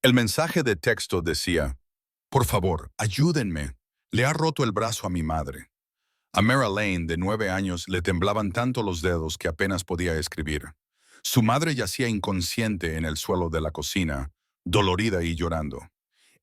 El mensaje de texto decía: por favor, ayúdenme. Le ha roto el brazo a mi madre. A Mara Lane, de 9 años, le temblaban tanto los dedos que apenas podía escribir. Su madre yacía inconsciente en el suelo de la cocina, dolorida y llorando.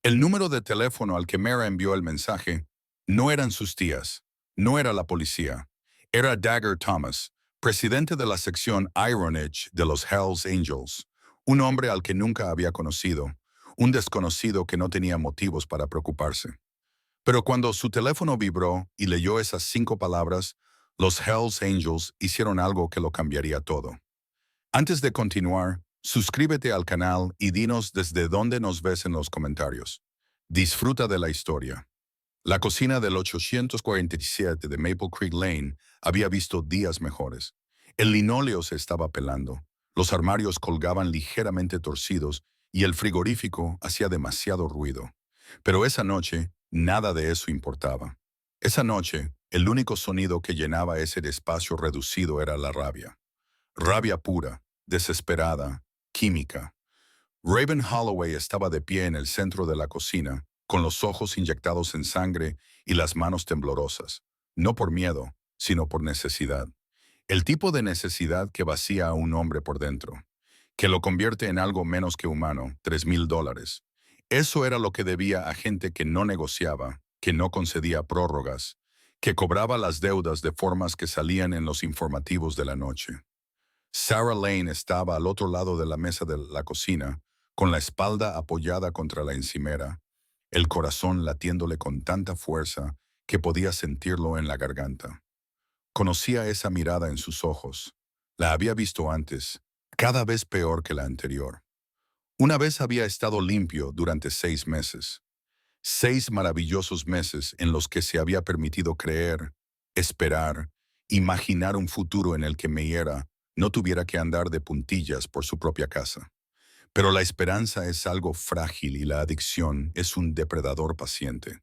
El número de teléfono al que Mara envió el mensaje no eran sus tías, no era la policía. Era Dagger Thomas, presidente de la sección Ironage de los Hells Angels, un hombre al que nunca había conocido, un desconocido que no tenía motivos para preocuparse. Pero cuando su teléfono vibró y leyó esas 5 palabras, los Hells Angels hicieron algo que lo cambiaría todo. Antes de continuar, suscríbete al canal y dinos desde dónde nos ves en los comentarios. Disfruta de la historia. La cocina del 847 de Maple Creek Lane había visto días mejores. El linóleo se estaba pelando, los armarios colgaban ligeramente torcidos y el frigorífico hacía demasiado ruido. Pero esa noche, nada de eso importaba. Esa noche, el único sonido que llenaba ese espacio reducido era la rabia. Rabia pura, desesperada, química. Raven Holloway estaba de pie en el centro de la cocina, con los ojos inyectados en sangre y las manos temblorosas, no por miedo, sino por necesidad. El tipo de necesidad que vacía a un hombre por dentro, que lo convierte en algo menos que humano, $3,000. Eso era lo que debía a gente que no negociaba, que no concedía prórrogas, que cobraba las deudas de formas que salían en los informativos de la noche. Sarah Lane estaba al otro lado de la mesa de la cocina, con la espalda apoyada contra la encimera, el corazón latiéndole con tanta fuerza que podía sentirlo en la garganta. Conocía esa mirada en sus ojos. La había visto antes, cada vez peor que la anterior. Una vez había estado limpio durante 6 meses. 6 maravillosos meses en los que se había permitido creer, esperar, imaginar un futuro en el que Meiera no tuviera que andar de puntillas por su propia casa. Pero la esperanza es algo frágil y la adicción es un depredador paciente.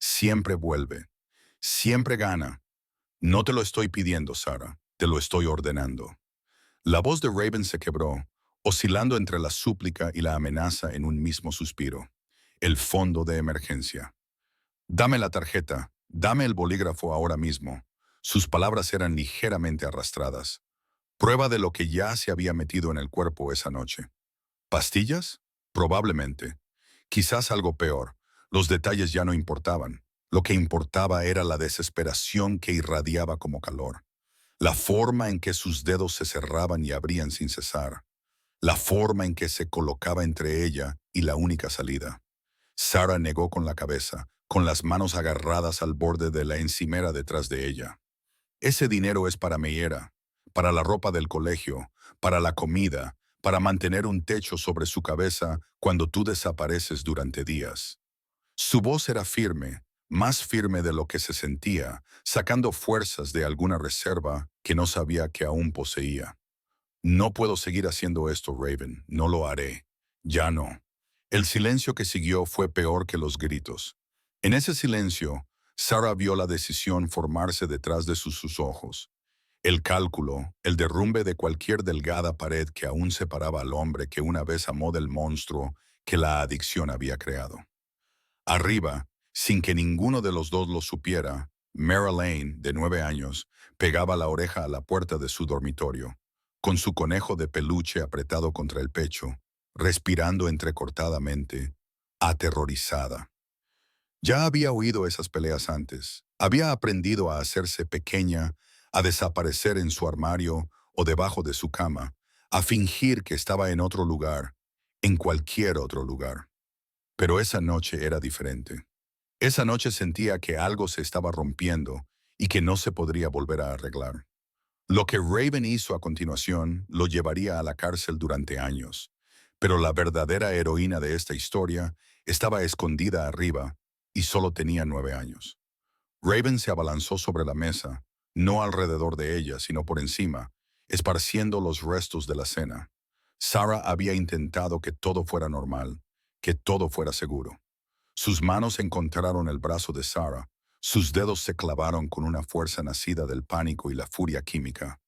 Siempre vuelve, siempre gana. No te lo estoy pidiendo, Sarah, te lo estoy ordenando. La voz de Raven se quebró, oscilando entre la súplica y la amenaza en un mismo suspiro. El fondo de emergencia. Dame la tarjeta, dame el bolígrafo ahora mismo. Sus palabras eran ligeramente arrastradas. Prueba de lo que ya se había metido en el cuerpo esa noche. ¿Pastillas? Probablemente. Quizás algo peor. Los detalles ya no importaban. Lo que importaba era la desesperación que irradiaba como calor. La forma en que sus dedos se cerraban y abrían sin cesar. La forma en que se colocaba entre ella y la única salida. Sarah negó con la cabeza, con las manos agarradas al borde de la encimera detrás de ella. Ese dinero es para Meiera, para la ropa del colegio, para la comida, para mantener un techo sobre su cabeza cuando tú desapareces durante días. Su voz era firme, más firme de lo que se sentía, sacando fuerzas de alguna reserva que no sabía que aún poseía. No puedo seguir haciendo esto, Raven, no lo haré. Ya no. El silencio que siguió fue peor que los gritos. En ese silencio, Sarah vio la decisión formarse detrás de sus ojos. El cálculo, el derrumbe de cualquier delgada pared que aún separaba al hombre que una vez amó del monstruo que la adicción había creado. Arriba, sin que ninguno de los dos lo supiera, Mara Lane, de 9 años, pegaba la oreja a la puerta de su dormitorio, con su conejo de peluche apretado contra el pecho, respirando entrecortadamente, aterrorizada. Ya había oído esas peleas antes, había aprendido a hacerse pequeña, a desaparecer en su armario o debajo de su cama, a fingir que estaba en otro lugar, en cualquier otro lugar. Pero esa noche era diferente. Esa noche sentía que algo se estaba rompiendo y que no se podría volver a arreglar. Lo que Raven hizo a continuación lo llevaría a la cárcel durante años, pero la verdadera heroína de esta historia estaba escondida arriba y solo tenía 9 años. Raven se abalanzó sobre la mesa, no alrededor de ella, sino por encima, esparciendo los restos de la cena. Sarah había intentado que todo fuera normal, que todo fuera seguro. Sus manos encontraron el brazo de Sarah, sus dedos se clavaron con una fuerza nacida del pánico y la furia química.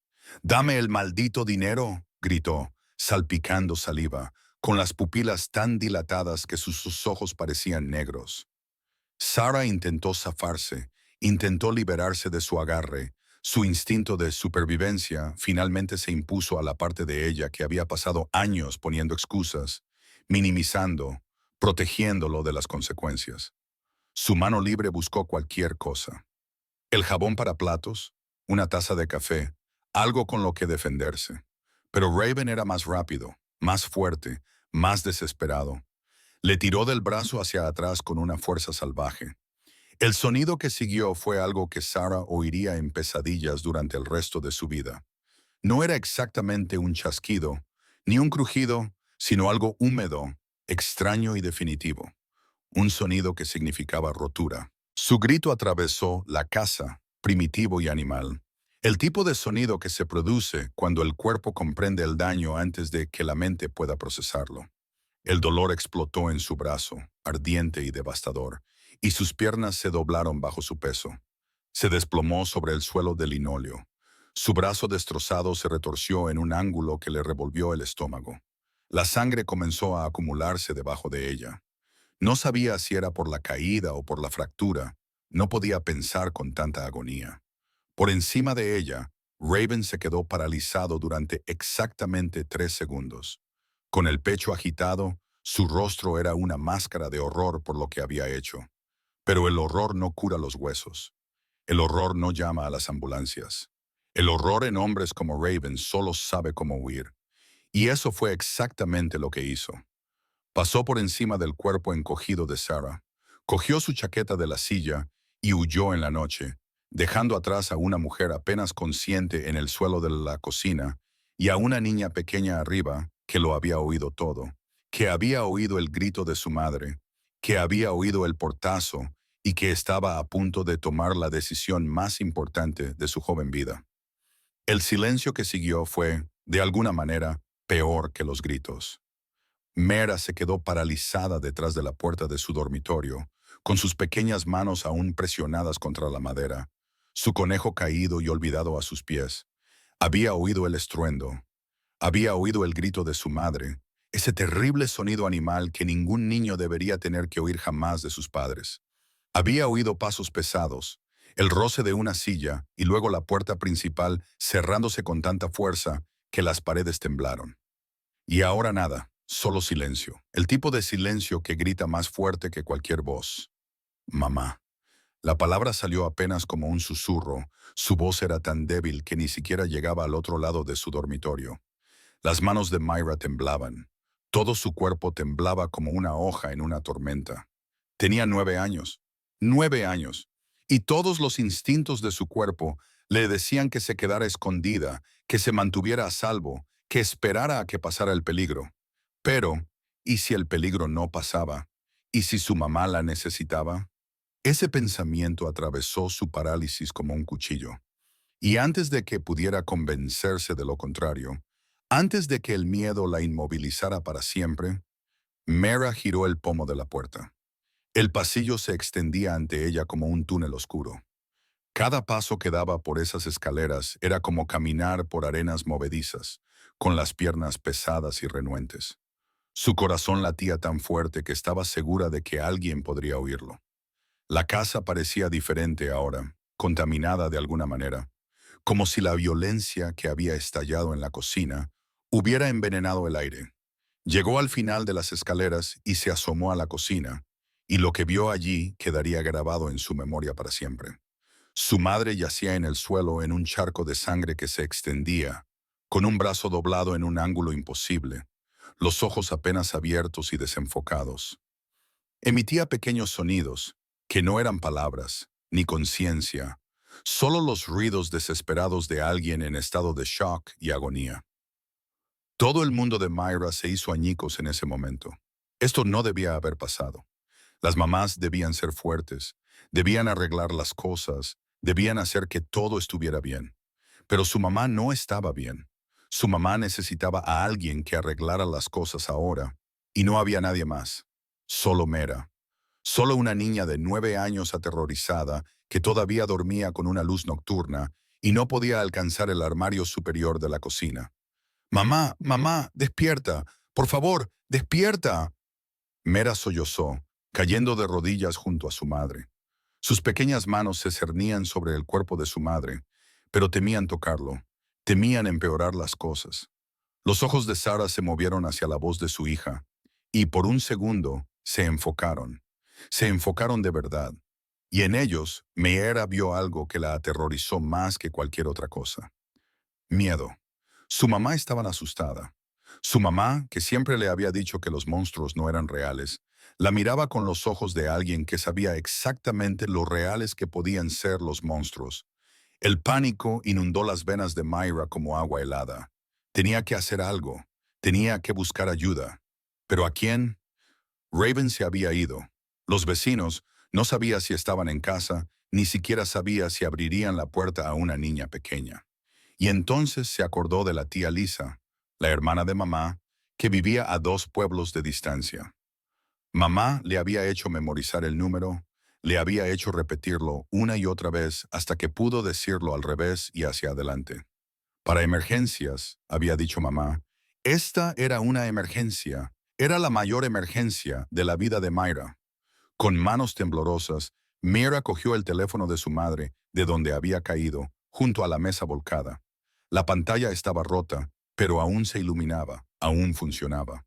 «¡Dame el maldito dinero!», gritó, salpicando saliva, con las pupilas tan dilatadas que sus ojos parecían negros. Sarah intentó zafarse, intentó liberarse de su agarre. Su instinto de supervivencia finalmente se impuso a la parte de ella que había pasado años poniendo excusas, minimizando, protegiéndolo de las consecuencias. Su mano libre buscó cualquier cosa. El jabón para platos, una taza de café, algo con lo que defenderse. Pero Raven era más rápido, más fuerte, más desesperado. Le tiró del brazo hacia atrás con una fuerza salvaje. El sonido que siguió fue algo que Sarah oiría en pesadillas durante el resto de su vida. No era exactamente un chasquido, ni un crujido, sino algo húmedo, extraño y definitivo. Un sonido que significaba rotura. Su grito atravesó la casa, primitivo y animal. El tipo de sonido que se produce cuando el cuerpo comprende el daño antes de que la mente pueda procesarlo. El dolor explotó en su brazo, ardiente y devastador, y sus piernas se doblaron bajo su peso. Se desplomó sobre el suelo de linóleo. Su brazo destrozado se retorció en un ángulo que le revolvió el estómago. La sangre comenzó a acumularse debajo de ella. No sabía si era por la caída o por la fractura. No podía pensar con tanta agonía. Por encima de ella, Raven se quedó paralizado durante exactamente 3 segundos. Con el pecho agitado, su rostro era una máscara de horror por lo que había hecho. Pero el horror no cura los huesos. El horror no llama a las ambulancias. El horror en hombres como Raven solo sabe cómo huir. Y eso fue exactamente lo que hizo. Pasó por encima del cuerpo encogido de Sarah, cogió su chaqueta de la silla y huyó en la noche, dejando atrás a una mujer apenas consciente en el suelo de la cocina y a una niña pequeña arriba que lo había oído todo, que había oído el grito de su madre, que había oído el portazo y que estaba a punto de tomar la decisión más importante de su joven vida. El silencio que siguió fue, de alguna manera, peor que los gritos. Mera se quedó paralizada detrás de la puerta de su dormitorio, con sus pequeñas manos aún presionadas contra la madera, su conejo caído y olvidado a sus pies. Había oído el estruendo, había oído el grito de su madre, ese terrible sonido animal que ningún niño debería tener que oír jamás de sus padres. Había oído pasos pesados, el roce de una silla y luego la puerta principal cerrándose con tanta fuerza que las paredes temblaron. Y ahora nada, solo silencio. El tipo de silencio que grita más fuerte que cualquier voz. Mamá. La palabra salió apenas como un susurro. Su voz era tan débil que ni siquiera llegaba al otro lado de su dormitorio. Las manos de Myra temblaban. Todo su cuerpo temblaba como una hoja en una tormenta. Tenía 9 años. 9 años. Y todos los instintos de su cuerpo le decían que se quedara escondida, que se mantuviera a salvo, que esperara a que pasara el peligro. Pero, ¿y si el peligro no pasaba? ¿Y si su mamá la necesitaba? Ese pensamiento atravesó su parálisis como un cuchillo. Y antes de que pudiera convencerse de lo contrario, antes de que el miedo la inmovilizara para siempre, Mera giró el pomo de la puerta. El pasillo se extendía ante ella como un túnel oscuro. Cada paso que daba por esas escaleras era como caminar por arenas movedizas, con las piernas pesadas y renuentes. Su corazón latía tan fuerte que estaba segura de que alguien podría oírlo. La casa parecía diferente ahora, contaminada de alguna manera, como si la violencia que había estallado en la cocina hubiera envenenado el aire. Llegó al final de las escaleras y se asomó a la cocina, y lo que vio allí quedaría grabado en su memoria para siempre. Su madre yacía en el suelo en un charco de sangre que se extendía, con un brazo doblado en un ángulo imposible, los ojos apenas abiertos y desenfocados. Emitía pequeños sonidos, que no eran palabras, ni conciencia, solo los ruidos desesperados de alguien en estado de shock y agonía. Todo el mundo de Myra se hizo añicos en ese momento. Esto no debía haber pasado. Las mamás debían ser fuertes, debían arreglar las cosas, debían hacer que todo estuviera bien. Pero su mamá no estaba bien. Su mamá necesitaba a alguien que arreglara las cosas ahora, y no había nadie más. Solo Mera. Solo una niña de 9 años aterrorizada que todavía dormía con una luz nocturna y no podía alcanzar el armario superior de la cocina. Mamá, mamá, despierta. Por favor, despierta. Mera sollozó, cayendo de rodillas junto a su madre. Sus pequeñas manos se cernían sobre el cuerpo de su madre, pero temían tocarlo, temían empeorar las cosas. Los ojos de Sara se movieron hacia la voz de su hija, y por un segundo se enfocaron. Se enfocaron de verdad, y en ellos Meera vio algo que la aterrorizó más que cualquier otra cosa. Miedo. Su mamá estaba asustada. Su mamá, que siempre le había dicho que los monstruos no eran reales, la miraba con los ojos de alguien que sabía exactamente lo reales que podían ser los monstruos. El pánico inundó las venas de Myra como agua helada. Tenía que hacer algo. Tenía que buscar ayuda. ¿Pero a quién? Raven se había ido. Los vecinos no sabían si estaban en casa, ni siquiera sabía si abrirían la puerta a una niña pequeña. Y entonces se acordó de la tía Lisa, la hermana de mamá, que vivía a 2 pueblos de distancia. Mamá le había hecho memorizar el número, le había hecho repetirlo una y otra vez hasta que pudo decirlo al revés y hacia adelante. Para emergencias, había dicho mamá, esta era una emergencia, era la mayor emergencia de la vida de Myra. Con manos temblorosas, Myra cogió el teléfono de su madre, de donde había caído, junto a la mesa volcada. La pantalla estaba rota, pero aún se iluminaba, aún funcionaba.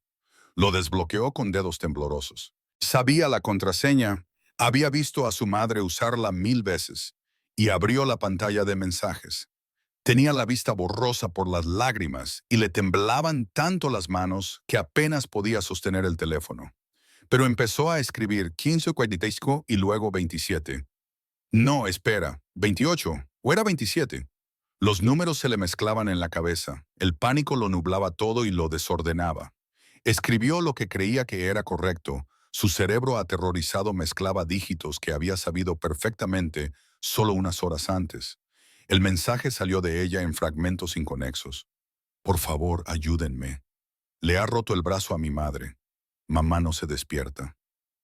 Lo desbloqueó con dedos temblorosos. Sabía la contraseña, había visto a su madre usarla 1000 veces, y abrió la pantalla de mensajes. Tenía la vista borrosa por las lágrimas y le temblaban tanto las manos que apenas podía sostener el teléfono. Pero empezó a escribir 15:45 y luego 27. No, espera, 28, o era 27. Los números se le mezclaban en la cabeza, el pánico lo nublaba todo y lo desordenaba. Escribió lo que creía que era correcto, su cerebro aterrorizado mezclaba dígitos que había sabido perfectamente solo unas horas antes. El mensaje salió de ella en fragmentos inconexos. Por favor, ayúdenme. Le ha roto el brazo a mi madre. Mamá no se despierta.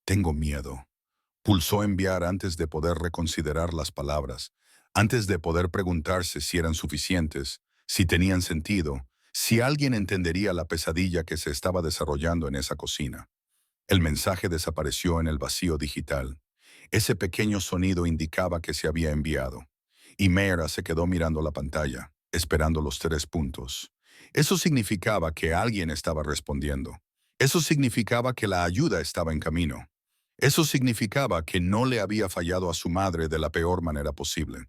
Tengo miedo. Pulsó enviar antes de poder reconsiderar las palabras, antes de poder preguntarse si eran suficientes, si tenían sentido, si alguien entendería la pesadilla que se estaba desarrollando en esa cocina. El mensaje desapareció en el vacío digital. Ese pequeño sonido indicaba que se había enviado. Y Mera se quedó mirando la pantalla, esperando los 3 puntos. Eso significaba que alguien estaba respondiendo. Eso significaba que la ayuda estaba en camino. Eso significaba que no le había fallado a su madre de la peor manera posible.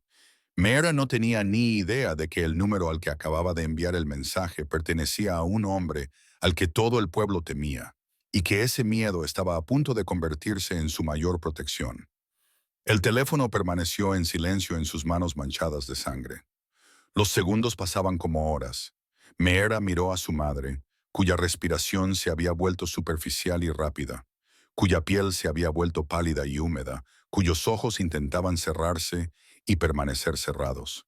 Mera no tenía ni idea de que el número al que acababa de enviar el mensaje pertenecía a un hombre al que todo el pueblo temía, y que ese miedo estaba a punto de convertirse en su mayor protección. El teléfono permaneció en silencio en sus manos manchadas de sangre. Los segundos pasaban como horas. Meera miró a su madre, cuya respiración se había vuelto superficial y rápida, cuya piel se había vuelto pálida y húmeda, cuyos ojos intentaban cerrarse y permanecer cerrados.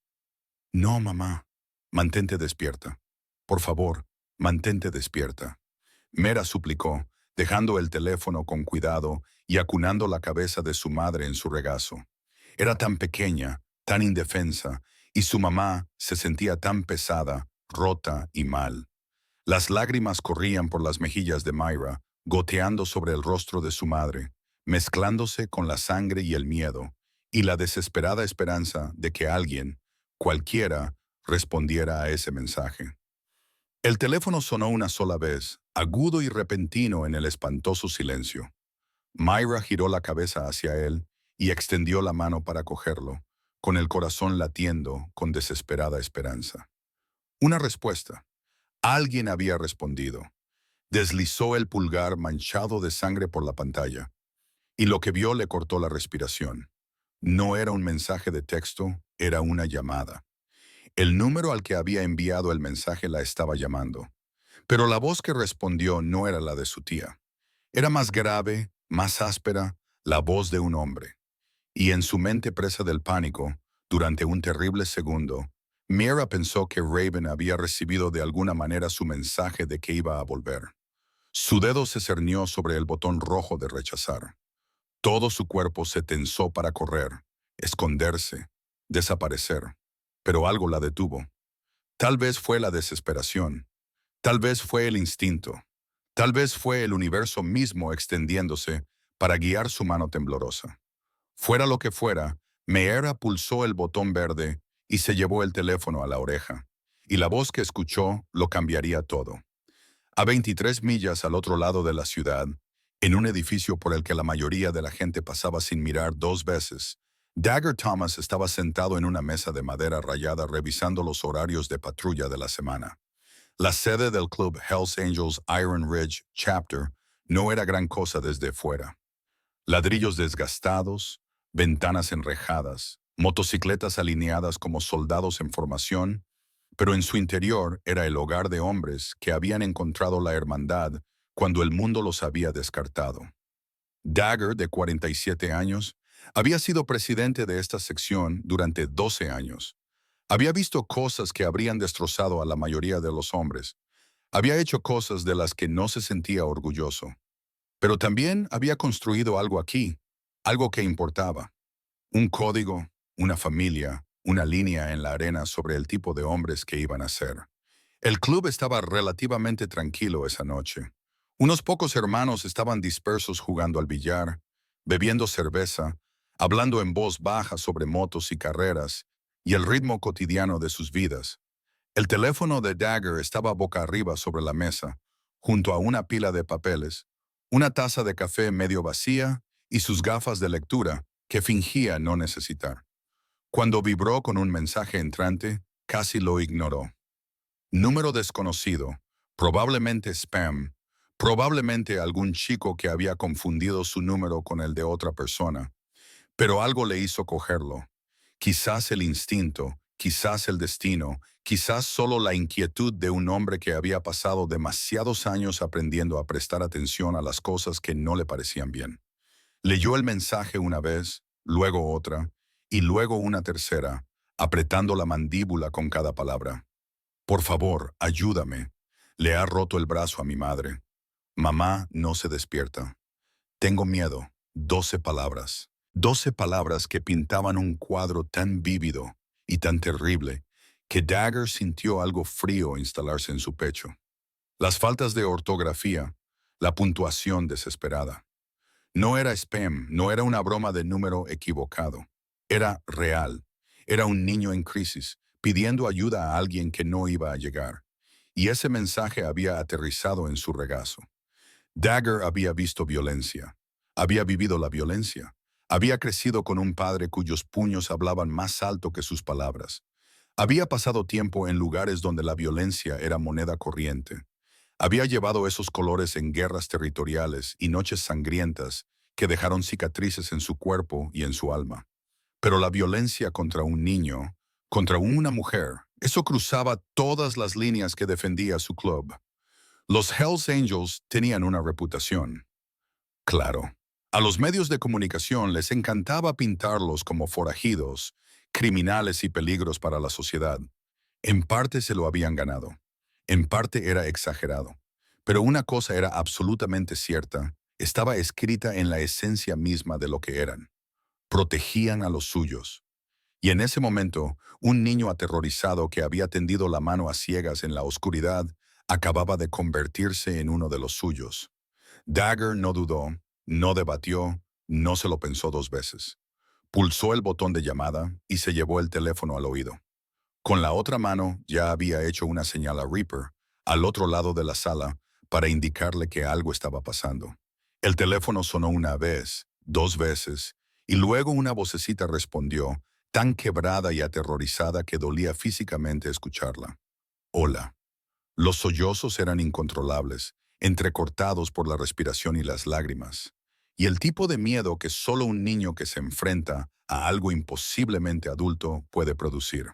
No, mamá. Mantente despierta. Por favor, mantente despierta. Mera suplicó, dejando el teléfono con cuidado y acunando la cabeza de su madre en su regazo. Era tan pequeña, tan indefensa, y su mamá se sentía tan pesada, rota y mal. Las lágrimas corrían por las mejillas de Myra, goteando sobre el rostro de su madre, mezclándose con la sangre y el miedo, y la desesperada esperanza de que alguien, cualquiera, respondiera a ese mensaje. El teléfono sonó una sola vez, agudo y repentino en el espantoso silencio. Myra giró la cabeza hacia él y extendió la mano para cogerlo, con el corazón latiendo con desesperada esperanza. Una respuesta. Alguien había respondido. Deslizó el pulgar manchado de sangre por la pantalla, y lo que vio le cortó la respiración. No era un mensaje de texto, era una llamada. El número al que había enviado el mensaje la estaba llamando. Pero la voz que respondió no era la de su tía. Era más grave, más áspera, la voz de un hombre. Y en su mente presa del pánico, durante un terrible segundo, Mira pensó que Raven había recibido de alguna manera su mensaje de que iba a volver. Su dedo se cernió sobre el botón rojo de rechazar. Todo su cuerpo se tensó para correr, esconderse, desaparecer. Pero algo la detuvo. Tal vez fue la desesperación. Tal vez fue el instinto. Tal vez fue el universo mismo extendiéndose para guiar su mano temblorosa. Fuera lo que fuera, Meera pulsó el botón verde y se llevó el teléfono a la oreja. Y la voz que escuchó lo cambiaría todo. A 23 millas al otro lado de la ciudad, en un edificio por el que la mayoría de la gente pasaba sin mirar dos veces, Dagger Thomas estaba sentado en una mesa de madera rayada revisando los horarios de patrulla de la semana. La sede del club Hells Angels Iron Ridge Chapter no era gran cosa desde fuera. Ladrillos desgastados, ventanas enrejadas, motocicletas alineadas como soldados en formación, pero en su interior era el hogar de hombres que habían encontrado la hermandad cuando el mundo los había descartado. Dagger, de 47 años, había sido presidente de esta sección durante 12 años. Había visto cosas que habrían destrozado a la mayoría de los hombres. Había hecho cosas de las que no se sentía orgulloso. Pero también había construido algo aquí, algo que importaba. Un código, una familia, una línea en la arena sobre el tipo de hombres que iban a ser. El club estaba relativamente tranquilo esa noche. Unos pocos hermanos estaban dispersos jugando al billar, bebiendo cerveza, hablando en voz baja sobre motos y carreras, y el ritmo cotidiano de sus vidas. El teléfono de Dagger estaba boca arriba sobre la mesa, junto a una pila de papeles, una taza de café medio vacía y sus gafas de lectura que fingía no necesitar. Cuando vibró con un mensaje entrante, casi lo ignoró. Número desconocido, probablemente spam, probablemente algún chico que había confundido su número con el de otra persona, pero algo le hizo cogerlo. Quizás el instinto, quizás el destino, quizás solo la inquietud de un hombre que había pasado demasiados años aprendiendo a prestar atención a las cosas que no le parecían bien. Leyó el mensaje una vez, luego otra, y luego una tercera, apretando la mandíbula con cada palabra. Por favor, ayúdame. Le ha roto el brazo a mi madre. Mamá no se despierta. Tengo miedo. 12 palabras. 12 palabras que pintaban un cuadro tan vívido y tan terrible que Dagger sintió algo frío instalarse en su pecho. Las faltas de ortografía, la puntuación desesperada. No era spam, no era una broma de número equivocado. Era real. Era un niño en crisis, pidiendo ayuda a alguien que no iba a llegar. Y ese mensaje había aterrizado en su regazo. Dagger había visto violencia. Había vivido la violencia. Había crecido con un padre cuyos puños hablaban más alto que sus palabras. Había pasado tiempo en lugares donde la violencia era moneda corriente. Había llevado esos colores en guerras territoriales y noches sangrientas que dejaron cicatrices en su cuerpo y en su alma. Pero la violencia contra un niño, contra una mujer, eso cruzaba todas las líneas que defendía su club. Los Hells Angels tenían una reputación. Claro, a los medios de comunicación les encantaba pintarlos como forajidos, criminales y peligros para la sociedad. En parte se lo habían ganado. En parte era exagerado. Pero una cosa era absolutamente cierta, estaba escrita en la esencia misma de lo que eran. Protegían a los suyos. Y en ese momento, un niño aterrorizado que había tendido la mano a ciegas en la oscuridad acababa de convertirse en uno de los suyos. Dagger no dudó, no debatió, no se lo pensó dos veces. Pulsó el botón de llamada y se llevó el teléfono al oído. Con la otra mano ya había hecho una señal a Reaper, al otro lado de la sala, para indicarle que algo estaba pasando. El teléfono sonó una vez, dos veces, y luego una vocecita respondió, tan quebrada y aterrorizada que dolía físicamente escucharla. Hola. Los sollozos eran incontrolables, entrecortados por la respiración y las lágrimas. Y el tipo de miedo que solo un niño que se enfrenta a algo imposiblemente adulto puede producir.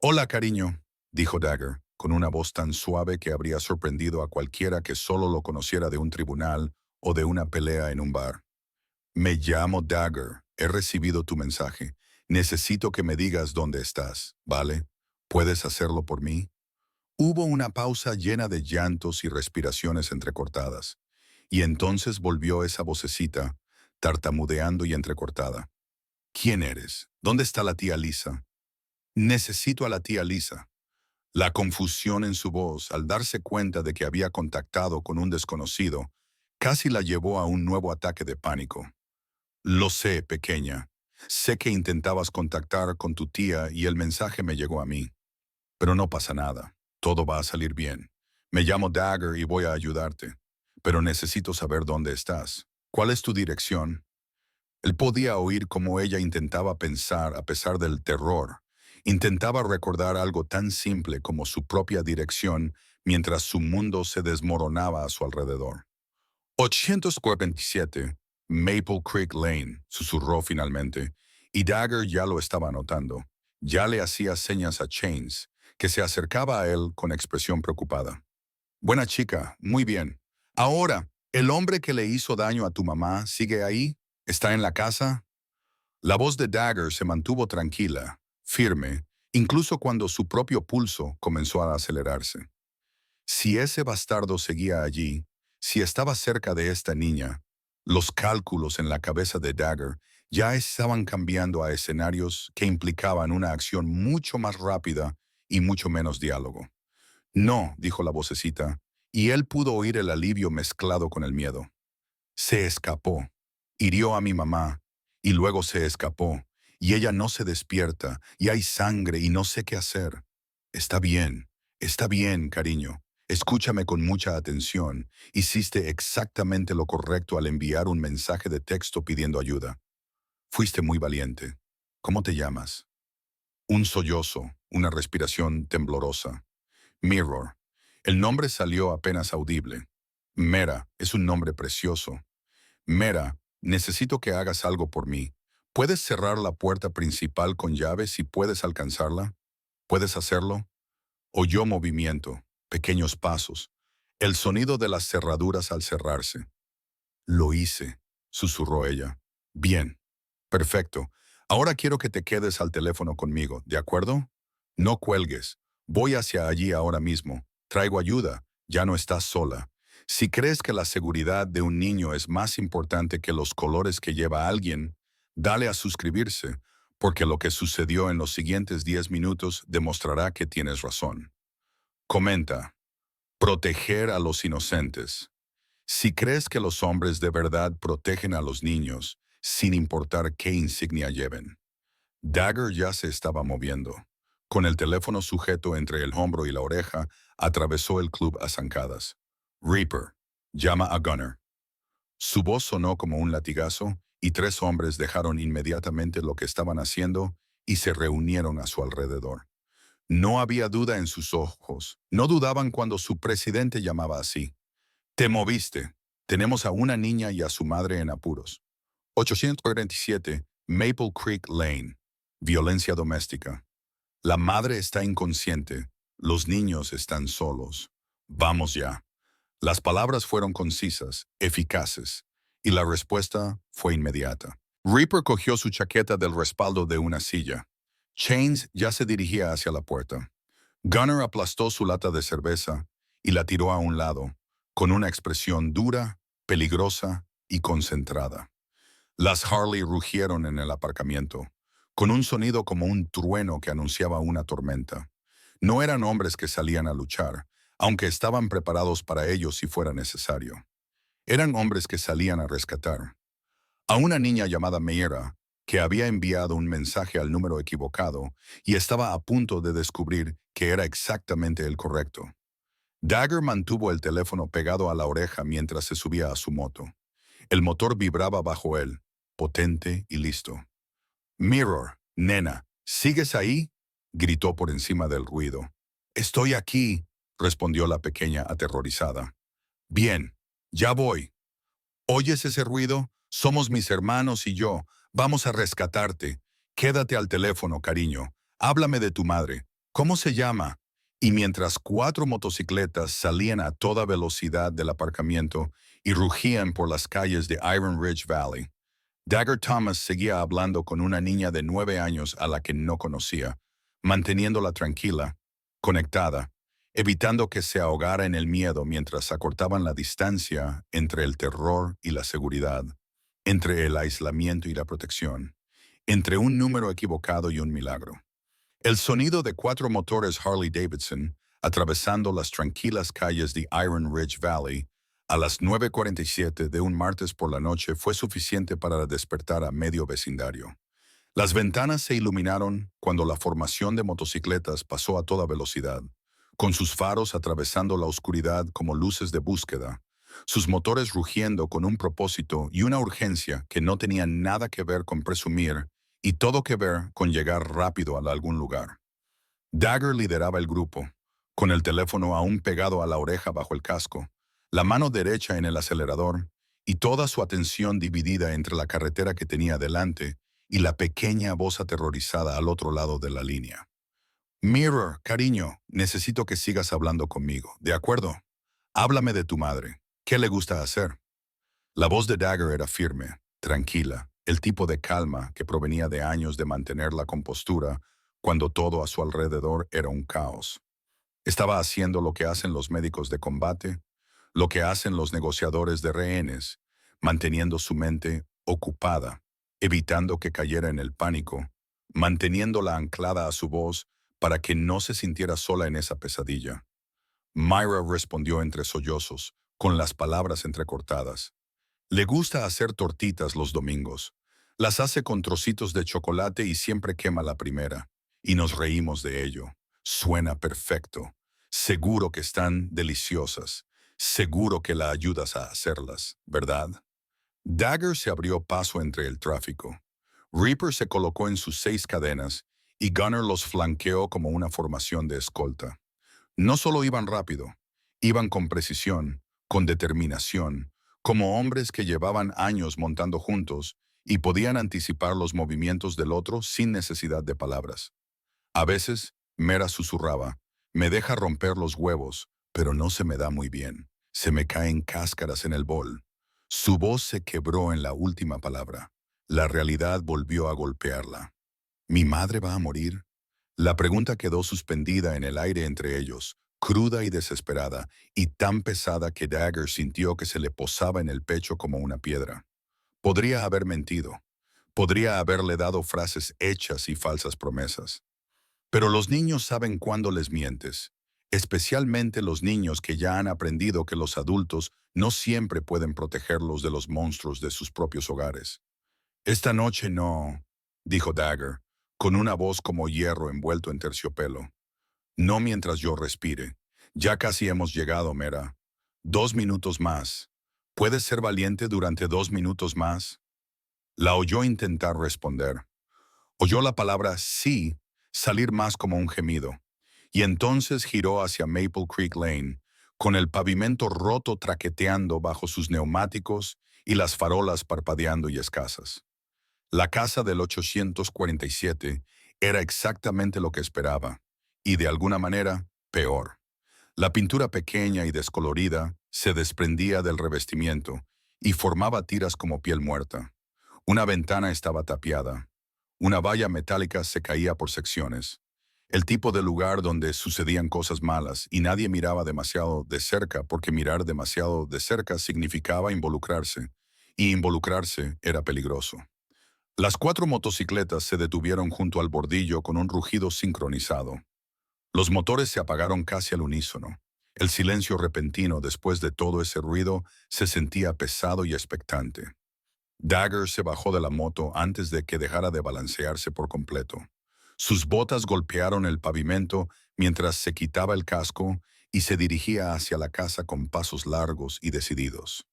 Hola, cariño, dijo Dagger, con una voz tan suave que habría sorprendido a cualquiera que solo lo conociera de un tribunal o de una pelea en un bar. Me llamo Dagger, he recibido tu mensaje. Necesito que me digas dónde estás, ¿vale? ¿Puedes hacerlo por mí? Hubo una pausa llena de llantos y respiraciones entrecortadas, y entonces volvió esa vocecita, tartamudeando y entrecortada. ¿Quién eres? ¿Dónde está la tía Lisa? Necesito a la tía Lisa. La confusión en su voz al darse cuenta de que había contactado con un desconocido casi la llevó a un nuevo ataque de pánico. Lo sé, pequeña. Sé que intentabas contactar con tu tía y el mensaje me llegó a mí. Pero no pasa nada. Todo va a salir bien. Me llamo Dagger y voy a ayudarte. Pero necesito saber dónde estás. ¿Cuál es tu dirección? Él podía oír cómo ella intentaba pensar a pesar del terror. Intentaba recordar algo tan simple como su propia dirección mientras su mundo se desmoronaba a su alrededor. 847 Maple Creek Lane, susurró finalmente, y Dagger ya lo estaba notando. Ya le hacía señas a Chains, que se acercaba a él con expresión preocupada. Buena chica, muy bien. Ahora, ¿el hombre que le hizo daño a tu mamá sigue ahí? ¿Está en la casa? La voz de Dagger se mantuvo tranquila, firme, incluso cuando su propio pulso comenzó a acelerarse. Si ese bastardo seguía allí, si estaba cerca de esta niña, los cálculos en la cabeza de Dagger ya estaban cambiando a escenarios que implicaban una acción mucho más rápida y mucho menos diálogo. No, dijo la vocecita, y él pudo oír el alivio mezclado con el miedo. Se escapó, hirió a mi mamá, y luego se escapó, y ella no se despierta, y hay sangre y no sé qué hacer. Está bien, cariño. Escúchame con mucha atención. Hiciste exactamente lo correcto al enviar un mensaje de texto pidiendo ayuda. Fuiste muy valiente. ¿Cómo te llamas? Un sollozo, una respiración temblorosa. Mirror. El nombre salió apenas audible. Mera es un nombre precioso. Mera, necesito que hagas algo por mí. ¿Puedes cerrar la puerta principal con llave si puedes alcanzarla? ¿Puedes hacerlo? Oyó movimiento, pequeños pasos, el sonido de las cerraduras al cerrarse. Lo hice, susurró ella. Bien, perfecto. Ahora quiero que te quedes al teléfono conmigo, ¿de acuerdo? No cuelgues. Voy hacia allí ahora mismo. Traigo ayuda. Ya no estás sola. Si crees que la seguridad de un niño es más importante que los colores que lleva alguien, dale a suscribirse, porque lo que sucedió en los siguientes 10 minutos demostrará que tienes razón. Comenta. Proteger a los inocentes. Si crees que los hombres de verdad protegen a los niños, sin importar qué insignia lleven. Dagger ya se estaba moviendo. Con el teléfono sujeto entre el hombro y la oreja, atravesó el club a zancadas. Reaper, llama a Gunner. Su voz sonó como un latigazo, y 3 hombres dejaron inmediatamente lo que estaban haciendo y se reunieron a su alrededor. No había duda en sus ojos. No dudaban cuando su presidente llamaba así. Te moviste. Tenemos a una niña y a su madre en apuros. 847 Maple Creek Lane. Violencia doméstica. La madre está inconsciente. Los niños están solos. Vamos ya. Las palabras fueron concisas, eficaces, y la respuesta fue inmediata. Reaper cogió su chaqueta del respaldo de una silla. Chains ya se dirigía hacia la puerta. Gunner aplastó su lata de cerveza y la tiró a un lado, con una expresión dura, peligrosa y concentrada. Las Harley rugieron en el aparcamiento, con un sonido como un trueno que anunciaba una tormenta. No eran hombres que salían a luchar, aunque estaban preparados para ello si fuera necesario. Eran hombres que salían a rescatar. A una niña llamada Meira, que había enviado un mensaje al número equivocado y estaba a punto de descubrir que era exactamente el correcto. Dagger mantuvo el teléfono pegado a la oreja mientras se subía a su moto. El motor vibraba bajo él, potente y listo. Mirror, nena, ¿sigues ahí? Gritó por encima del ruido. Estoy aquí, respondió la pequeña aterrorizada. Bien, ya voy. ¿Oyes ese ruido? Somos mis hermanos y yo. Vamos a rescatarte. Quédate al teléfono, cariño. Háblame de tu madre. ¿Cómo se llama? Y mientras 4 motocicletas salían a toda velocidad del aparcamiento y rugían por las calles de Iron Ridge Valley, Dagger Thomas seguía hablando con una niña de 9 años a la que no conocía, manteniéndola tranquila, conectada, evitando que se ahogara en el miedo mientras acortaban la distancia entre el terror y la seguridad, entre el aislamiento y la protección, entre un número equivocado y un milagro. El sonido de 4 motores Harley-Davidson atravesando las tranquilas calles de Iron Ridge Valley a las 9:47 de un martes por la noche fue suficiente para despertar a medio vecindario. Las ventanas se iluminaron cuando la formación de motocicletas pasó a toda velocidad, con sus faros atravesando la oscuridad como luces de búsqueda, sus motores rugiendo con un propósito y una urgencia que no tenían nada que ver con presumir y todo que ver con llegar rápido a algún lugar. Dagger lideraba el grupo, con el teléfono aún pegado a la oreja bajo el casco, la mano derecha en el acelerador y toda su atención dividida entre la carretera que tenía delante y la pequeña voz aterrorizada al otro lado de la línea. Mirror, cariño, necesito que sigas hablando conmigo, ¿de acuerdo? Háblame de tu madre. ¿Qué le gusta hacer? La voz de Dagger era firme, tranquila, el tipo de calma que provenía de años de mantener la compostura cuando todo a su alrededor era un caos. Estaba haciendo lo que hacen los médicos de combate, lo que hacen los negociadores de rehenes, manteniendo su mente ocupada, evitando que cayera en el pánico, manteniéndola anclada a su voz para que no se sintiera sola en esa pesadilla. Myra respondió entre sollozos, con las palabras entrecortadas. Le gusta hacer tortitas los domingos. Las hace con trocitos de chocolate y siempre quema la primera. Y nos reímos de ello. Suena perfecto. Seguro que están deliciosas. Seguro que la ayudas a hacerlas, ¿verdad? Dagger se abrió paso entre el tráfico. Reaper se colocó en sus 6 cadenas y Gunner los flanqueó como una formación de escolta. No solo iban rápido, iban con precisión, con determinación, como hombres que llevaban años montando juntos y podían anticipar los movimientos del otro sin necesidad de palabras. A veces, Mera susurraba, me deja romper los huevos, pero no se me da muy bien. Se me caen cáscaras en el bol. Su voz se quebró en la última palabra. La realidad volvió a golpearla. ¿Mi madre va a morir? La pregunta quedó suspendida en el aire entre ellos, cruda y desesperada, y tan pesada que Dagger sintió que se le posaba en el pecho como una piedra. Podría haber mentido. Podría haberle dado frases hechas y falsas promesas. Pero los niños saben cuándo les mientes, especialmente los niños que ya han aprendido que los adultos no siempre pueden protegerlos de los monstruos de sus propios hogares. Esta noche no, dijo Dagger, con una voz como hierro envuelto en terciopelo. No mientras yo respire. Ya casi hemos llegado, Mera. 2 minutos más. ¿Puedes ser valiente durante 2 minutos más? La oyó intentar responder. Oyó la palabra sí salir más como un gemido, y entonces giró hacia Maple Creek Lane, con el pavimento roto traqueteando bajo sus neumáticos y las farolas parpadeando y escasas. La casa del 847 era exactamente lo que esperaba, y de alguna manera, peor. La pintura pequeña y descolorida se desprendía del revestimiento y formaba tiras como piel muerta. Una ventana estaba tapiada. Una valla metálica se caía por secciones. El tipo de lugar donde sucedían cosas malas y nadie miraba demasiado de cerca porque mirar demasiado de cerca significaba involucrarse, y involucrarse era peligroso. Las 4 motocicletas se detuvieron junto al bordillo con un rugido sincronizado. Los motores se apagaron casi al unísono. El silencio repentino después de todo ese ruido se sentía pesado y expectante. Dagger se bajó de la moto antes de que dejara de balancearse por completo. Sus botas golpearon el pavimento mientras se quitaba el casco y se dirigía hacia la casa con pasos largos y decididos.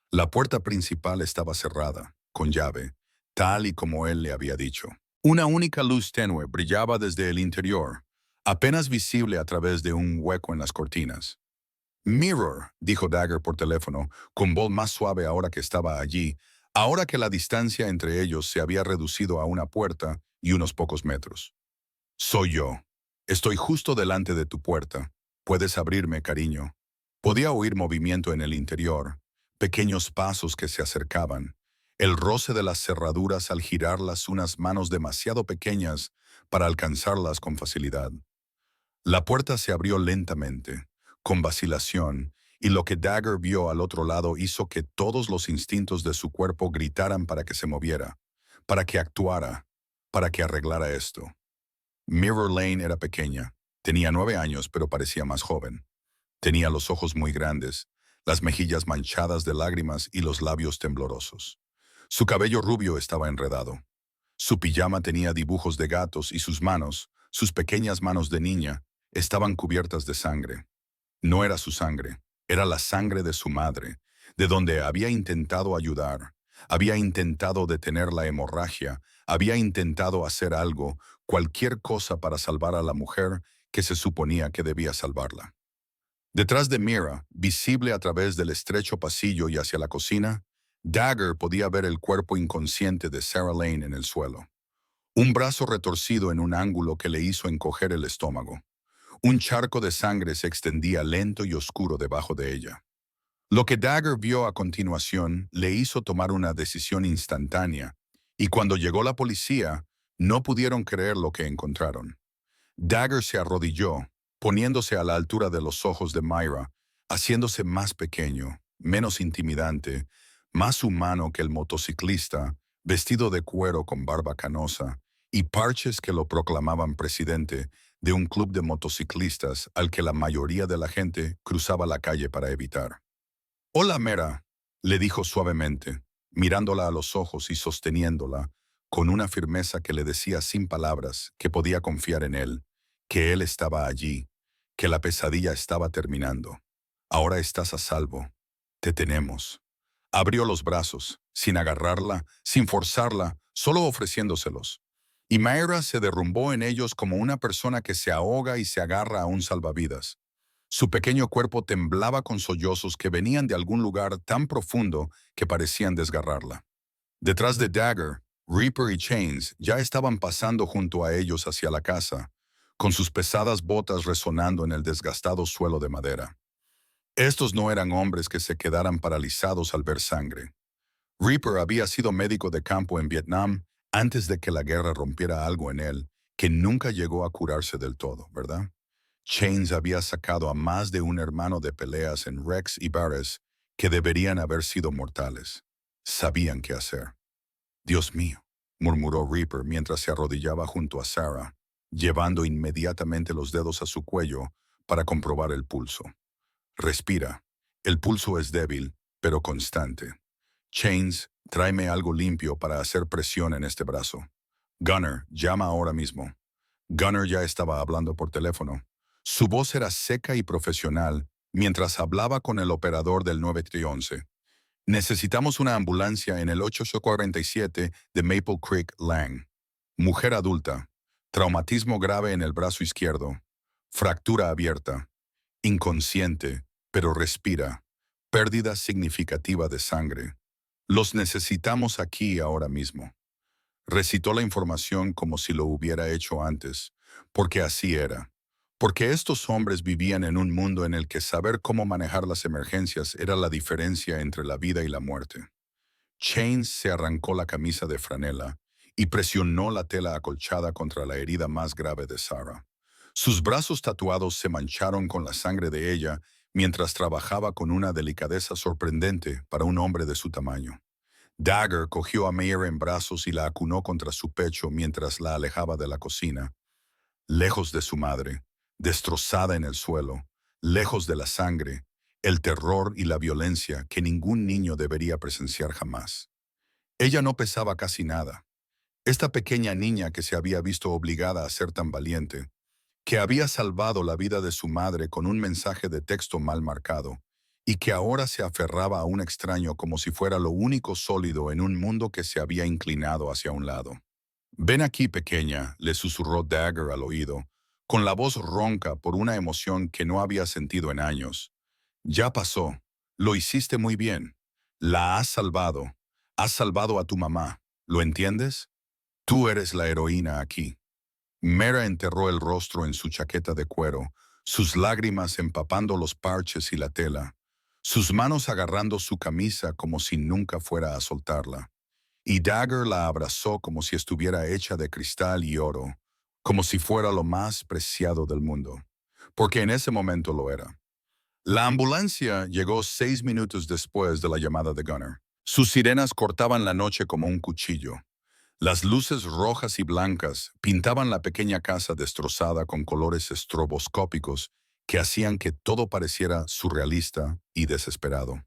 La puerta principal estaba cerrada, con llave, tal y como él le había dicho. Una única luz tenue brillaba desde el interior, apenas visible a través de un hueco en las cortinas. Mirror, dijo Dagger por teléfono, con voz más suave ahora que estaba allí, ahora que la distancia entre ellos se había reducido a una puerta y unos pocos metros. Soy yo. Estoy justo delante de tu puerta. Puedes abrirme, cariño. Podía oír movimiento en el interior, pequeños pasos que se acercaban, el roce de las cerraduras al girarlas unas manos demasiado pequeñas para alcanzarlas con facilidad. La puerta se abrió lentamente, con vacilación, y lo que Dagger vio al otro lado hizo que todos los instintos de su cuerpo gritaran para que se moviera, para que actuara, para que arreglara esto. Mirror Lane era pequeña. Tenía 9 años, pero parecía más joven. Tenía los ojos muy grandes, las mejillas manchadas de lágrimas y los labios temblorosos. Su cabello rubio estaba enredado. Su pijama tenía dibujos de gatos y sus pequeñas manos de niña, estaban cubiertas de sangre. No era su sangre, era la sangre de su madre, de donde había intentado ayudar, había intentado detener la hemorragia, había intentado hacer algo, cualquier cosa para salvar a la mujer que se suponía que debía salvarla. Detrás de Mira, visible a través del estrecho pasillo y hacia la cocina, Dagger podía ver el cuerpo inconsciente de Sarah Lane en el suelo. Un brazo retorcido en un ángulo que le hizo encoger el estómago. Un charco de sangre se extendía lento y oscuro debajo de ella. Lo que Dagger vio a continuación le hizo tomar una decisión instantánea, y cuando llegó la policía, no pudieron creer lo que encontraron. Dagger se arrodilló, poniéndose a la altura de los ojos de Myra, haciéndose más pequeño, menos intimidante, más humano que el motociclista, vestido de cuero con barba canosa, y parches que lo proclamaban presidente de un club de motociclistas al que la mayoría de la gente cruzaba la calle para evitar. «Hola, Mera», le dijo suavemente, mirándola a los ojos y sosteniéndola, con una firmeza que le decía sin palabras que podía confiar en él, que él estaba allí, que la pesadilla estaba terminando. «Ahora estás a salvo. Te tenemos». Abrió los brazos, sin agarrarla, sin forzarla, solo ofreciéndoselos. Y Myra se derrumbó en ellos como una persona que se ahoga y se agarra a un salvavidas. Su pequeño cuerpo temblaba con sollozos que venían de algún lugar tan profundo que parecían desgarrarla. Detrás de Dagger, Reaper y Chains ya estaban pasando junto a ellos hacia la casa, con sus pesadas botas resonando en el desgastado suelo de madera. Estos no eran hombres que se quedaran paralizados al ver sangre. Reaper había sido médico de campo en Vietnam antes de que la guerra rompiera algo en él, que nunca llegó a curarse del todo, ¿verdad? Chains había sacado a más de un hermano de peleas en Rex y Barres que deberían haber sido mortales. Sabían qué hacer. «Dios mío», murmuró Reaper mientras se arrodillaba junto a Sarah, llevando inmediatamente los dedos a su cuello para comprobar el pulso. «Respira. El pulso es débil, pero constante. Chains, tráeme algo limpio para hacer presión en este brazo. Gunner, llama ahora mismo». Gunner ya estaba hablando por teléfono. Su voz era seca y profesional mientras hablaba con el operador del 911. «Necesitamos una ambulancia en el 847 de Maple Creek, Lang. Mujer adulta. Traumatismo grave en el brazo izquierdo. Fractura abierta. Inconsciente, pero respira. Pérdida significativa de sangre. Los necesitamos aquí ahora mismo». Recitó la información como si lo hubiera hecho antes, porque así era. Porque estos hombres vivían en un mundo en el que saber cómo manejar las emergencias era la diferencia entre la vida y la muerte. Chains se arrancó la camisa de franela y presionó la tela acolchada contra la herida más grave de Sarah. Sus brazos tatuados se mancharon con la sangre de ella mientras trabajaba con una delicadeza sorprendente para un hombre de su tamaño. Dagger cogió a Meyer en brazos y la acunó contra su pecho mientras la alejaba de la cocina, lejos de su madre, destrozada en el suelo, lejos de la sangre, el terror y la violencia que ningún niño debería presenciar jamás. Ella no pesaba casi nada. Esta pequeña niña que se había visto obligada a ser tan valiente, que había salvado la vida de su madre con un mensaje de texto mal marcado, y que ahora se aferraba a un extraño como si fuera lo único sólido en un mundo que se había inclinado hacia un lado. «Ven aquí, pequeña», le susurró Dagger al oído, con la voz ronca por una emoción que no había sentido en años. «Ya pasó. Lo hiciste muy bien. La has salvado. Has salvado a tu mamá. ¿Lo entiendes? Tú eres la heroína aquí». Mera enterró el rostro en su chaqueta de cuero, sus lágrimas empapando los parches y la tela, sus manos agarrando su camisa como si nunca fuera a soltarla. Y Dagger la abrazó como si estuviera hecha de cristal y oro, como si fuera lo más preciado del mundo, porque en ese momento lo era. La ambulancia llegó 6 minutos después de la llamada de Gunner. Sus sirenas cortaban la noche como un cuchillo. Las luces rojas y blancas pintaban la pequeña casa destrozada con colores estroboscópicos que hacían que todo pareciera surrealista y desesperado.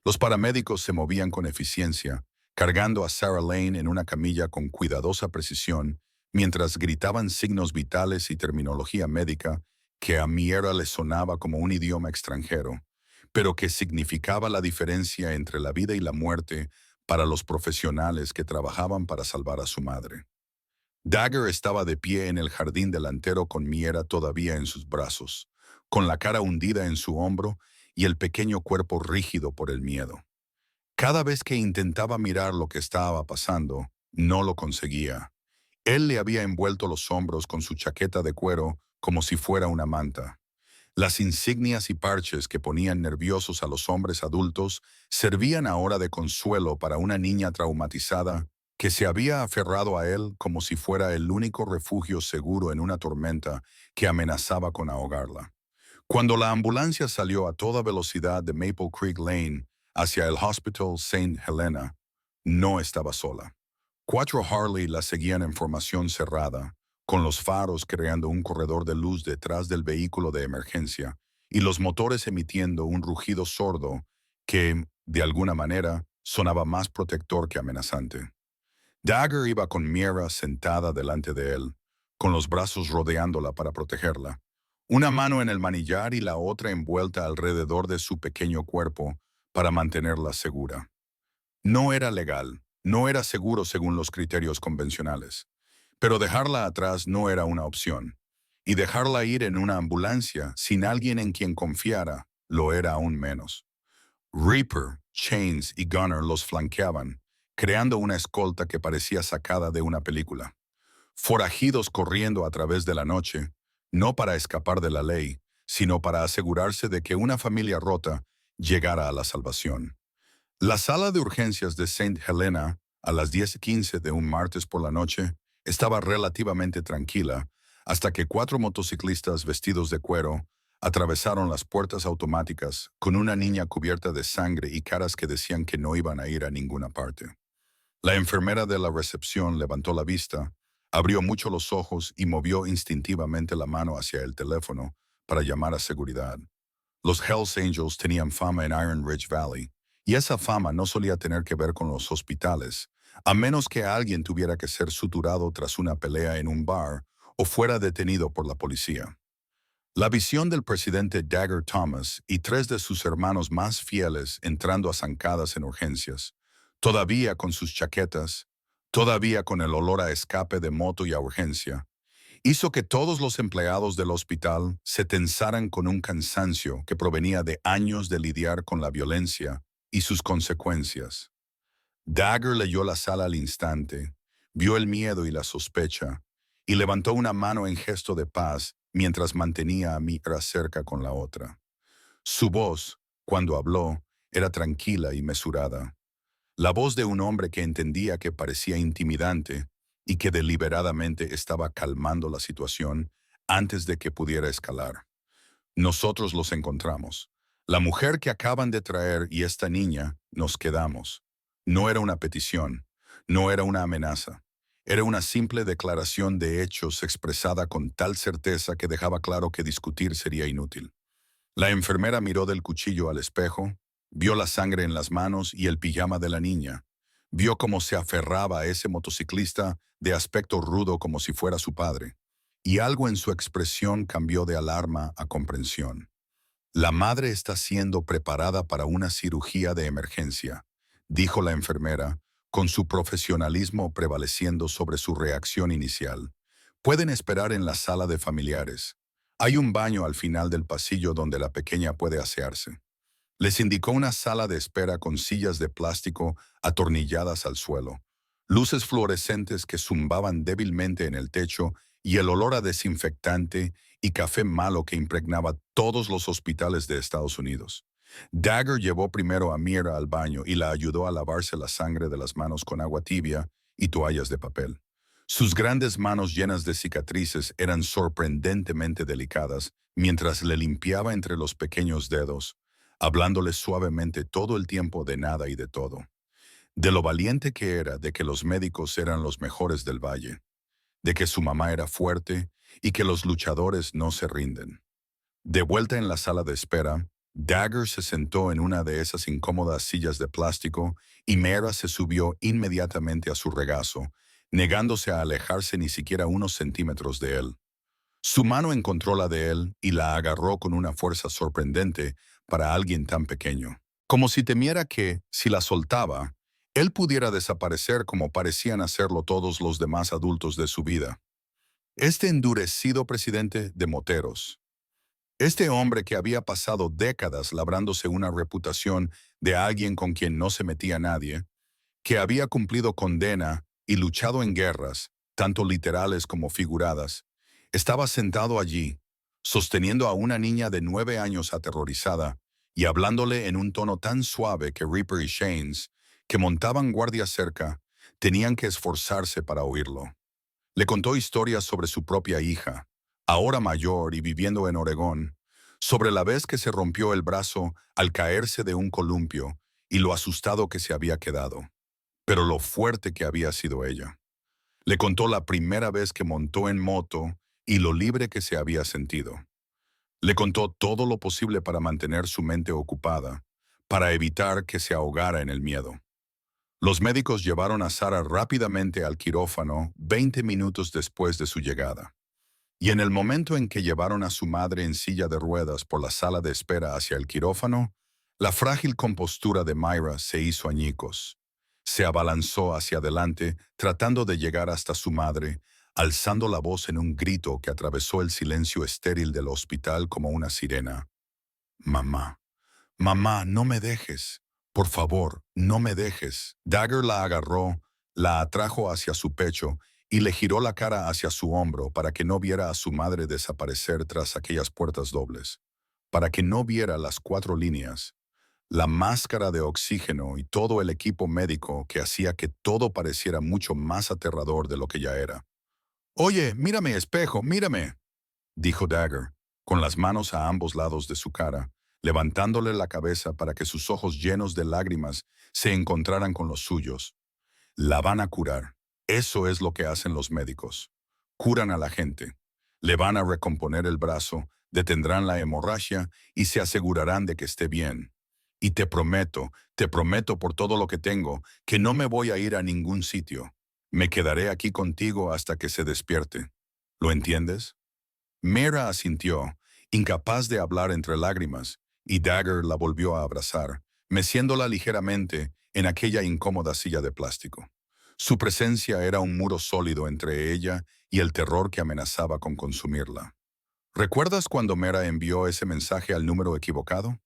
Los paramédicos se movían con eficiencia, cargando a Sarah Lane en una camilla con cuidadosa precisión, mientras gritaban signos vitales y terminología médica que a Miera le sonaba como un idioma extranjero, pero que significaba la diferencia entre la vida y la muerte para los profesionales que trabajaban para salvar a su madre. Dagger estaba de pie en el jardín delantero con Miera todavía en sus brazos, con la cara hundida en su hombro y el pequeño cuerpo rígido por el miedo. Cada vez que intentaba mirar lo que estaba pasando, no lo conseguía. Él le había envuelto los hombros con su chaqueta de cuero como si fuera una manta. Las insignias y parches que ponían nerviosos a los hombres adultos servían ahora de consuelo para una niña traumatizada que se había aferrado a él como si fuera el único refugio seguro en una tormenta que amenazaba con ahogarla. Cuando la ambulancia salió a toda velocidad de Maple Creek Lane hacia el Hospital St. Helena, no estaba sola. 4 Harley la seguían en formación cerrada, con los faros creando un corredor de luz detrás del vehículo de emergencia y los motores emitiendo un rugido sordo que, de alguna manera, sonaba más protector que amenazante. Dagger iba con Miera sentada delante de él, con los brazos rodeándola para protegerla, una mano en el manillar y la otra envuelta alrededor de su pequeño cuerpo para mantenerla segura. No era legal, no era seguro según los criterios convencionales, pero dejarla atrás no era una opción, y dejarla ir en una ambulancia sin alguien en quien confiara lo era aún menos. Reaper, Chains y Gunner los flanqueaban, creando una escolta que parecía sacada de una película. Forajidos corriendo a través de la noche, no para escapar de la ley, sino para asegurarse de que una familia rota llegara a la salvación. La sala de urgencias de St. Helena, a las 10:15 de un martes por la noche, estaba relativamente tranquila hasta que 4 motociclistas vestidos de cuero atravesaron las puertas automáticas con una niña cubierta de sangre y caras que decían que no iban a ir a ninguna parte. La enfermera de la recepción levantó la vista, abrió mucho los ojos y movió instintivamente la mano hacia el teléfono para llamar a seguridad. Los Hells Angels tenían fama en Iron Ridge Valley, y esa fama no solía tener que ver con los hospitales, a menos que alguien tuviera que ser suturado tras una pelea en un bar o fuera detenido por la policía. La visión del presidente Dagger Thomas y 3 de sus hermanos más fieles entrando a zancadas en urgencias, todavía con sus chaquetas, todavía con el olor a escape de moto y a urgencia, hizo que todos los empleados del hospital se tensaran con un cansancio que provenía de años de lidiar con la violencia y sus consecuencias. Dagger leyó la sala al instante, vio el miedo y la sospecha, y levantó una mano en gesto de paz mientras mantenía a Mira cerca con la otra. Su voz, cuando habló, era tranquila y mesurada. La voz de un hombre que entendía que parecía intimidante y que deliberadamente estaba calmando la situación antes de que pudiera escalar. Nosotros los encontramos. La mujer que acaban de traer y esta niña nos quedamos. No era una petición, no era una amenaza. Era una simple declaración de hechos expresada con tal certeza que dejaba claro que discutir sería inútil. La enfermera miró del cuchillo al espejo, vio la sangre en las manos y el pijama de la niña. Vio cómo se aferraba a ese motociclista de aspecto rudo como si fuera su padre. Y algo en su expresión cambió de alarma a comprensión. La madre está siendo preparada para una cirugía de emergencia, dijo la enfermera, con su profesionalismo prevaleciendo sobre su reacción inicial. Pueden esperar en la sala de familiares. Hay un baño al final del pasillo donde la pequeña puede asearse. Les indicó una sala de espera con sillas de plástico atornilladas al suelo, luces fluorescentes que zumbaban débilmente en el techo y el olor a desinfectante y café malo que impregnaba todos los hospitales de Estados Unidos. Dagger llevó primero a Mira al baño y la ayudó a lavarse la sangre de las manos con agua tibia y toallas de papel. Sus grandes manos llenas de cicatrices eran sorprendentemente delicadas mientras le limpiaba entre los pequeños dedos, hablándole suavemente todo el tiempo de nada y de todo. de lo valiente que era, de que los médicos eran los mejores del valle, de que su mamá era fuerte y que los luchadores no se rinden. De vuelta en la sala de espera, Dagger se sentó en una de esas incómodas sillas de plástico y Mera se subió inmediatamente a su regazo, negándose a alejarse ni siquiera unos centímetros de él. Su mano encontró la de él y la agarró con una fuerza sorprendente para alguien tan pequeño, como si temiera que, si la soltaba, él pudiera desaparecer como parecían hacerlo todos los demás adultos de su vida. Este endurecido presidente de moteros, este hombre que había pasado décadas labrándose una reputación de alguien con quien no se metía nadie, que había cumplido condena y luchado en guerras, tanto literales como figuradas, estaba sentado allí, sosteniendo a una niña de 9 años aterrorizada y hablándole en un tono tan suave que Reaper y Shanes, que montaban guardia cerca, tenían que esforzarse para oírlo. Le contó historias sobre su propia hija, ahora mayor y viviendo en Oregón, sobre la vez que se rompió el brazo al caerse de un columpio y lo asustado que se había quedado, pero lo fuerte que había sido ella. Le contó la primera vez que montó en moto y lo libre que se había sentido. Le contó todo lo posible para mantener su mente ocupada, para evitar que se ahogara en el miedo. Los médicos llevaron a Sara rápidamente al quirófano 20 minutos después de su llegada. Y en el momento en que llevaron a su madre en silla de ruedas por la sala de espera hacia el quirófano, la frágil compostura de Myra se hizo añicos. Se abalanzó hacia adelante, tratando de llegar hasta su madre, alzando la voz en un grito que atravesó el silencio estéril del hospital como una sirena. Mamá, mamá, no me dejes. Por favor, no me dejes. Dagger la agarró, la atrajo hacia su pecho y le giró la cara hacia su hombro para que no viera a su madre desaparecer tras aquellas puertas dobles, para que no viera las 4 líneas, la máscara de oxígeno y todo el equipo médico que hacía que todo pareciera mucho más aterrador de lo que ya era. Oye, mírame, espejo, mírame, dijo Dagger, con las manos a ambos lados de su cara, levantándole la cabeza para que sus ojos llenos de lágrimas se encontraran con los suyos. La van a curar. Eso es lo que hacen los médicos. Curan a la gente. Le van a recomponer el brazo, detendrán la hemorragia y se asegurarán de que esté bien. Y te prometo por todo lo que tengo, que no me voy a ir a ningún sitio. Me quedaré aquí contigo hasta que se despierte. ¿Lo entiendes? Mera asintió, incapaz de hablar entre lágrimas, y Dagger la volvió a abrazar, meciéndola ligeramente en aquella incómoda silla de plástico. Su presencia era un muro sólido entre ella y el terror que amenazaba con consumirla. ¿Recuerdas cuando Mera envió ese mensaje al número equivocado?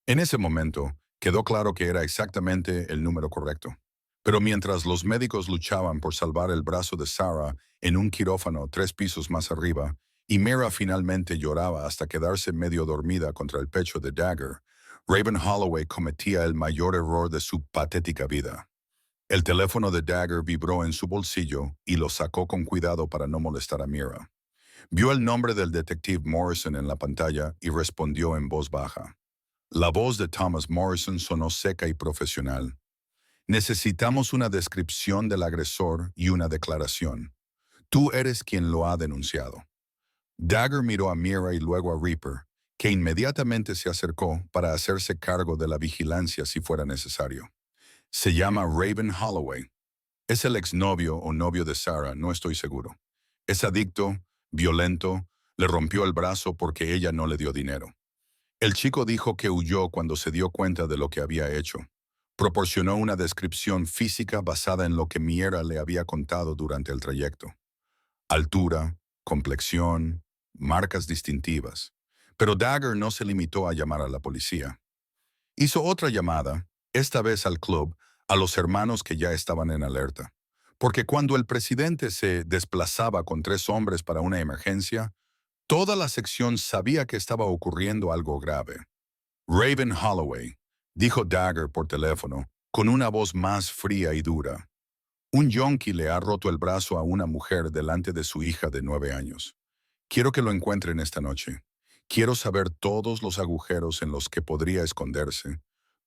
En ese momento, quedó claro que era exactamente el número correcto. Pero mientras los médicos luchaban por salvar el brazo de Sarah en un quirófano 3 pisos más arriba, y Mira finalmente lloraba hasta quedarse medio dormida contra el pecho de Dagger, Raven Holloway cometía el mayor error de su patética vida. El teléfono de Dagger vibró en su bolsillo y lo sacó con cuidado para no molestar a Mira. Vio el nombre del detective Morrison en la pantalla y respondió en voz baja. La voz de Thomas Morrison sonó seca y profesional. Necesitamos una descripción del agresor y una declaración. Tú eres quien lo ha denunciado. Dagger miró a Mira y luego a Reaper, que inmediatamente se acercó para hacerse cargo de la vigilancia si fuera necesario. Se llama Raven Holloway. Es el exnovio o novio de Sarah, no estoy seguro. Es adicto, violento, le rompió el brazo porque ella no le dio dinero. El chico dijo que huyó cuando se dio cuenta de lo que había hecho. Proporcionó una descripción física basada en lo que Mira le había contado durante el trayecto. Altura, complexión, marcas distintivas. Pero Dagger no se limitó a llamar a la policía. Hizo otra llamada, esta vez al club, a los hermanos que ya estaban en alerta. Porque cuando el presidente se desplazaba con 3 hombres para una emergencia, toda la sección sabía que estaba ocurriendo algo grave. Raven Holloway, dijo Dagger por teléfono, con una voz más fría y dura. Un yonki le ha roto el brazo a una mujer delante de su hija de 9 años. Quiero que lo encuentren esta noche. Quiero saber todos los agujeros en los que podría esconderse,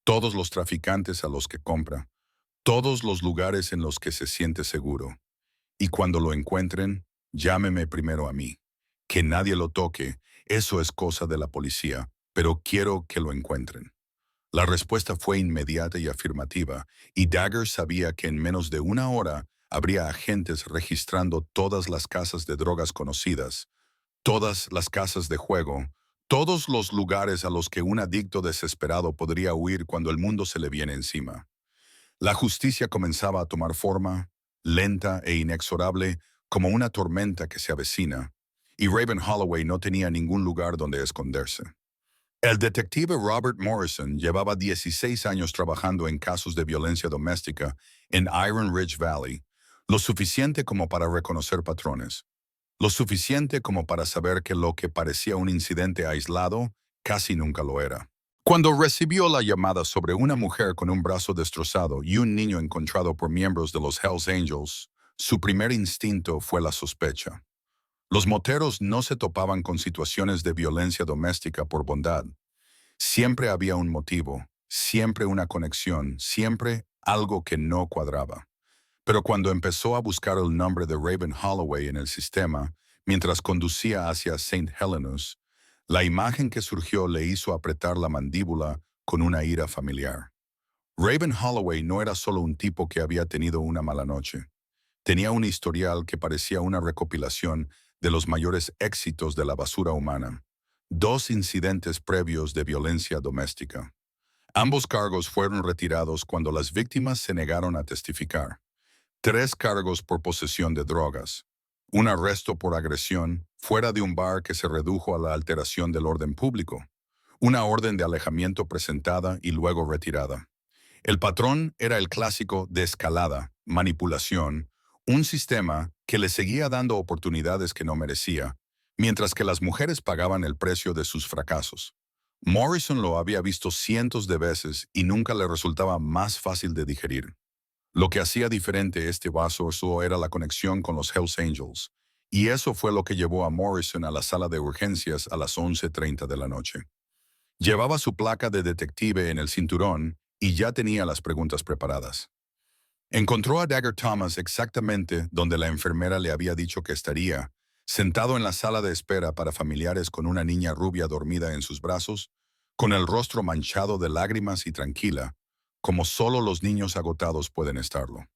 todos los traficantes a los que compra, Todos los lugares en los que se siente seguro. Y cuando lo encuentren, llámeme primero a mí. Que nadie lo toque, eso es cosa de la policía, pero quiero que lo encuentren. La respuesta fue inmediata y afirmativa, y Dagger sabía que en menos de una hora habría agentes registrando todas las casas de drogas conocidas, todas las casas de juego, todos los lugares a los que un adicto desesperado podría huir cuando el mundo se le viene encima. La justicia comenzaba a tomar forma, lenta e inexorable, como una tormenta que se avecina, y Raven Holloway no tenía ningún lugar donde esconderse. El detective Robert Morrison llevaba 16 años trabajando en casos de violencia doméstica en Iron Ridge Valley, lo suficiente como para reconocer patrones, lo suficiente como para saber que lo que parecía un incidente aislado casi nunca lo era. Cuando recibió la llamada sobre una mujer con un brazo destrozado y un niño encontrado por miembros de los Hells Angels, su primer instinto fue la sospecha. Los moteros no se topaban con situaciones de violencia doméstica por bondad. Siempre había un motivo, siempre una conexión, siempre algo que no cuadraba. Pero cuando empezó a buscar el nombre de Raven Holloway en el sistema, mientras conducía hacia St. Helena's, la imagen que surgió le hizo apretar la mandíbula con una ira familiar. Raven Holloway no era solo un tipo que había tenido una mala noche. Tenía un historial que parecía una recopilación de los mayores éxitos de la basura humana. 2 incidentes previos de violencia doméstica. Ambos cargos fueron retirados cuando las víctimas se negaron a testificar. 3 cargos por posesión de drogas. Un arresto por agresión fuera de un bar que se redujo a la alteración del orden público. Una orden de alejamiento presentada y luego retirada. El patrón era el clásico de escalada, manipulación, un sistema que le seguía dando oportunidades que no merecía, mientras que las mujeres pagaban el precio de sus fracasos. Morrison lo había visto cientos de veces y nunca le resultaba más fácil de digerir. Lo que hacía diferente este vaso solo era la conexión con los Hells Angels, y eso fue lo que llevó a Morrison a la sala de urgencias a las 11:30 de la noche. Llevaba su placa de detective en el cinturón y ya tenía las preguntas preparadas. Encontró a Dagger Thomas exactamente donde la enfermera le había dicho que estaría, sentado en la sala de espera para familiares con una niña rubia dormida en sus brazos, con el rostro manchado de lágrimas y tranquila, como solo los niños agotados pueden estarlo.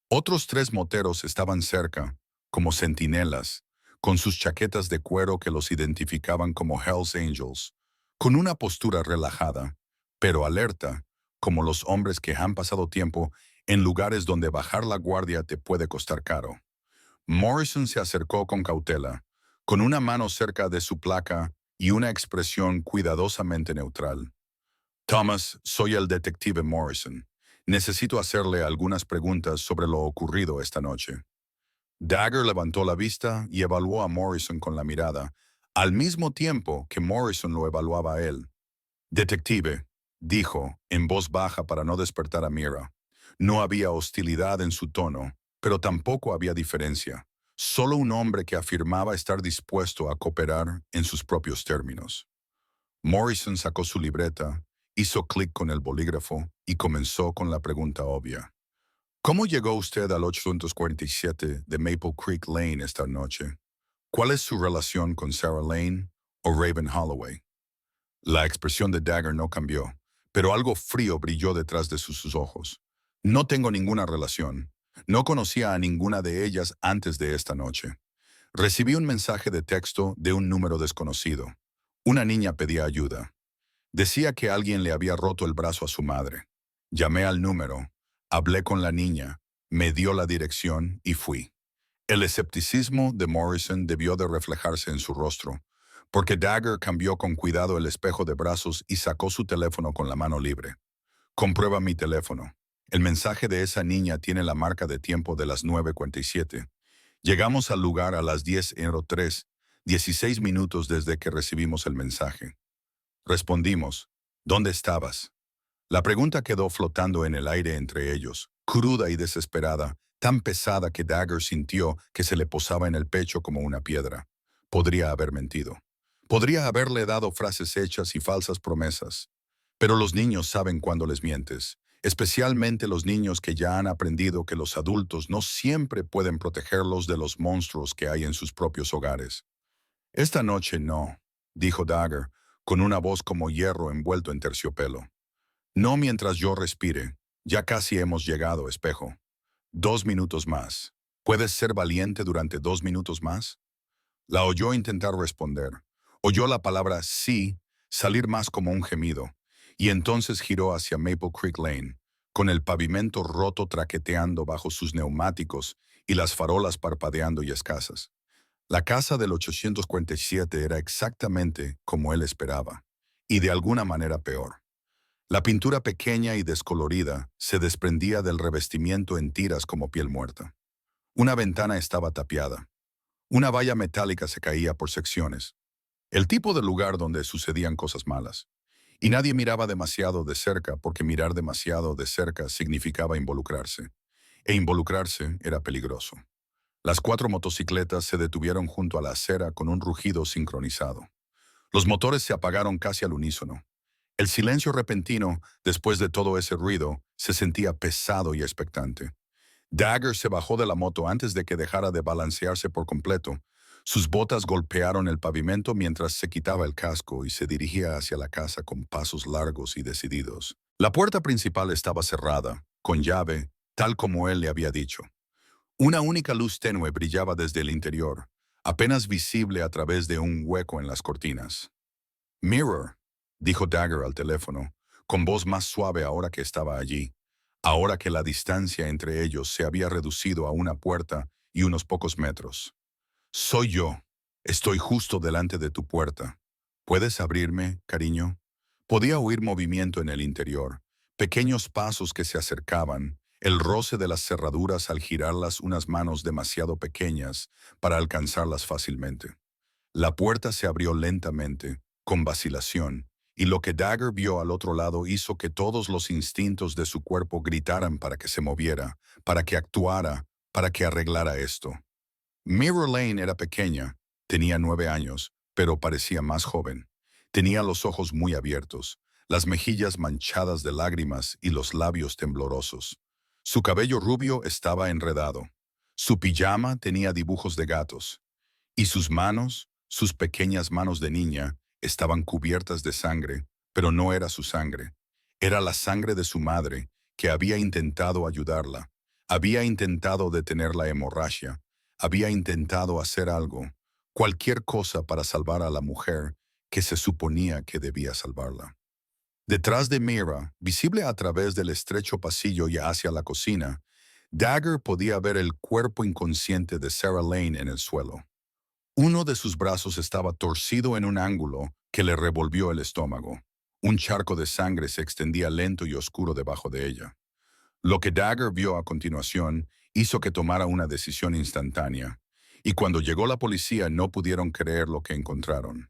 Otros 3 moteros estaban cerca, como centinelas, con sus chaquetas de cuero que los identificaban como Hells Angels, con una postura relajada, pero alerta, como los hombres que han pasado tiempo en lugares donde bajar la guardia te puede costar caro. Morrison se acercó con cautela, con una mano cerca de su placa y una expresión cuidadosamente neutral. Thomas, soy el detective Morrison. Necesito hacerle algunas preguntas sobre lo ocurrido esta noche. Dagger levantó la vista y evaluó a Morrison con la mirada, al mismo tiempo que Morrison lo evaluaba a él. Detective, dijo, en voz baja para no despertar a Mira. No había hostilidad en su tono, pero tampoco había diferencia. Solo un hombre que afirmaba estar dispuesto a cooperar en sus propios términos. Morrison sacó su libreta, hizo clic con el bolígrafo y comenzó con la pregunta obvia. ¿Cómo llegó usted al 847 de Maple Creek Lane esta noche? ¿Cuál es su relación con Sarah Lane o Raven Holloway? La expresión de Dagger no cambió, pero algo frío brilló detrás de sus ojos. No tengo ninguna relación. No conocía a ninguna de ellas antes de esta noche. Recibí un mensaje de texto de un número desconocido. Una niña pedía ayuda. Decía que alguien le había roto el brazo a su madre. Llamé al número, hablé con la niña, me dio la dirección y fui. El escepticismo de Morrison debió de reflejarse en su rostro, porque Dagger cambió con cuidado el espejo de brazos y sacó su teléfono con la mano libre. Comprueba mi teléfono. El mensaje de esa niña tiene la marca de tiempo de las 9:47. Llegamos al lugar a las 10:03, 16 minutos desde que recibimos el mensaje. Respondimos, ¿dónde estabas? La pregunta quedó flotando en el aire entre ellos, cruda y desesperada, tan pesada que Dagger sintió que se le posaba en el pecho como una piedra. Podría haber mentido. Podría haberle dado frases hechas y falsas promesas. Pero los niños saben cuando les mientes. especialmente los niños que ya han aprendido que los adultos no siempre pueden protegerlos de los monstruos que hay en sus propios hogares. Esta noche no, dijo Dagger, con una voz como hierro envuelto en terciopelo. No mientras yo respire. Ya casi hemos llegado, espejo. 2 minutos más. ¿Puedes ser valiente durante 2 minutos más? La oyó intentar responder. Oyó la palabra sí salir más como un gemido, y entonces giró hacia Maple Creek Lane, con el pavimento roto traqueteando bajo sus neumáticos y las farolas parpadeando y escasas. La casa del 847 era exactamente como él esperaba, y de alguna manera peor. La pintura pequeña y descolorida se desprendía del revestimiento en tiras como piel muerta. Una ventana estaba tapiada. Una valla metálica se caía por secciones. El tipo de lugar donde sucedían cosas malas. Y nadie miraba demasiado de cerca porque mirar demasiado de cerca significaba involucrarse. E involucrarse era peligroso. Las 4 motocicletas se detuvieron junto a la acera con un rugido sincronizado. Los motores se apagaron casi al unísono. El silencio repentino, después de todo ese ruido, se sentía pesado y expectante. Dagger se bajó de la moto antes de que dejara de balancearse por completo. Sus botas golpearon el pavimento mientras se quitaba el casco y se dirigía hacia la casa con pasos largos y decididos. La puerta principal estaba cerrada, con llave, tal como él le había dicho. Una única luz tenue brillaba desde el interior, apenas visible a través de un hueco en las cortinas. «Mirror», dijo Dagger al teléfono, con voz más suave ahora que estaba allí, ahora que la distancia entre ellos se había reducido a una puerta y unos pocos metros. «Soy yo. Estoy justo delante de tu puerta. ¿Puedes abrirme, cariño?» Podía oír movimiento en el interior, pequeños pasos que se acercaban, el roce de las cerraduras al girarlas unas manos demasiado pequeñas para alcanzarlas fácilmente. La puerta se abrió lentamente, con vacilación, y lo que Dagger vio al otro lado hizo que todos los instintos de su cuerpo gritaran para que se moviera, para que actuara, para que arreglara esto. Mirror Lane era pequeña, tenía 9 años, pero parecía más joven. Tenía los ojos muy abiertos, las mejillas manchadas de lágrimas y los labios temblorosos. Su cabello rubio estaba enredado. Su pijama tenía dibujos de gatos. Y sus manos, sus pequeñas manos de niña, estaban cubiertas de sangre, pero no era su sangre. Era la sangre de su madre, que había intentado ayudarla. Había intentado detener la hemorragia. Había intentado hacer algo, cualquier cosa para salvar a la mujer que se suponía que debía salvarla. Detrás de Mira, visible a través del estrecho pasillo y hacia la cocina, Dagger podía ver el cuerpo inconsciente de Sarah Lane en el suelo. Uno de sus brazos estaba torcido en un ángulo que le revolvió el estómago. Un charco de sangre se extendía lento y oscuro debajo de ella. Lo que Dagger vio a continuación hizo que tomara una decisión instantánea, y cuando llegó la policía no pudieron creer lo que encontraron.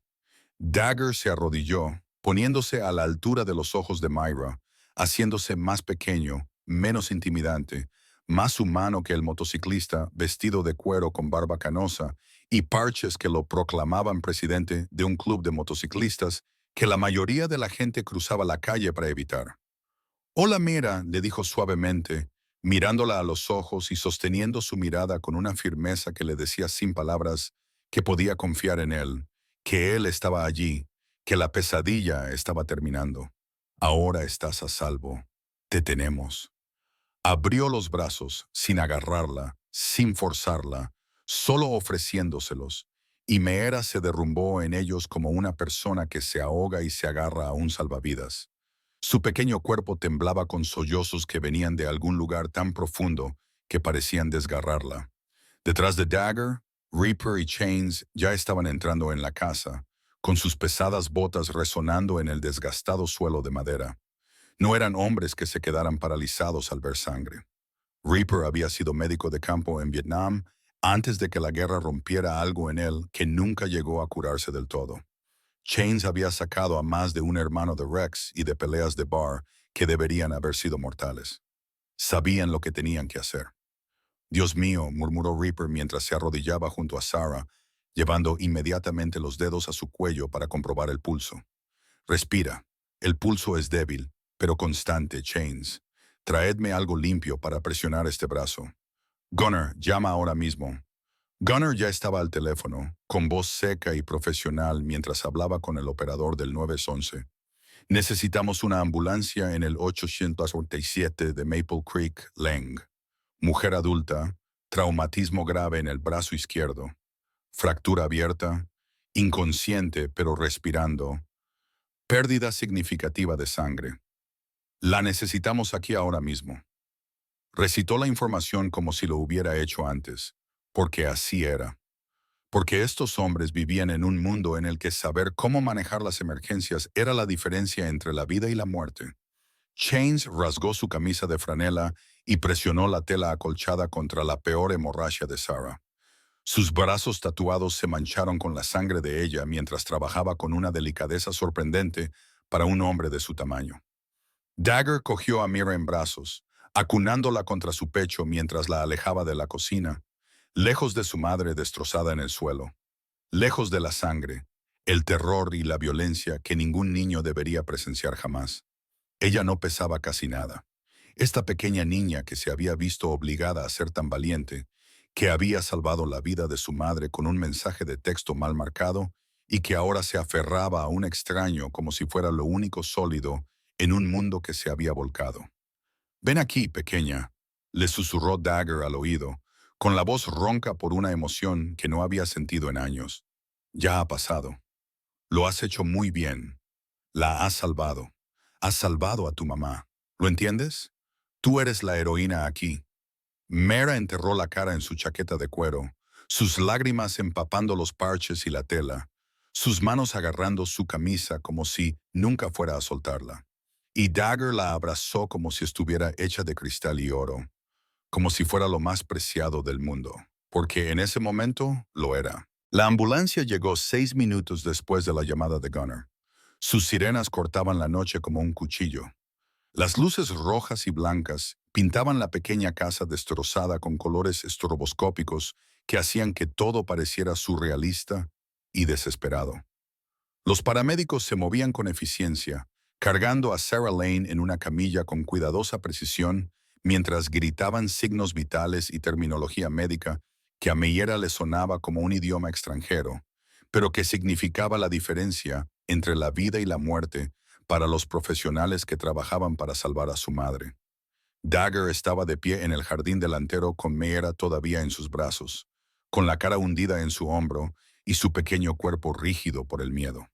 Dagger se arrodilló, poniéndose a la altura de los ojos de Myra, haciéndose más pequeño, menos intimidante, más humano que el motociclista vestido de cuero con barba canosa y parches que lo proclamaban presidente de un club de motociclistas que la mayoría de la gente cruzaba la calle para evitar. «Hola, Mira», le dijo suavemente, mirándola a los ojos y sosteniendo su mirada con una firmeza que le decía sin palabras que podía confiar en él, que él estaba allí, que la pesadilla estaba terminando. «Ahora estás a salvo. Te tenemos». Abrió los brazos, sin agarrarla, sin forzarla, solo ofreciéndoselos, y Meera se derrumbó en ellos como una persona que se ahoga y se agarra a un salvavidas. Su pequeño cuerpo temblaba con sollozos que venían de algún lugar tan profundo que parecían desgarrarla. Detrás de Dagger, Reaper y Chains ya estaban entrando en la casa, con sus pesadas botas resonando en el desgastado suelo de madera. No eran hombres que se quedaran paralizados al ver sangre. Reaper había sido médico de campo en Vietnam antes de que la guerra rompiera algo en él que nunca llegó a curarse del todo. Chains había sacado a más de un hermano de Rex y de peleas de bar que deberían haber sido mortales. Sabían lo que tenían que hacer. «Dios mío», murmuró Reaper mientras se arrodillaba junto a Sarah, llevando inmediatamente los dedos a su cuello para comprobar el pulso. «Respira. El pulso es débil, pero constante, Chains. Traedme algo limpio para presionar este brazo. Gunnar, llama ahora mismo. Gunnar ya estaba al teléfono, con voz seca y profesional mientras hablaba con el operador del 911. Necesitamos una ambulancia en el 847 de Maple Creek Lane. Mujer adulta, traumatismo grave en el brazo izquierdo, fractura abierta, inconsciente pero respirando, pérdida significativa de sangre. La necesitamos aquí ahora mismo. Recitó la información como si lo hubiera hecho antes, porque así era. Porque estos hombres vivían en un mundo en el que saber cómo manejar las emergencias era la diferencia entre la vida y la muerte. Chains rasgó su camisa de franela y presionó la tela acolchada contra la peor hemorragia de Sarah. Sus brazos tatuados se mancharon con la sangre de ella mientras trabajaba con una delicadeza sorprendente para un hombre de su tamaño. Dagger cogió a Mira en brazos, acunándola contra su pecho mientras la alejaba de la cocina, lejos de su madre destrozada en el suelo, lejos de la sangre, el terror y la violencia que ningún niño debería presenciar jamás. Ella no pesaba casi nada. Esta pequeña niña que se había visto obligada a ser tan valiente, que había salvado la vida de su madre con un mensaje de texto mal marcado y que ahora se aferraba a un extraño como si fuera lo único sólido en un mundo que se había volcado. «Ven aquí, pequeña», le susurró Dagger al oído, con la voz ronca por una emoción que no había sentido en años. «Ya ha pasado. Lo has hecho muy bien. La has salvado. Has salvado a tu mamá. ¿Lo entiendes? Tú eres la heroína aquí». Mera enterró la cara en su chaqueta de cuero, sus lágrimas empapando los parches y la tela, sus manos agarrando su camisa como si nunca fuera a soltarla. Y Dagger la abrazó como si estuviera hecha de cristal y oro, como si fuera lo más preciado del mundo, porque en ese momento lo era. La ambulancia llegó 6 minutos después de la llamada de Gunnar. Sus sirenas cortaban la noche como un cuchillo. Las luces rojas y blancas pintaban la pequeña casa destrozada con colores estroboscópicos que hacían que todo pareciera surrealista y desesperado. Los paramédicos se movían con eficiencia, cargando a Sarah Lane en una camilla con cuidadosa precisión, mientras gritaban signos vitales y terminología médica que a Meyera le sonaba como un idioma extranjero, pero que significaba la diferencia entre la vida y la muerte para los profesionales que trabajaban para salvar a su madre. Dagger estaba de pie en el jardín delantero con Meyera todavía en sus brazos, con la cara hundida en su hombro y su pequeño cuerpo rígido por el miedo.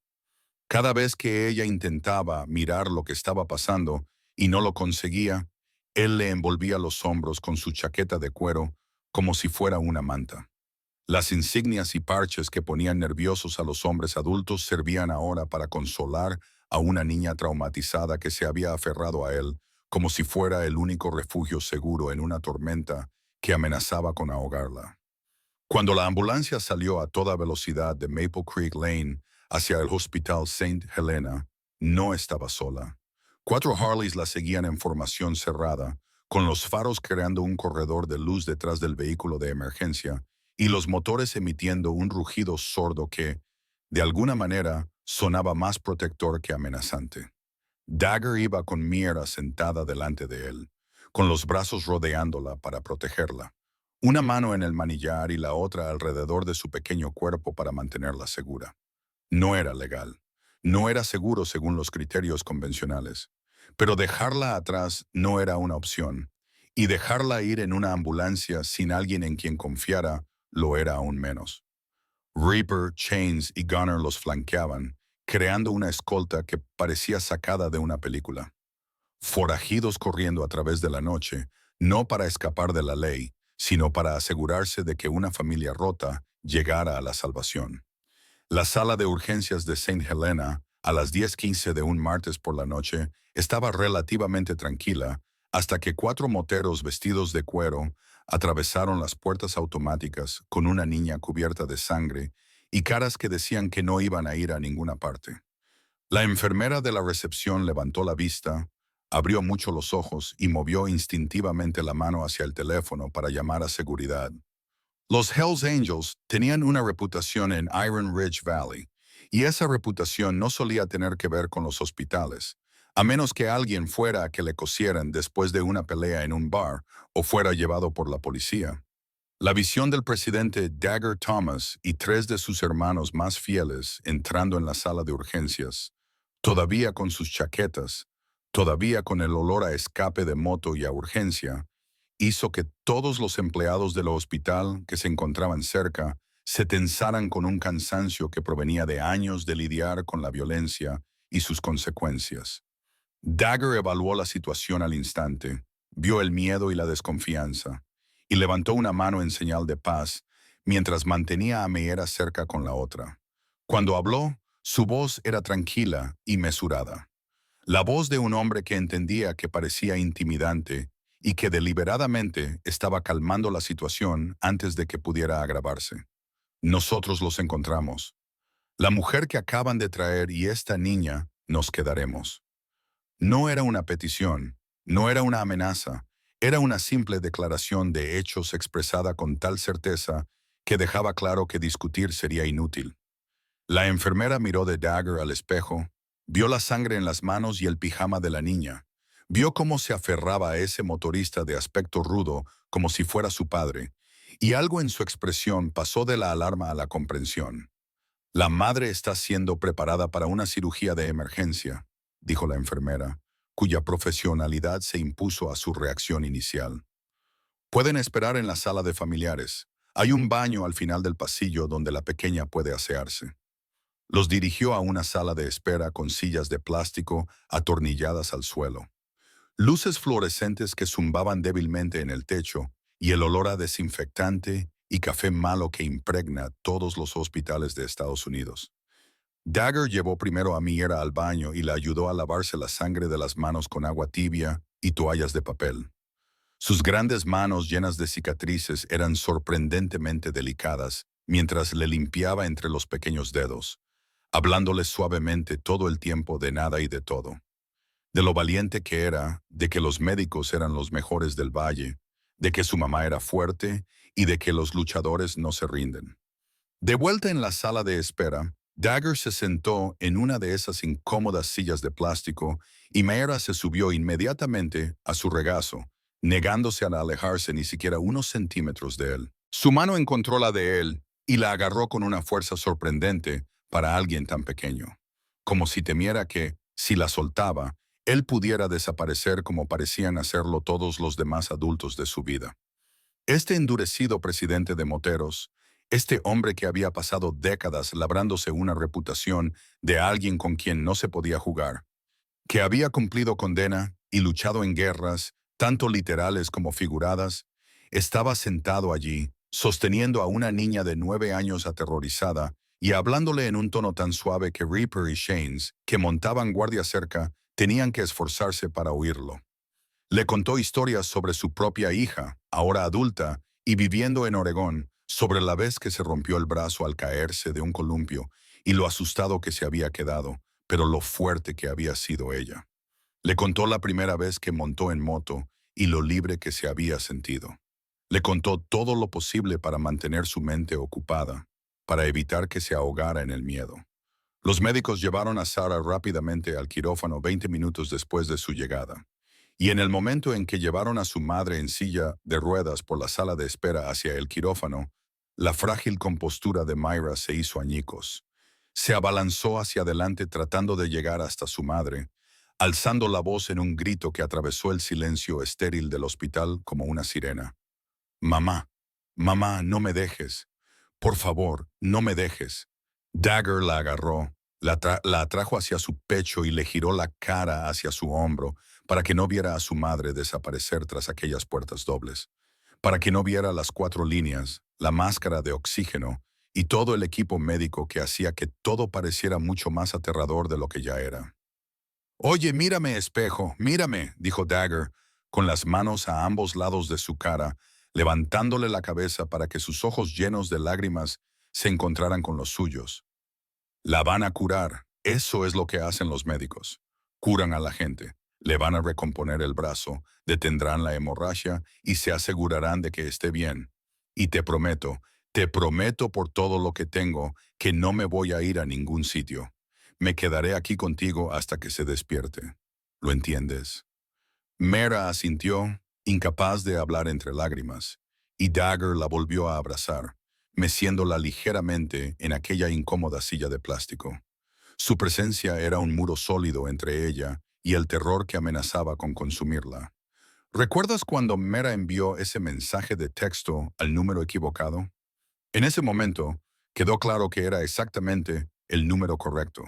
Cada vez que ella intentaba mirar lo que estaba pasando y no lo conseguía, él le envolvía los hombros con su chaqueta de cuero como si fuera una manta. Las insignias y parches que ponían nerviosos a los hombres adultos servían ahora para consolar a una niña traumatizada que se había aferrado a él como si fuera el único refugio seguro en una tormenta que amenazaba con ahogarla. Cuando la ambulancia salió a toda velocidad de Maple Creek Lane hacia el Hospital St. Helena, no estaba sola. 4 Harleys la seguían en formación cerrada, con los faros creando un corredor de luz detrás del vehículo de emergencia y los motores emitiendo un rugido sordo que, de alguna manera, sonaba más protector que amenazante. Dagger iba con Mira sentada delante de él, con los brazos rodeándola para protegerla, una mano en el manillar y la otra alrededor de su pequeño cuerpo para mantenerla segura. No era legal. No era seguro según los criterios convencionales. Pero dejarla atrás no era una opción, y dejarla ir en una ambulancia sin alguien en quien confiara lo era aún menos. Reaper, Chains y Gunner los flanqueaban, creando una escolta que parecía sacada de una película. Forajidos corriendo a través de la noche, no para escapar de la ley, sino para asegurarse de que una familia rota llegara a la salvación. La sala de urgencias de St. Helena, a las 10:15 de un martes por la noche, estaba relativamente tranquila hasta que 4 moteros vestidos de cuero atravesaron las puertas automáticas con una niña cubierta de sangre y caras que decían que no iban a ir a ninguna parte. La enfermera de la recepción levantó la vista, abrió mucho los ojos y movió instintivamente la mano hacia el teléfono para llamar a seguridad. Los Hells Angels tenían una reputación en Iron Ridge Valley, y esa reputación no solía tener que ver con los hospitales. a menos que alguien fuera a que le cosieran después de una pelea en un bar o fuera llevado por la policía. La visión del presidente Dagger Thomas y tres de sus hermanos más fieles entrando en la sala de urgencias, todavía con sus chaquetas, todavía con el olor a escape de moto y a urgencia, hizo que todos los empleados del hospital que se encontraban cerca se tensaran con un cansancio que provenía de años de lidiar con la violencia y sus consecuencias. Dagger evaluó la situación al instante, vio el miedo y la desconfianza, y levantó una mano en señal de paz mientras mantenía a Meera cerca con la otra. Cuando habló, su voz era tranquila y mesurada. La voz de un hombre que entendía que parecía intimidante y que deliberadamente estaba calmando la situación antes de que pudiera agravarse. Nosotros los encontramos. La mujer que acaban de traer y esta niña nos quedaremos. No era una petición, no era una amenaza, era una simple declaración de hechos expresada con tal certeza que dejaba claro que discutir sería inútil. La enfermera miró de Dagger al espejo, vio la sangre en las manos y el pijama de la niña, vio cómo se aferraba a ese motorista de aspecto rudo como si fuera su padre, y algo en su expresión pasó de la alarma a la comprensión. La madre está siendo preparada para una cirugía de emergencia, dijo la enfermera, cuya profesionalidad se impuso a su reacción inicial. Pueden esperar en la sala de familiares. Hay un baño al final del pasillo donde la pequeña puede asearse. Los dirigió a una sala de espera con sillas de plástico atornilladas al suelo. Luces fluorescentes que zumbaban débilmente en el techo y el olor a desinfectante y café malo que impregna todos los hospitales de Estados Unidos. Dagger llevó primero a Meera al baño y la ayudó a lavarse la sangre de las manos con agua tibia y toallas de papel. Sus grandes manos llenas de cicatrices eran sorprendentemente delicadas mientras le limpiaba entre los pequeños dedos, hablándole suavemente todo el tiempo de nada y de todo. De lo valiente que era, de que los médicos eran los mejores del valle, de que su mamá era fuerte y de que los luchadores no se rinden. De vuelta en la sala de espera, Dagger se sentó en una de esas incómodas sillas de plástico y Meera se subió inmediatamente a su regazo, negándose a alejarse ni siquiera unos centímetros de él. Su mano encontró la de él y la agarró con una fuerza sorprendente para alguien tan pequeño, como si temiera que, si la soltaba, él pudiera desaparecer como parecían hacerlo todos los demás adultos de su vida. Este endurecido presidente de moteros, este hombre que había pasado décadas labrándose una reputación de alguien con quien no se podía jugar, que había cumplido condena y luchado en guerras, tanto literales como figuradas, estaba sentado allí, sosteniendo a una niña de 9 años aterrorizada y hablándole en un tono tan suave que Reaper y Shanes, que montaban guardia cerca, tenían que esforzarse para oírlo. Le contó historias sobre su propia hija, ahora adulta, y viviendo en Oregón, sobre la vez que se rompió el brazo al caerse de un columpio y lo asustado que se había quedado, pero lo fuerte que había sido ella. Le contó la primera vez que montó en moto y lo libre que se había sentido. Le contó todo lo posible para mantener su mente ocupada, para evitar que se ahogara en el miedo. Los médicos llevaron a Sarah rápidamente al quirófano 20 minutos después de su llegada. Y en el momento en que llevaron a su madre en silla de ruedas por la sala de espera hacia el quirófano, la frágil compostura de Myra se hizo añicos. Se abalanzó hacia adelante tratando de llegar hasta su madre, alzando la voz en un grito que atravesó el silencio estéril del hospital como una sirena. «Mamá, mamá, no me dejes. Por favor, no me dejes». Dagger la agarró, la atrajo hacia su pecho y le giró la cara hacia su hombro para que no viera a su madre desaparecer tras aquellas puertas dobles, para que no viera las 4 líneas, la máscara de oxígeno y todo el equipo médico que hacía que todo pareciera mucho más aterrador de lo que ya era. «Oye, mírame, espejo, mírame», dijo Dagger, con las manos a ambos lados de su cara, levantándole la cabeza para que sus ojos llenos de lágrimas se encontraran con los suyos. «La van a curar, eso es lo que hacen los médicos. Curan a la gente, le van a recomponer el brazo, detendrán la hemorragia y se asegurarán de que esté bien. Y te prometo por todo lo que tengo, que no me voy a ir a ningún sitio. Me quedaré aquí contigo hasta que se despierte». ¿Lo entiendes? Mera asintió, incapaz de hablar entre lágrimas, y Dagger la volvió a abrazar, meciéndola ligeramente en aquella incómoda silla de plástico. Su presencia era un muro sólido entre ella y el terror que amenazaba con consumirla. ¿Recuerdas cuando Mera envió ese mensaje de texto al número equivocado? En ese momento, quedó claro que era exactamente el número correcto.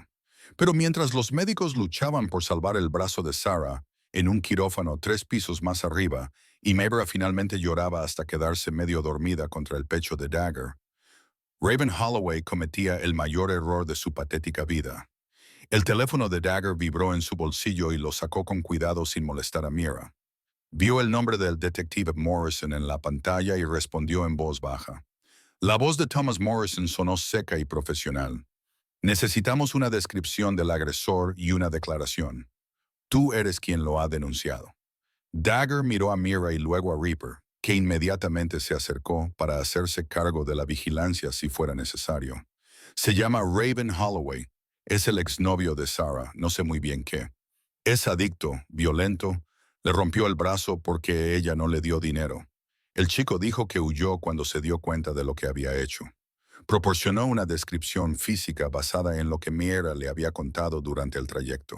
Pero mientras los médicos luchaban por salvar el brazo de Sarah en un quirófano 3 pisos más arriba, y Mabra finalmente lloraba hasta quedarse medio dormida contra el pecho de Dagger, Raven Holloway cometía el mayor error de su patética vida. El teléfono de Dagger vibró en su bolsillo y lo sacó con cuidado sin molestar a Mira. Vio el nombre del detective Morrison en la pantalla y respondió en voz baja. La voz de Thomas Morrison sonó seca y profesional. Necesitamos una descripción del agresor y una declaración. Tú eres quien lo ha denunciado. Dagger miró a Mira y luego a Reaper, que inmediatamente se acercó para hacerse cargo de la vigilancia si fuera necesario. Se llama Raven Holloway. Es el exnovio de Sarah, no sé muy bien qué. Es adicto, violento, le rompió el brazo porque ella no le dio dinero. El chico dijo que huyó cuando se dio cuenta de lo que había hecho. Proporcionó una descripción física basada en lo que Mira le había contado durante el trayecto.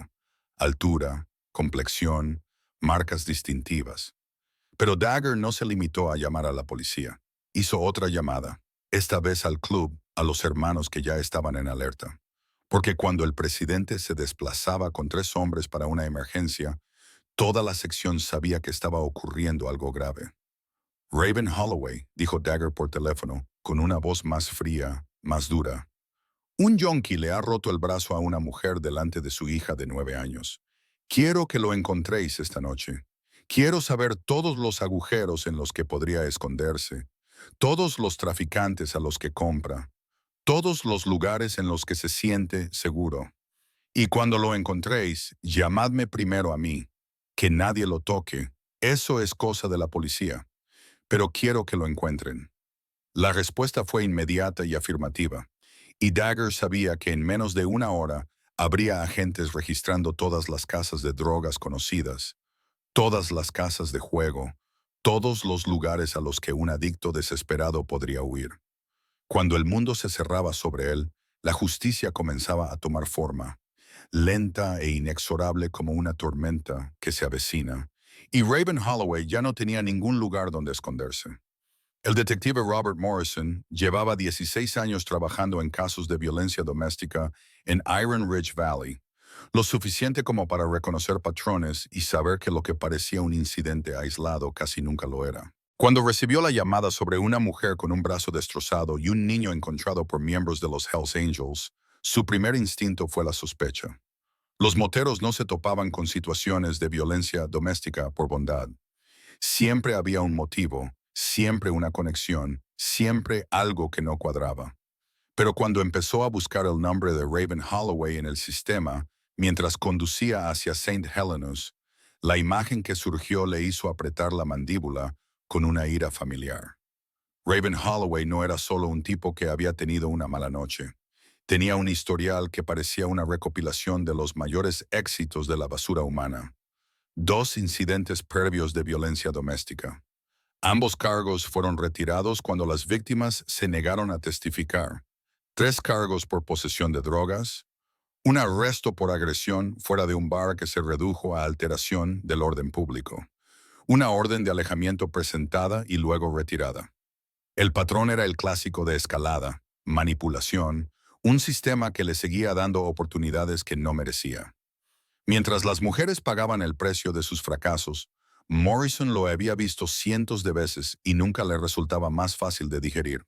Altura, complexión, marcas distintivas. Pero Dagger no se limitó a llamar a la policía. Hizo otra llamada, esta vez al club, a los hermanos que ya estaban en alerta. Porque cuando el presidente se desplazaba con 3 hombres para una emergencia, toda la sección sabía que estaba ocurriendo algo grave. Raven Holloway, dijo Dagger por teléfono, con una voz más fría, más dura. Un yonki le ha roto el brazo a una mujer delante de su hija de 9 años. Quiero que lo encontréis esta noche. Quiero saber todos los agujeros en los que podría esconderse, todos los traficantes a los que compra, todos los lugares en los que se siente seguro. Y cuando lo encontréis, llamadme primero a mí. Que nadie lo toque. Eso es cosa de la policía. Pero quiero que lo encuentren. La respuesta fue inmediata y afirmativa, y Dagger sabía que en menos de una hora habría agentes registrando todas las casas de drogas conocidas, todas las casas de juego, todos los lugares a los que un adicto desesperado podría huir. Cuando el mundo se cerraba sobre él, la justicia comenzaba a tomar forma, lenta e inexorable como una tormenta que se avecina, y Raven Holloway ya no tenía ningún lugar donde esconderse. El detective Robert Morrison llevaba 16 años trabajando en casos de violencia doméstica en Iron Ridge Valley, lo suficiente como para reconocer patrones y saber que lo que parecía un incidente aislado casi nunca lo era. Cuando recibió la llamada sobre una mujer con un brazo destrozado y un niño encontrado por miembros de los Hells Angels, su primer instinto fue la sospecha. Los moteros no se topaban con situaciones de violencia doméstica por bondad. Siempre había un motivo, siempre una conexión, siempre algo que no cuadraba. Pero cuando empezó a buscar el nombre de Raven Holloway en el sistema, mientras conducía hacia St. Helena's, la imagen que surgió le hizo apretar la mandíbula con una ira familiar. Raven Holloway no era solo un tipo que había tenido una mala noche. Tenía un historial que parecía una recopilación de los mayores éxitos de la basura humana. 2 incidentes previos de violencia doméstica. Ambos cargos fueron retirados cuando las víctimas se negaron a testificar. 3 cargos por posesión de drogas, un arresto por agresión fuera de un bar que se redujo a alteración del orden público, una orden de alejamiento presentada y luego retirada. El patrón era el clásico de escalada, manipulación, un sistema que le seguía dando oportunidades que no merecía. Mientras las mujeres pagaban el precio de sus fracasos, Morrison lo había visto cientos de veces y nunca le resultaba más fácil de digerir.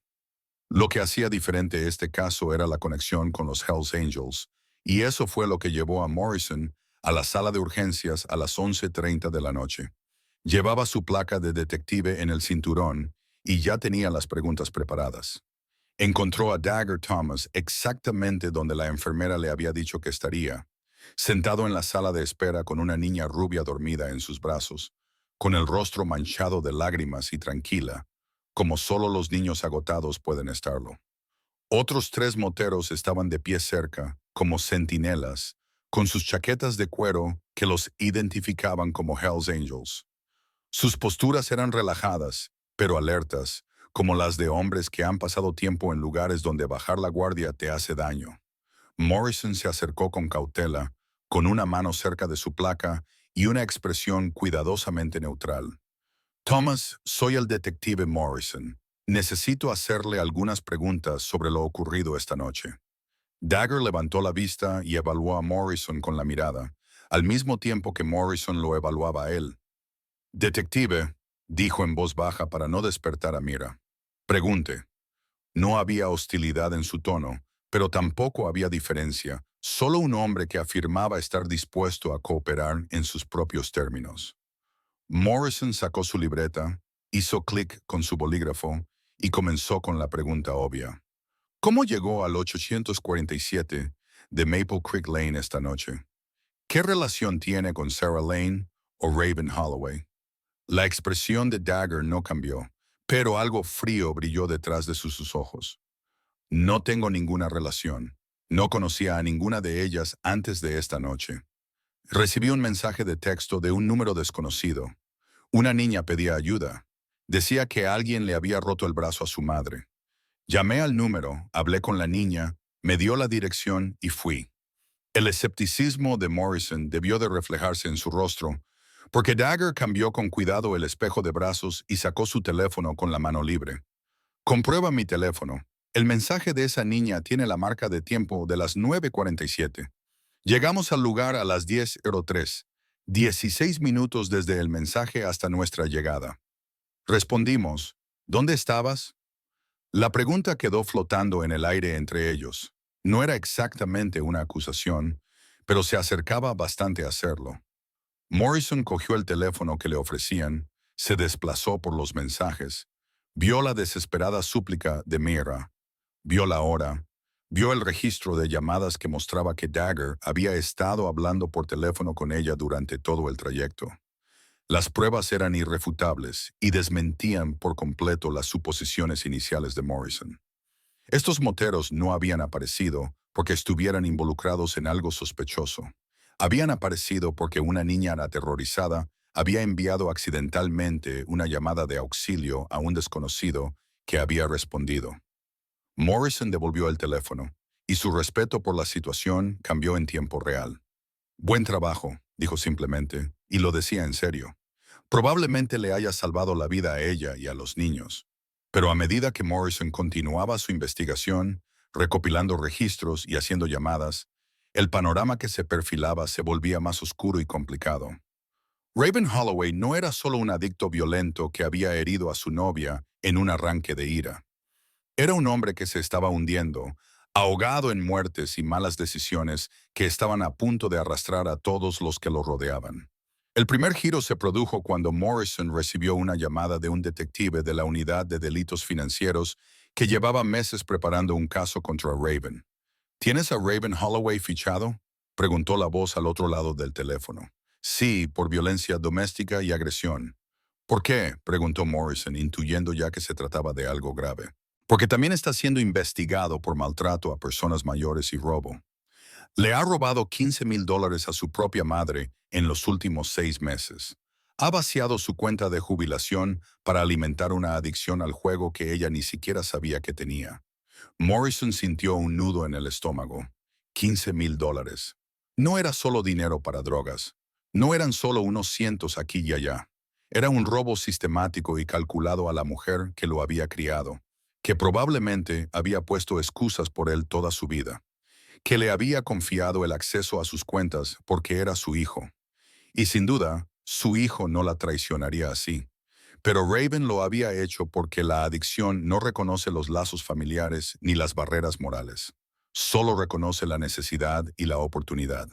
Lo que hacía diferente este caso era la conexión con los Hells Angels, y eso fue lo que llevó a Morrison a la sala de urgencias a las 11:30 de la noche. Llevaba su placa de detective en el cinturón y ya tenía las preguntas preparadas. Encontró a Dagger Thomas exactamente donde la enfermera le había dicho que estaría, sentado en la sala de espera con una niña rubia dormida en sus brazos, con el rostro manchado de lágrimas y tranquila, como solo los niños agotados pueden estarlo. Otros 3 moteros estaban de pie cerca, como centinelas, con sus chaquetas de cuero que los identificaban como Hells Angels. Sus posturas eran relajadas, pero alertas, como las de hombres que han pasado tiempo en lugares donde bajar la guardia te hace daño. Morrison se acercó con cautela, con una mano cerca de su placa y una expresión cuidadosamente neutral. Thomas, soy el detective Morrison. Necesito hacerle algunas preguntas sobre lo ocurrido esta noche. Dagger levantó la vista y evaluó a Morrison con la mirada, al mismo tiempo que Morrison lo evaluaba a él. Detective, dijo en voz baja para no despertar a Mira. Pregunte. No había hostilidad en su tono, pero tampoco había diferencia, solo un hombre que afirmaba estar dispuesto a cooperar en sus propios términos. Morrison sacó su libreta, hizo clic con su bolígrafo y comenzó con la pregunta obvia. ¿Cómo llegó al 847 de Maple Creek Lane esta noche? ¿Qué relación tiene con Sarah Lane o Raven Holloway? La expresión de Dagger no cambió, pero algo frío brilló detrás de sus ojos. No tengo ninguna relación. No conocía a ninguna de ellas antes de esta noche. Recibí un mensaje de texto de un número desconocido. Una niña pedía ayuda. Decía que alguien le había roto el brazo a su madre. Llamé al número, hablé con la niña, me dio la dirección y fui. El escepticismo de Morrison debió de reflejarse en su rostro, porque Dagger cambió con cuidado el espejo de brazos y sacó su teléfono con la mano libre. Comprueba mi teléfono. El mensaje de esa niña tiene la marca de tiempo de las 9:47. Llegamos al lugar a las 10:03, 16 minutos desde el mensaje hasta nuestra llegada. Respondimos, ¿dónde estabas? La pregunta quedó flotando en el aire entre ellos. No era exactamente una acusación, pero se acercaba bastante a serlo. Morrison cogió el teléfono que le ofrecían, se desplazó por los mensajes, vio la desesperada súplica de Mira, vio la hora, vio el registro de llamadas que mostraba que Dagger había estado hablando por teléfono con ella durante todo el trayecto. Las pruebas eran irrefutables y desmentían por completo las suposiciones iniciales de Morrison. Estos moteros no habían aparecido porque estuvieran involucrados en algo sospechoso. Habían aparecido porque una niña aterrorizada había enviado accidentalmente una llamada de auxilio a un desconocido que había respondido. Morrison devolvió el teléfono, y su respeto por la situación cambió en tiempo real. Buen trabajo, dijo simplemente, y lo decía en serio. Probablemente le haya salvado la vida a ella y a los niños. Pero a medida que Morrison continuaba su investigación, recopilando registros y haciendo llamadas, el panorama que se perfilaba se volvía más oscuro y complicado. Raven Holloway no era solo un adicto violento que había herido a su novia en un arranque de ira. Era un hombre que se estaba hundiendo, ahogado en muertes y malas decisiones que estaban a punto de arrastrar a todos los que lo rodeaban. El primer giro se produjo cuando Morrison recibió una llamada de un detective de la Unidad de Delitos Financieros que llevaba meses preparando un caso contra Raven. ¿Tienes a Raven Holloway fichado? Preguntó la voz al otro lado del teléfono. Sí, por violencia doméstica y agresión. ¿Por qué? Preguntó Morrison, intuyendo ya que se trataba de algo grave. Porque también está siendo investigado por maltrato a personas mayores y robo. Le ha robado $15,000 a su propia madre en los últimos 6 meses. Ha vaciado su cuenta de jubilación para alimentar una adicción al juego que ella ni siquiera sabía que tenía. Morrison sintió un nudo en el estómago. $15,000. No era solo dinero para drogas. No eran solo unos cientos aquí y allá. Era un robo sistemático y calculado a la mujer que lo había criado, que probablemente había puesto excusas por él toda su vida, que le había confiado el acceso a sus cuentas porque era su hijo. Y sin duda, su hijo no la traicionaría así. Pero Raven lo había hecho porque la adicción no reconoce los lazos familiares ni las barreras morales. Solo reconoce la necesidad y la oportunidad.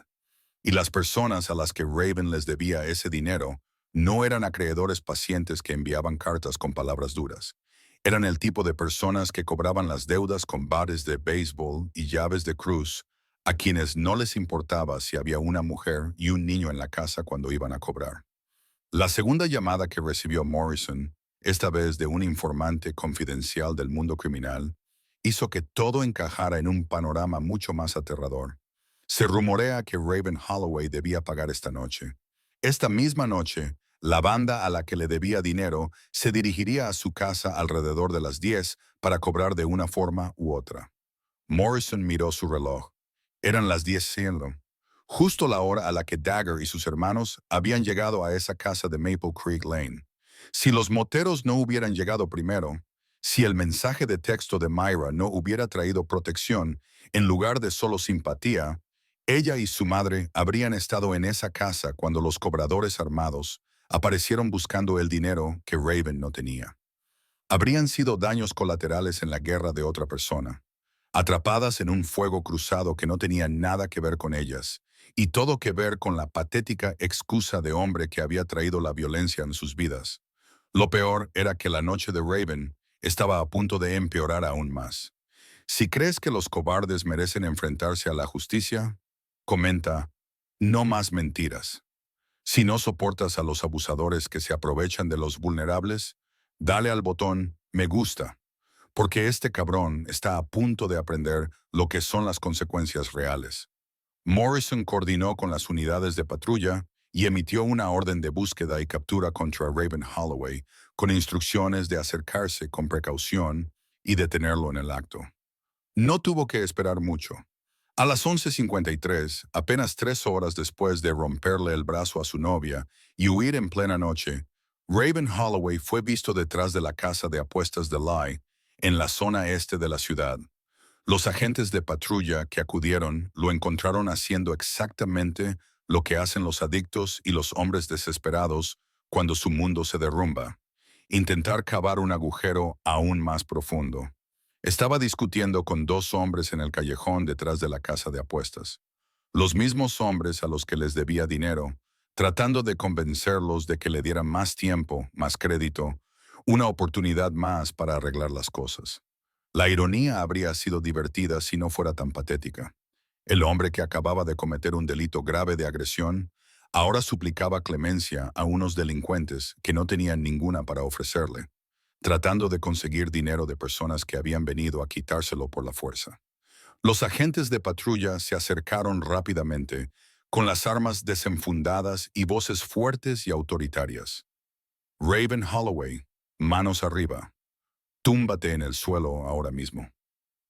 Y las personas a las que Raven les debía ese dinero no eran acreedores pacientes que enviaban cartas con palabras duras. Eran el tipo de personas que cobraban las deudas con bates de béisbol y llaves de cruz, a quienes no les importaba si había una mujer y un niño en la casa cuando iban a cobrar. La segunda llamada que recibió Morrison, esta vez de un informante confidencial del mundo criminal, hizo que todo encajara en un panorama mucho más aterrador. Se rumorea que Raven Holloway debía pagar esta noche. Esta misma noche, la banda a la que le debía dinero se dirigiría a su casa alrededor de las 10 para cobrar de una forma u otra. Morrison miró su reloj. Eran las 10:00, justo la hora a la que Dagger y sus hermanos habían llegado a esa casa de Maple Creek Lane. Si los moteros no hubieran llegado primero, si el mensaje de texto de Myra no hubiera traído protección en lugar de solo simpatía, ella y su madre habrían estado en esa casa cuando los cobradores armados aparecieron buscando el dinero que Raven no tenía. Habrían sido daños colaterales en la guerra de otra persona, atrapadas en un fuego cruzado que no tenía nada que ver con ellas, y todo que ver con la patética excusa de hombre que había traído la violencia en sus vidas. Lo peor era que la noche de Raven estaba a punto de empeorar aún más. Si crees que los cobardes merecen enfrentarse a la justicia, comenta, no más mentiras. Si no soportas a los abusadores que se aprovechan de los vulnerables, dale al botón me gusta, porque este cabrón está a punto de aprender lo que son las consecuencias reales. Morrison coordinó con las unidades de patrulla y emitió una orden de búsqueda y captura contra Raven Holloway, con instrucciones de acercarse con precaución y detenerlo en el acto. No tuvo que esperar mucho. A las 11:53, apenas 3 horas después de romperle el brazo a su novia y huir en plena noche, Raven Holloway fue visto detrás de la casa de apuestas de Lye, en la zona este de la ciudad. Los agentes de patrulla que acudieron lo encontraron haciendo exactamente lo que hacen los adictos y los hombres desesperados cuando su mundo se derrumba: intentar cavar un agujero aún más profundo. Estaba discutiendo con 2 hombres en el callejón detrás de la casa de apuestas. Los mismos hombres a los que les debía dinero, tratando de convencerlos de que le dieran más tiempo, más crédito, una oportunidad más para arreglar las cosas. La ironía habría sido divertida si no fuera tan patética. El hombre que acababa de cometer un delito grave de agresión ahora suplicaba clemencia a unos delincuentes que no tenían ninguna para ofrecerle, tratando de conseguir dinero de personas que habían venido a quitárselo por la fuerza. Los agentes de patrulla se acercaron rápidamente, con las armas desenfundadas y voces fuertes y autoritarias. Raven Holloway, manos arriba. Túmbate en el suelo ahora mismo.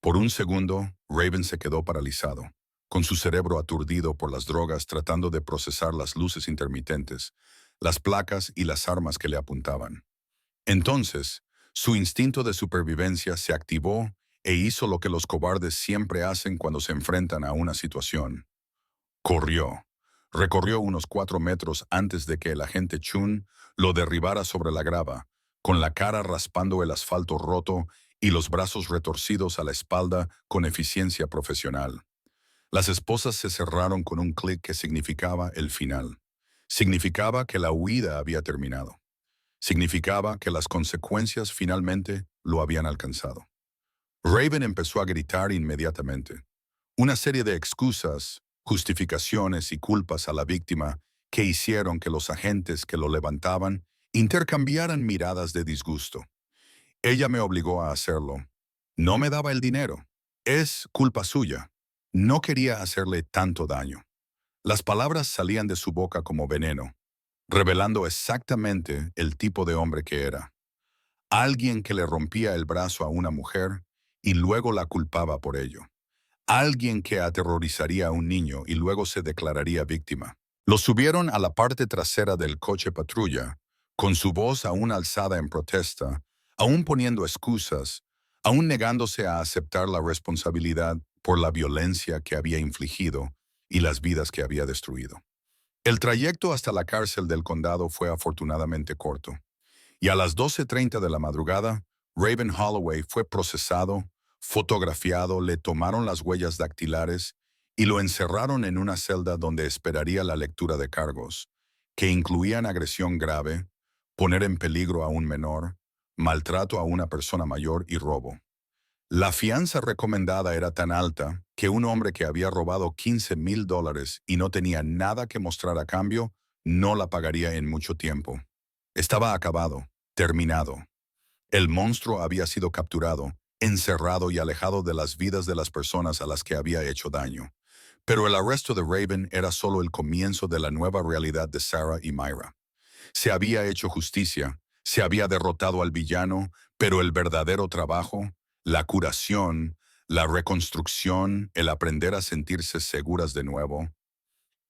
Por un segundo, Raven se quedó paralizado, con su cerebro aturdido por las drogas, tratando de procesar las luces intermitentes, las placas y las armas que le apuntaban. Entonces, su instinto de supervivencia se activó e hizo lo que los cobardes siempre hacen cuando se enfrentan a una situación. Corrió. Recorrió unos 4 metros antes de que el agente Chun lo derribara sobre la grava, con la cara raspando el asfalto roto y los brazos retorcidos a la espalda con eficiencia profesional. Las esposas se cerraron con un clic que significaba el final. Significaba que la huida había terminado. Significaba que las consecuencias finalmente lo habían alcanzado. Raven empezó a gritar inmediatamente. Una serie de excusas, justificaciones y culpas a la víctima que hicieron que los agentes que lo levantaban intercambiaran miradas de disgusto. Ella me obligó a hacerlo. No me daba el dinero. Es culpa suya. No quería hacerle tanto daño. Las palabras salían de su boca como veneno, revelando exactamente el tipo de hombre que era. Alguien que le rompía el brazo a una mujer y luego la culpaba por ello. Alguien que aterrorizaría a un niño y luego se declararía víctima. Lo subieron a la parte trasera del coche patrulla, con su voz aún alzada en protesta, aún poniendo excusas, aún negándose a aceptar la responsabilidad por la violencia que había infligido y las vidas que había destruido. El trayecto hasta la cárcel del condado fue afortunadamente corto, y a las 12:30 de la madrugada, Raven Holloway fue procesado, fotografiado, le tomaron las huellas dactilares y lo encerraron en una celda donde esperaría la lectura de cargos, que incluían agresión grave, poner en peligro a un menor, maltrato a una persona mayor y robo. La fianza recomendada era tan alta que un hombre que había robado $15,000 y no tenía nada que mostrar a cambio no la pagaría en mucho tiempo. Estaba acabado, terminado. El monstruo había sido capturado, encerrado y alejado de las vidas de las personas a las que había hecho daño. Pero el arresto de Raven era solo el comienzo de la nueva realidad de Sarah y Myra. Se había hecho justicia, se había derrotado al villano, pero el verdadero trabajo, la curación, la reconstrucción, el aprender a sentirse seguras de nuevo,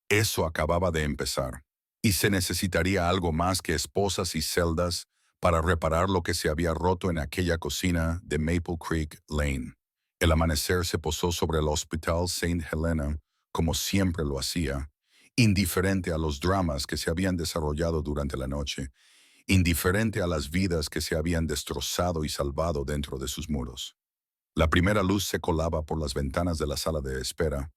eso acababa de empezar. Y se necesitaría algo más que esposas y celdas para reparar lo que se había roto en aquella cocina de Maple Creek Lane. El amanecer se posó sobre el Hospital St. Helena, como siempre lo hacía, indiferente a los dramas que se habían desarrollado durante la noche, indiferente a las vidas que se habían destrozado y salvado dentro de sus muros. La primera luz se colaba por las ventanas de la sala de espera,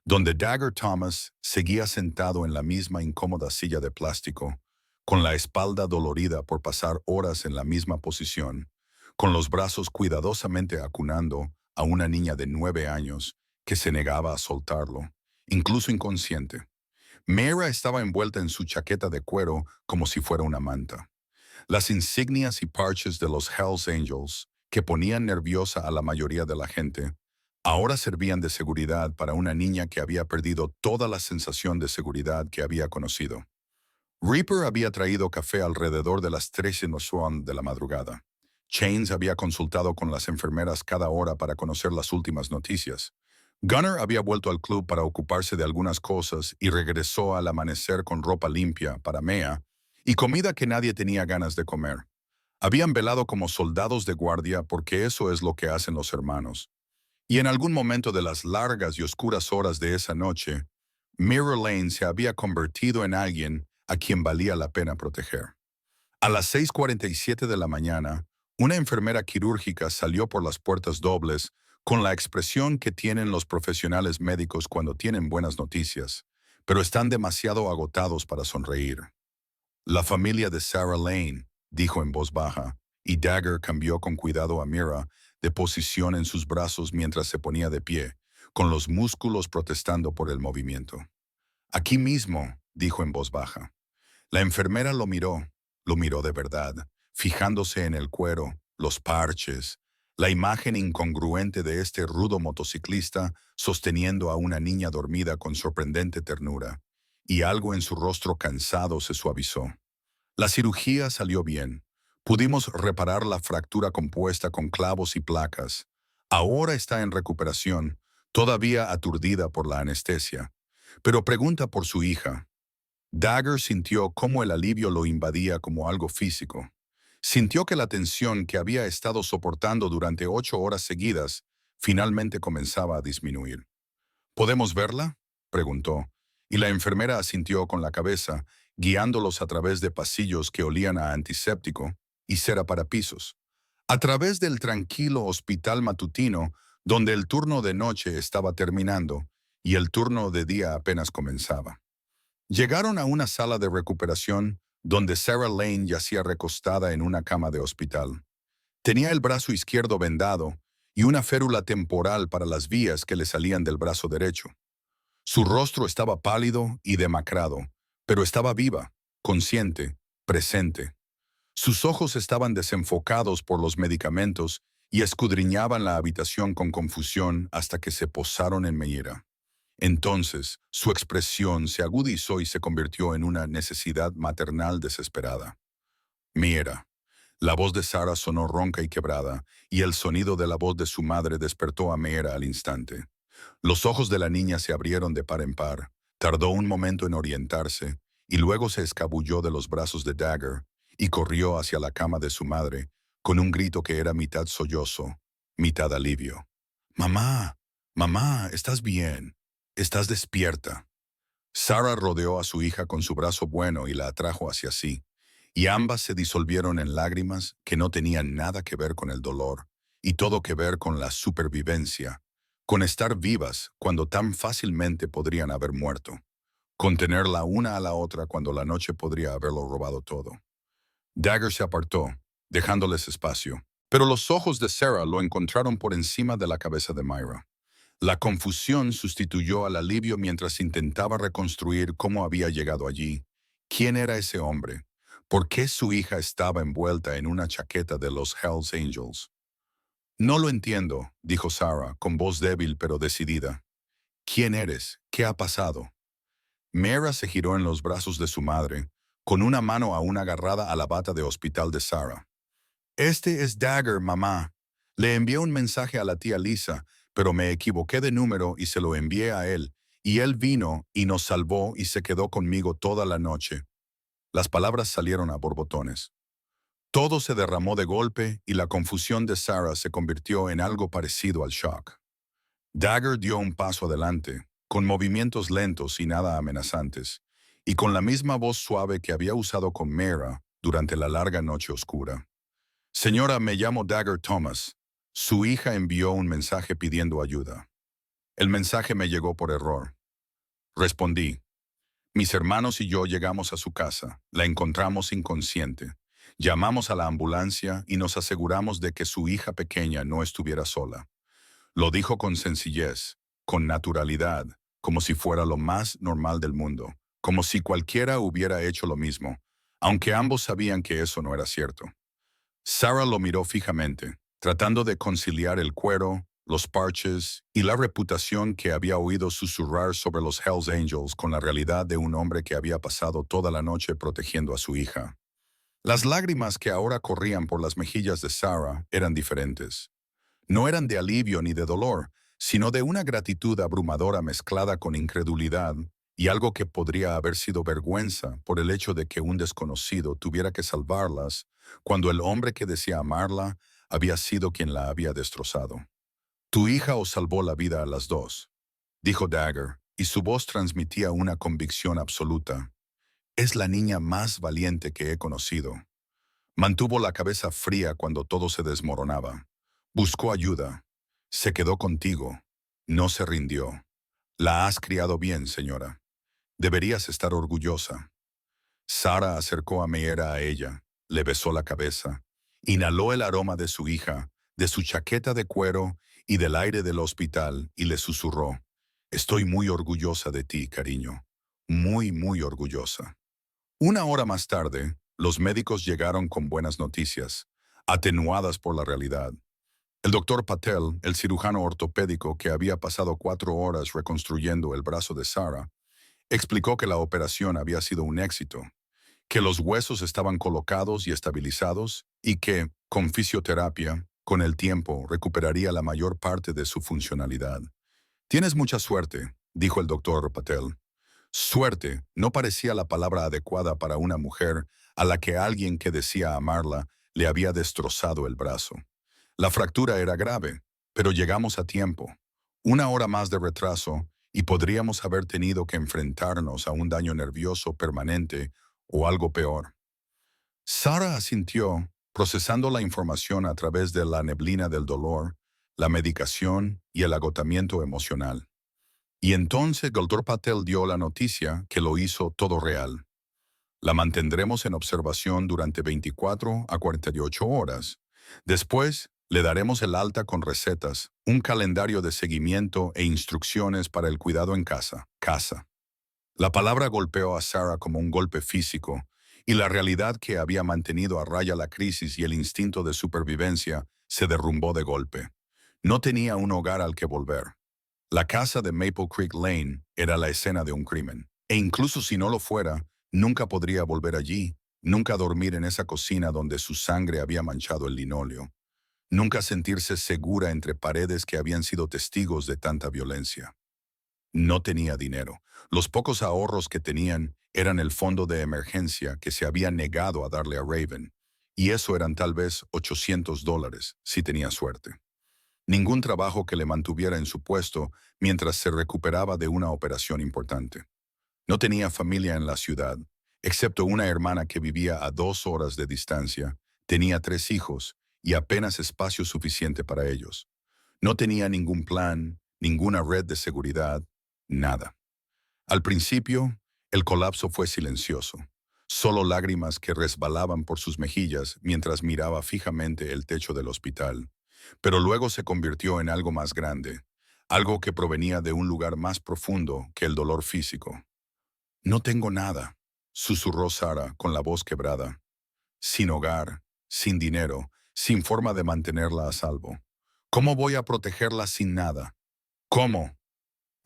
donde Dagger Thomas seguía sentado en la misma incómoda silla de plástico, con la espalda dolorida por pasar horas en la misma posición, con los brazos cuidadosamente acunando a una niña de 9 años que se negaba a soltarlo, incluso inconsciente. Mera estaba envuelta en su chaqueta de cuero como si fuera una manta. Las insignias y parches de los Hells Angels, que ponían nerviosa a la mayoría de la gente, ahora servían de seguridad para una niña que había perdido toda la sensación de seguridad que había conocido. Reaper había traído café alrededor de las 3:00 de la madrugada. Chains había consultado con las enfermeras cada hora para conocer las últimas noticias. Gunner había vuelto al club para ocuparse de algunas cosas y regresó al amanecer con ropa limpia para Mea y comida que nadie tenía ganas de comer. Habían velado como soldados de guardia porque eso es lo que hacen los hermanos. Y en algún momento de las largas y oscuras horas de esa noche, Mirror Lane se había convertido en alguien a quien valía la pena proteger. A las 6:47 de la mañana, una enfermera quirúrgica salió por las puertas dobles con la expresión que tienen los profesionales médicos cuando tienen buenas noticias, pero están demasiado agotados para sonreír. La familia de Sarah Lane, dijo en voz baja, y Dagger cambió con cuidado a Mira de posición en sus brazos mientras se ponía de pie, con los músculos protestando por el movimiento. Aquí mismo, dijo en voz baja. La enfermera lo miró de verdad, fijándose en el cuero, los parches, la imagen incongruente de este rudo motociclista sosteniendo a una niña dormida con sorprendente ternura, y algo en su rostro cansado se suavizó. La cirugía salió bien. Pudimos reparar la fractura compuesta con clavos y placas. Ahora está en recuperación, todavía aturdida por la anestesia. Pero pregunta por su hija. Dagger sintió cómo el alivio lo invadía como algo físico. Sintió que la tensión que había estado soportando durante 8 horas seguidas finalmente comenzaba a disminuir. ¿Podemos verla?, preguntó, y la enfermera asintió con la cabeza, guiándolos a través de pasillos que olían a antiséptico y cera para pisos, a través del tranquilo hospital matutino donde el turno de noche estaba terminando y el turno de día apenas comenzaba. Llegaron a una sala de recuperación donde Sarah Lane yacía recostada en una cama de hospital. Tenía el brazo izquierdo vendado y una férula temporal para las vías que le salían del brazo derecho. Su rostro estaba pálido y demacrado, pero estaba viva, consciente, presente. Sus ojos estaban desenfocados por los medicamentos y escudriñaban la habitación con confusión hasta que se posaron en Meira. Entonces, su expresión se agudizó y se convirtió en una necesidad maternal desesperada. Meira. La voz de Sarah sonó ronca y quebrada, y el sonido de la voz de su madre despertó a Meira al instante. Los ojos de la niña se abrieron de par en par. Tardó un momento en orientarse, y luego se escabulló de los brazos de Dagger y corrió hacia la cama de su madre, con un grito que era mitad sollozo, mitad alivio. «Mamá, mamá, ¿estás bien? ¿Estás despierta?» Sarah rodeó a su hija con su brazo bueno y la atrajo hacia sí, y ambas se disolvieron en lágrimas que no tenían nada que ver con el dolor, y todo que ver con la supervivencia, con estar vivas cuando tan fácilmente podrían haber muerto, con tener la una a la otra cuando la noche podría haberlo robado todo. Dagger se apartó, dejándoles espacio, pero los ojos de Sarah lo encontraron por encima de la cabeza de Myra. La confusión sustituyó al alivio mientras intentaba reconstruir cómo había llegado allí. ¿Quién era ese hombre? ¿Por qué su hija estaba envuelta en una chaqueta de los Hells Angels? «No lo entiendo», dijo Sarah, con voz débil pero decidida. ¿Quién eres? ¿Qué ha pasado? Mera se giró en los brazos de su madre, con una mano aún agarrada a la bata de hospital de Sarah. Este es Dagger, mamá. Le envié un mensaje a la tía Lisa, pero me equivoqué de número y se lo envié a él, y él vino y nos salvó y se quedó conmigo toda la noche. Las palabras salieron a borbotones. Todo se derramó de golpe y la confusión de Sarah se convirtió en algo parecido al shock. Dagger dio un paso adelante, con movimientos lentos y nada amenazantes, y con la misma voz suave que había usado con Mera durante la larga noche oscura. Señora, me llamo Dagger Thomas. Su hija envió un mensaje pidiendo ayuda. El mensaje me llegó por error. Respondí. Mis hermanos y yo llegamos a su casa, la encontramos inconsciente. Llamamos a la ambulancia y nos aseguramos de que su hija pequeña no estuviera sola. Lo dijo con sencillez, con naturalidad, como si fuera lo más normal del mundo, como si cualquiera hubiera hecho lo mismo, aunque ambos sabían que eso no era cierto. Sarah lo miró fijamente, tratando de conciliar el cuero, los parches y la reputación que había oído susurrar sobre los Hells Angels con la realidad de un hombre que había pasado toda la noche protegiendo a su hija. Las lágrimas que ahora corrían por las mejillas de Sarah eran diferentes. No eran de alivio ni de dolor, sino de una gratitud abrumadora mezclada con incredulidad y algo que podría haber sido vergüenza por el hecho de que un desconocido tuviera que salvarlas cuando el hombre que decía amarla había sido quien la había destrozado. Tu hija os salvó la vida a las dos, dijo Dagger, y su voz transmitía una convicción absoluta. Es la niña más valiente que he conocido. Mantuvo la cabeza fría cuando todo se desmoronaba. Buscó ayuda. Se quedó contigo. No se rindió. La has criado bien, señora. Deberías estar orgullosa. Sara acercó a Meera a ella, le besó la cabeza, inhaló el aroma de su hija, de su chaqueta de cuero y del aire del hospital y le susurró, «Estoy muy orgullosa de ti, cariño. Muy, muy orgullosa». Una hora más tarde, los médicos llegaron con buenas noticias, atenuadas por la realidad. El doctor Patel, el cirujano ortopédico que había pasado 4 horas reconstruyendo el brazo de Sara, explicó que la operación había sido un éxito, que los huesos estaban colocados y estabilizados y que, con fisioterapia, con el tiempo recuperaría la mayor parte de su funcionalidad. Tienes mucha suerte, dijo el doctor Patel. Suerte no parecía la palabra adecuada para una mujer a la que alguien que decía amarla le había destrozado el brazo. La fractura era grave, pero llegamos a tiempo. 1 hora más de retraso y podríamos haber tenido que enfrentarnos a un daño nervioso permanente o algo peor. Sara asintió, procesando la información a través de la neblina del dolor, la medicación y el agotamiento emocional. Y entonces el doctor Patel dio la noticia que lo hizo todo real. La mantendremos en observación durante 24 a 48 horas. Después, le daremos el alta con recetas, un calendario de seguimiento e instrucciones para el cuidado en casa. La palabra golpeó a Sarah como un golpe físico, y la realidad que había mantenido a raya la crisis y el instinto de supervivencia se derrumbó de golpe. No tenía un hogar al que volver. La casa de Maple Creek Lane era la escena de un crimen, e incluso si no lo fuera, nunca podría volver allí, nunca dormir en esa cocina donde su sangre había manchado el linóleo, nunca sentirse segura entre paredes que habían sido testigos de tanta violencia. No tenía dinero. Los pocos ahorros que tenían eran el fondo de emergencia que se había negado a darle a Raven, y eso eran tal vez $800, si tenía suerte. Ningún trabajo que le mantuviera en su puesto mientras se recuperaba de una operación importante. No tenía familia en la ciudad, excepto una hermana que vivía a 2 horas de distancia, tenía 3 hijos y apenas espacio suficiente para ellos. No tenía ningún plan, ninguna red de seguridad, nada. Al principio, el colapso fue silencioso, solo lágrimas que resbalaban por sus mejillas mientras miraba fijamente el techo del hospital. Pero luego se convirtió en algo más grande, algo que provenía de un lugar más profundo que el dolor físico. «No tengo nada», susurró Sara con la voz quebrada. «Sin hogar, sin dinero, sin forma de mantenerla a salvo. ¿Cómo voy a protegerla sin nada? ¿Cómo?»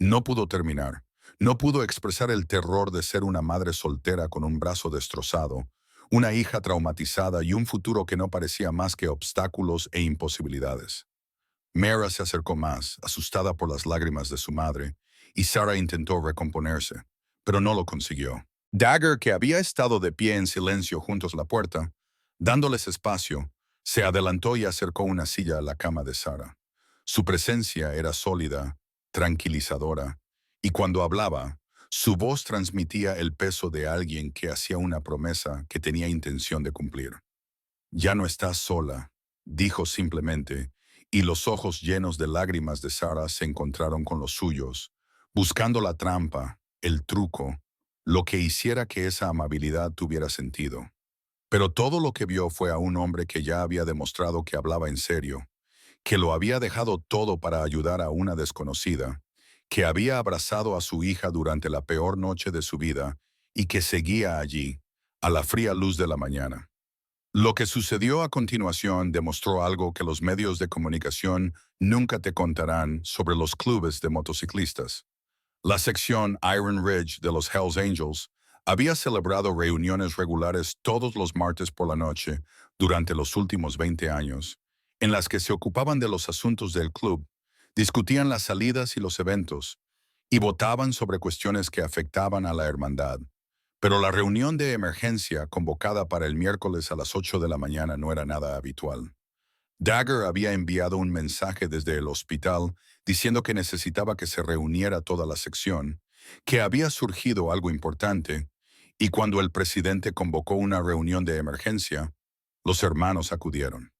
No pudo terminar. No pudo expresar el terror de ser una madre soltera con un brazo destrozado, una hija traumatizada y un futuro que no parecía más que obstáculos e imposibilidades. Mara se acercó más, asustada por las lágrimas de su madre, y Sarah intentó recomponerse, pero no lo consiguió. Dagger, que había estado de pie en silencio junto a la puerta, dándoles espacio, se adelantó y acercó una silla a la cama de Sarah. Su presencia era sólida, tranquilizadora, y cuando hablaba, su voz transmitía el peso de alguien que hacía una promesa que tenía intención de cumplir. Ya no estás sola, dijo simplemente, y los ojos llenos de lágrimas de Sarah se encontraron con los suyos, buscando la trampa, el truco, lo que hiciera que esa amabilidad tuviera sentido. Pero todo lo que vio fue a un hombre que ya había demostrado que hablaba en serio, que lo había dejado todo para ayudar a una desconocida, que había abrazado a su hija durante la peor noche de su vida y que seguía allí, a la fría luz de la mañana. Lo que sucedió a continuación demostró algo que los medios de comunicación nunca te contarán sobre los clubes de motociclistas. La sección Iron Ridge de los Hells Angels había celebrado reuniones regulares todos los martes por la noche durante los últimos 20 años, en las que se ocupaban de los asuntos del club, discutían las salidas y los eventos, y votaban sobre cuestiones que afectaban a la hermandad. Pero la reunión de emergencia convocada para el miércoles a las 8 de la mañana no era nada habitual. Dagger había enviado un mensaje desde el hospital diciendo que necesitaba que se reuniera toda la sección, que había surgido algo importante, y cuando el presidente convocó una reunión de emergencia, los hermanos acudieron.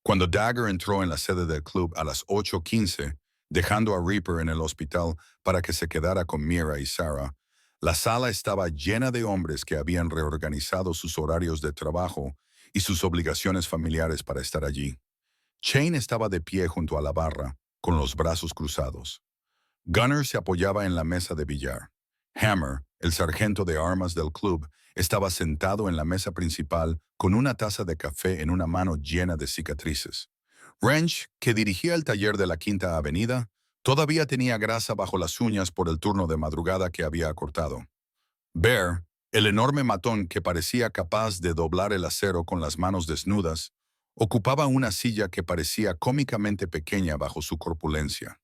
Cuando Dagger entró en la sede del club a las 8:15, dejando a Reaper en el hospital para que se quedara con Mira y Sarah, la sala estaba llena de hombres que habían reorganizado sus horarios de trabajo y sus obligaciones familiares para estar allí. Shane estaba de pie junto a la barra, con los brazos cruzados. Gunner se apoyaba en la mesa de billar. Hammer, el sargento de armas del club, estaba sentado en la mesa principal con una taza de café en una mano llena de cicatrices. Wrench, que dirigía el taller de la Quinta Avenida, todavía tenía grasa bajo las uñas por el turno de madrugada que había acortado. Bear, el enorme matón que parecía capaz de doblar el acero con las manos desnudas, ocupaba una silla que parecía cómicamente pequeña bajo su corpulencia.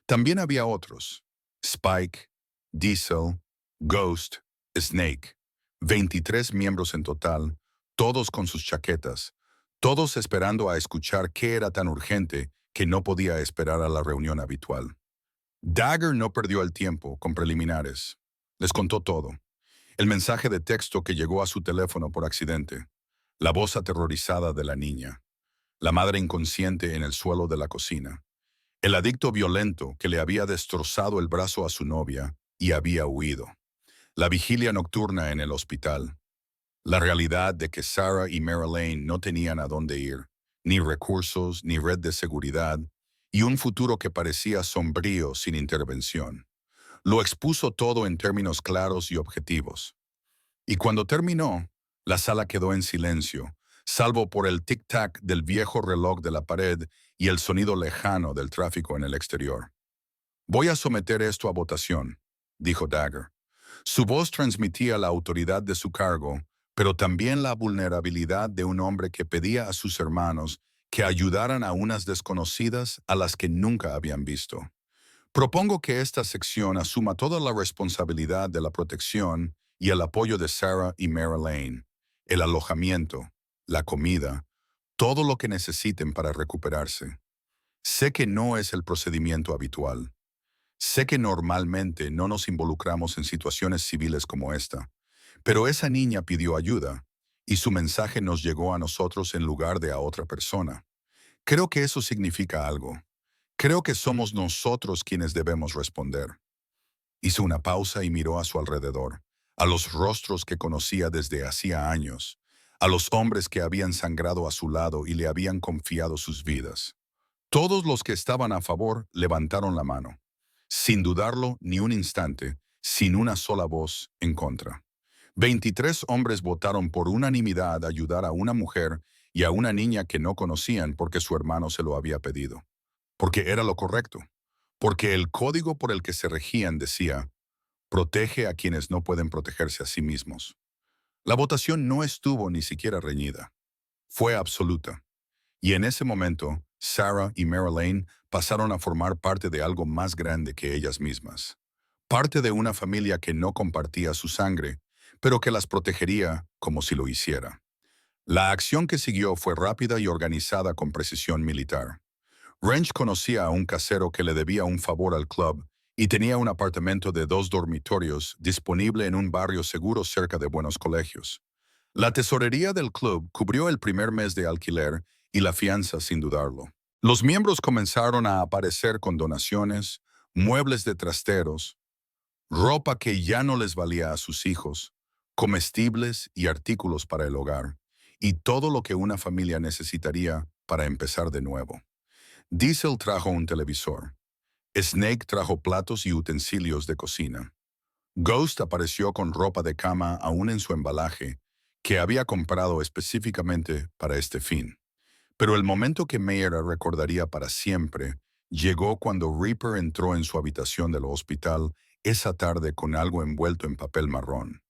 También había otros: Spike, Diesel, Ghost, Snake. 23 miembros en total, todos con sus chaquetas, todos esperando a escuchar qué era tan urgente que no podía esperar a la reunión habitual. Dagger no perdió el tiempo con preliminares. Les contó todo. El mensaje de texto que llegó a su teléfono por accidente, la voz aterrorizada de la niña, la madre inconsciente en el suelo de la cocina, el adicto violento que le había destrozado el brazo a su novia y había huido, la vigilia nocturna en el hospital, la realidad de que Sarah y Mary Lane no tenían a dónde ir, ni recursos, ni red de seguridad, y un futuro que parecía sombrío sin intervención. Lo expuso todo en términos claros y objetivos. Y cuando terminó, la sala quedó en silencio, salvo por el tic-tac del viejo reloj de la pared y el sonido lejano del tráfico en el exterior. Voy a someter esto a votación, dijo Dagger. Su voz transmitía la autoridad de su cargo, pero también la vulnerabilidad de un hombre que pedía a sus hermanos que ayudaran a unas desconocidas a las que nunca habían visto. Propongo que esta sección asuma toda la responsabilidad de la protección y el apoyo de Sarah y Mary Lane, el alojamiento, la comida, todo lo que necesiten para recuperarse. Sé que no es el procedimiento habitual. Sé que normalmente no nos involucramos en situaciones civiles como esta, pero esa niña pidió ayuda y su mensaje nos llegó a nosotros en lugar de a otra persona. Creo que eso significa algo. Creo que somos nosotros quienes debemos responder. Hizo una pausa y miró a su alrededor, a los rostros que conocía desde hacía años, a los hombres que habían sangrado a su lado y le habían confiado sus vidas. Todos los que estaban a favor levantaron la mano, sin dudarlo ni un instante, sin una sola voz en contra. 23 hombres votaron por unanimidad a ayudar a una mujer y a una niña que no conocían porque su hermano se lo había pedido. Porque era lo correcto. porque el código por el que se regían decía, protege a quienes no pueden protegerse a sí mismos. La votación no estuvo ni siquiera reñida. Fue absoluta. Y en ese momento, Sarah y Marilyn pasaron a formar parte de algo más grande que ellas mismas. Parte de una familia que no compartía su sangre, pero que las protegería como si lo hiciera. La acción que siguió fue rápida y organizada con precisión militar. Wrench conocía a un casero que le debía un favor al club y tenía un apartamento de 2 dormitorios disponible en un barrio seguro cerca de buenos colegios. La tesorería del club cubrió el primer mes de alquiler y la fianza sin dudarlo. Los miembros comenzaron a aparecer con donaciones, muebles de trasteros, ropa que ya no les valía a sus hijos, comestibles y artículos para el hogar, y todo lo que una familia necesitaría para empezar de nuevo. Diesel trajo un televisor. Snake trajo platos y utensilios de cocina. Ghost apareció con ropa de cama aún en su embalaje, que había comprado específicamente para este fin. Pero el momento que Mayra recordaría para siempre llegó cuando Reaper entró en su habitación del hospital esa tarde con algo envuelto en papel marrón.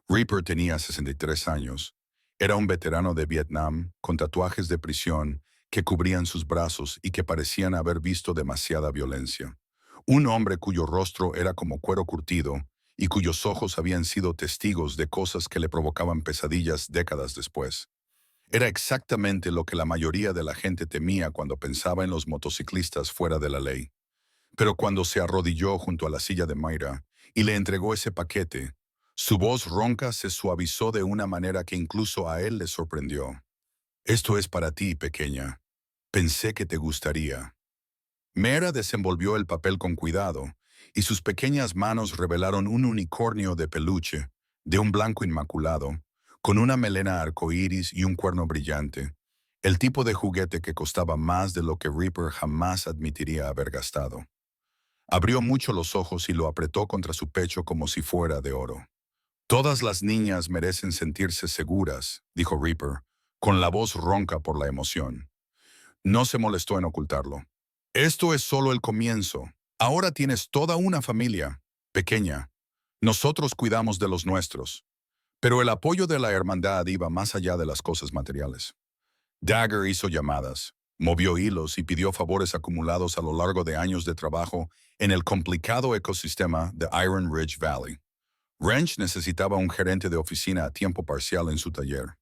Reaper tenía 63 años. Era un veterano de Vietnam con tatuajes de prisión que cubrían sus brazos y que parecían haber visto demasiada violencia. Un hombre cuyo rostro era como cuero curtido y cuyos ojos habían sido testigos de cosas que le provocaban pesadillas décadas después. Era exactamente lo que la mayoría de la gente temía cuando pensaba en los motociclistas fuera de la ley. Pero cuando se arrodilló junto a la silla de Mayra y le entregó ese paquete, su voz ronca se suavizó de una manera que incluso a él le sorprendió. Esto es para ti, pequeña. Pensé que te gustaría. Mayra desenvolvió el papel con cuidado, y sus pequeñas manos revelaron un unicornio de peluche, de un blanco inmaculado, con una melena arcoíris y un cuerno brillante, el tipo de juguete que costaba más de lo que Reaper jamás admitiría haber gastado. Abrió mucho los ojos y lo apretó contra su pecho como si fuera de oro. Todas las niñas merecen sentirse seguras, dijo Reaper, con la voz ronca por la emoción. No se molestó en ocultarlo. Esto es solo el comienzo. Ahora tienes toda una familia, pequeña. Nosotros cuidamos de los nuestros. Pero el apoyo de la hermandad iba más allá de las cosas materiales. Dagger hizo llamadas, movió hilos y pidió favores acumulados a lo largo de años de trabajo en el complicado ecosistema de Iron Ridge Valley. Wrench necesitaba un gerente de oficina a tiempo parcial en su taller.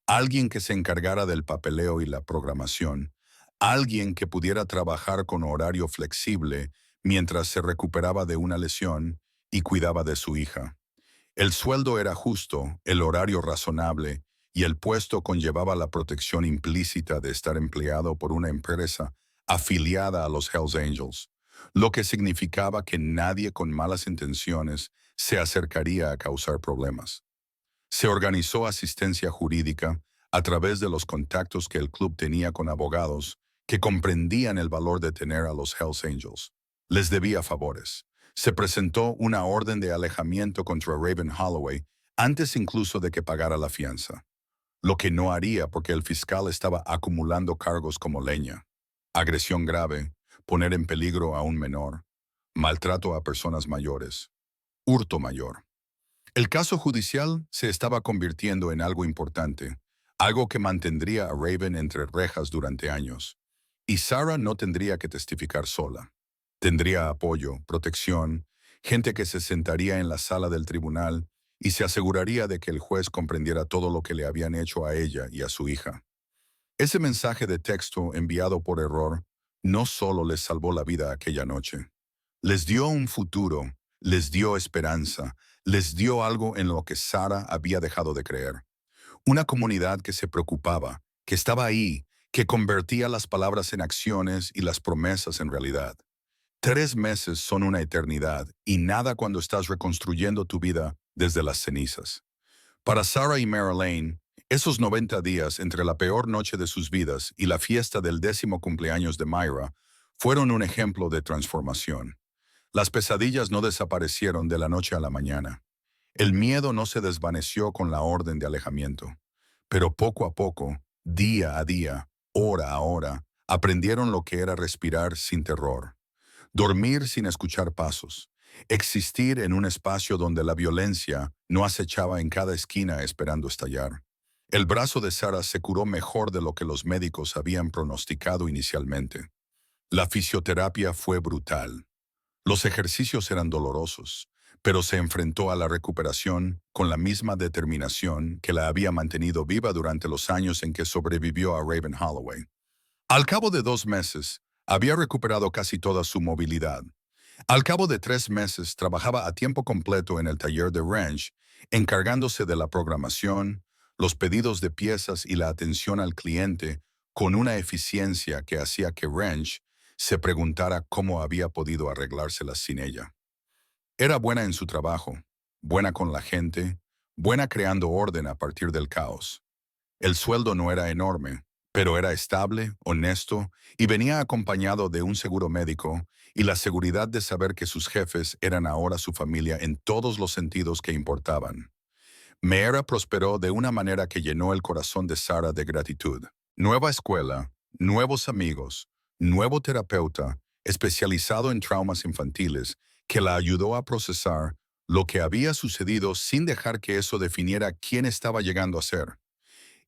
Alguien que se encargara del papeleo y la programación. Alguien que pudiera trabajar con horario flexible mientras se recuperaba de una lesión y cuidaba de su hija. El sueldo era justo, el horario razonable y el puesto conllevaba la protección implícita de estar empleado por una empresa afiliada a los Hells Angels, lo que significaba que nadie con malas intenciones se acercaría a causar problemas. Se organizó asistencia jurídica a través de los contactos que el club tenía con abogados que comprendían el valor de tener a los Hells Angels. Les debía favores. Se presentó una orden de alejamiento contra Raven Holloway antes incluso de que pagara la fianza. Lo que no haría porque el fiscal estaba acumulando cargos como leña. Agresión grave, poner en peligro a un menor, maltrato a personas mayores, hurto mayor. El caso judicial se estaba convirtiendo en algo importante, algo que mantendría a Raven entre rejas durante años. Y Sarah no tendría que testificar sola. Tendría apoyo, protección, gente que se sentaría en la sala del tribunal y se aseguraría de que el juez comprendiera todo lo que le habían hecho a ella y a su hija. Ese mensaje de texto enviado por error no solo les salvó la vida aquella noche, les dio un futuro, les dio esperanza, les dio algo en lo que Sarah había dejado de creer. Una comunidad que se preocupaba, que estaba ahí, que convertía las palabras en acciones y las promesas en realidad. 3 meses son una eternidad y nada cuando estás reconstruyendo tu vida desde las cenizas. Para Sarah y Marilyn, esos 90 días entre la peor noche de sus vidas y la fiesta del 10º cumpleaños de Mayra fueron un ejemplo de transformación. Las pesadillas no desaparecieron de la noche a la mañana. El miedo no se desvaneció con la orden de alejamiento. Pero poco a poco, día a día, hora a hora, aprendieron lo que era respirar sin terror. dormir sin escuchar pasos, existir en un espacio donde la violencia no acechaba en cada esquina esperando estallar. El brazo de Sarah se curó mejor de lo que los médicos habían pronosticado inicialmente. La fisioterapia fue brutal. Los ejercicios eran dolorosos, pero se enfrentó a la recuperación con la misma determinación que la había mantenido viva durante los años en que sobrevivió a Raven Holloway. Al cabo de 2 meses, había recuperado casi toda su movilidad. Al cabo de 3 meses, trabajaba a tiempo completo en el taller de Wrench, encargándose de la programación, los pedidos de piezas y la atención al cliente con una eficiencia que hacía que Wrench se preguntara cómo había podido arreglárselas sin ella. Era buena en su trabajo, buena con la gente, buena creando orden a partir del caos. El sueldo no era enorme, pero era estable, honesto y venía acompañado de un seguro médico y la seguridad de saber que sus jefes eran ahora su familia en todos los sentidos que importaban. Meera prosperó de una manera que llenó el corazón de Sarah de gratitud. Nueva escuela, nuevos amigos, nuevo terapeuta, especializado en traumas infantiles, que la ayudó a procesar lo que había sucedido sin dejar que eso definiera quién estaba llegando a ser.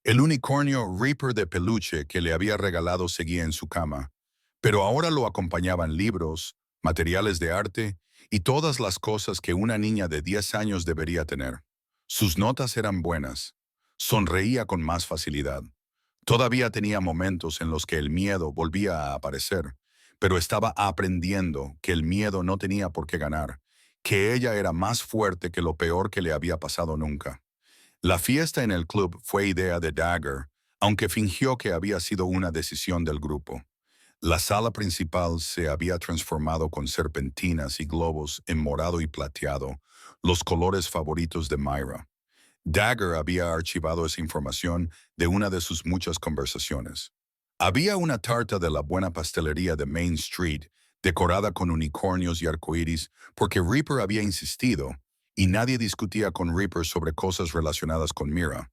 El unicornio Reaper de peluche que le había regalado seguía en su cama, pero ahora lo acompañaban libros, materiales de arte y todas las cosas que una niña de 10 años debería tener. Sus notas eran buenas. Sonreía con más facilidad. Todavía tenía momentos en los que el miedo volvía a aparecer, pero estaba aprendiendo que el miedo no tenía por qué ganar, que ella era más fuerte que lo peor que le había pasado nunca. La fiesta en el club fue idea de Dagger, aunque fingió que había sido una decisión del grupo. La sala principal se había transformado con serpentinas y globos en morado y plateado, los colores favoritos de Myra. Dagger había archivado esa información de una de sus muchas conversaciones. Había una tarta de la buena pastelería de Main Street, decorada con unicornios y arcoíris, porque Reaper había insistido, y nadie discutía con Reaper sobre cosas relacionadas con Mira.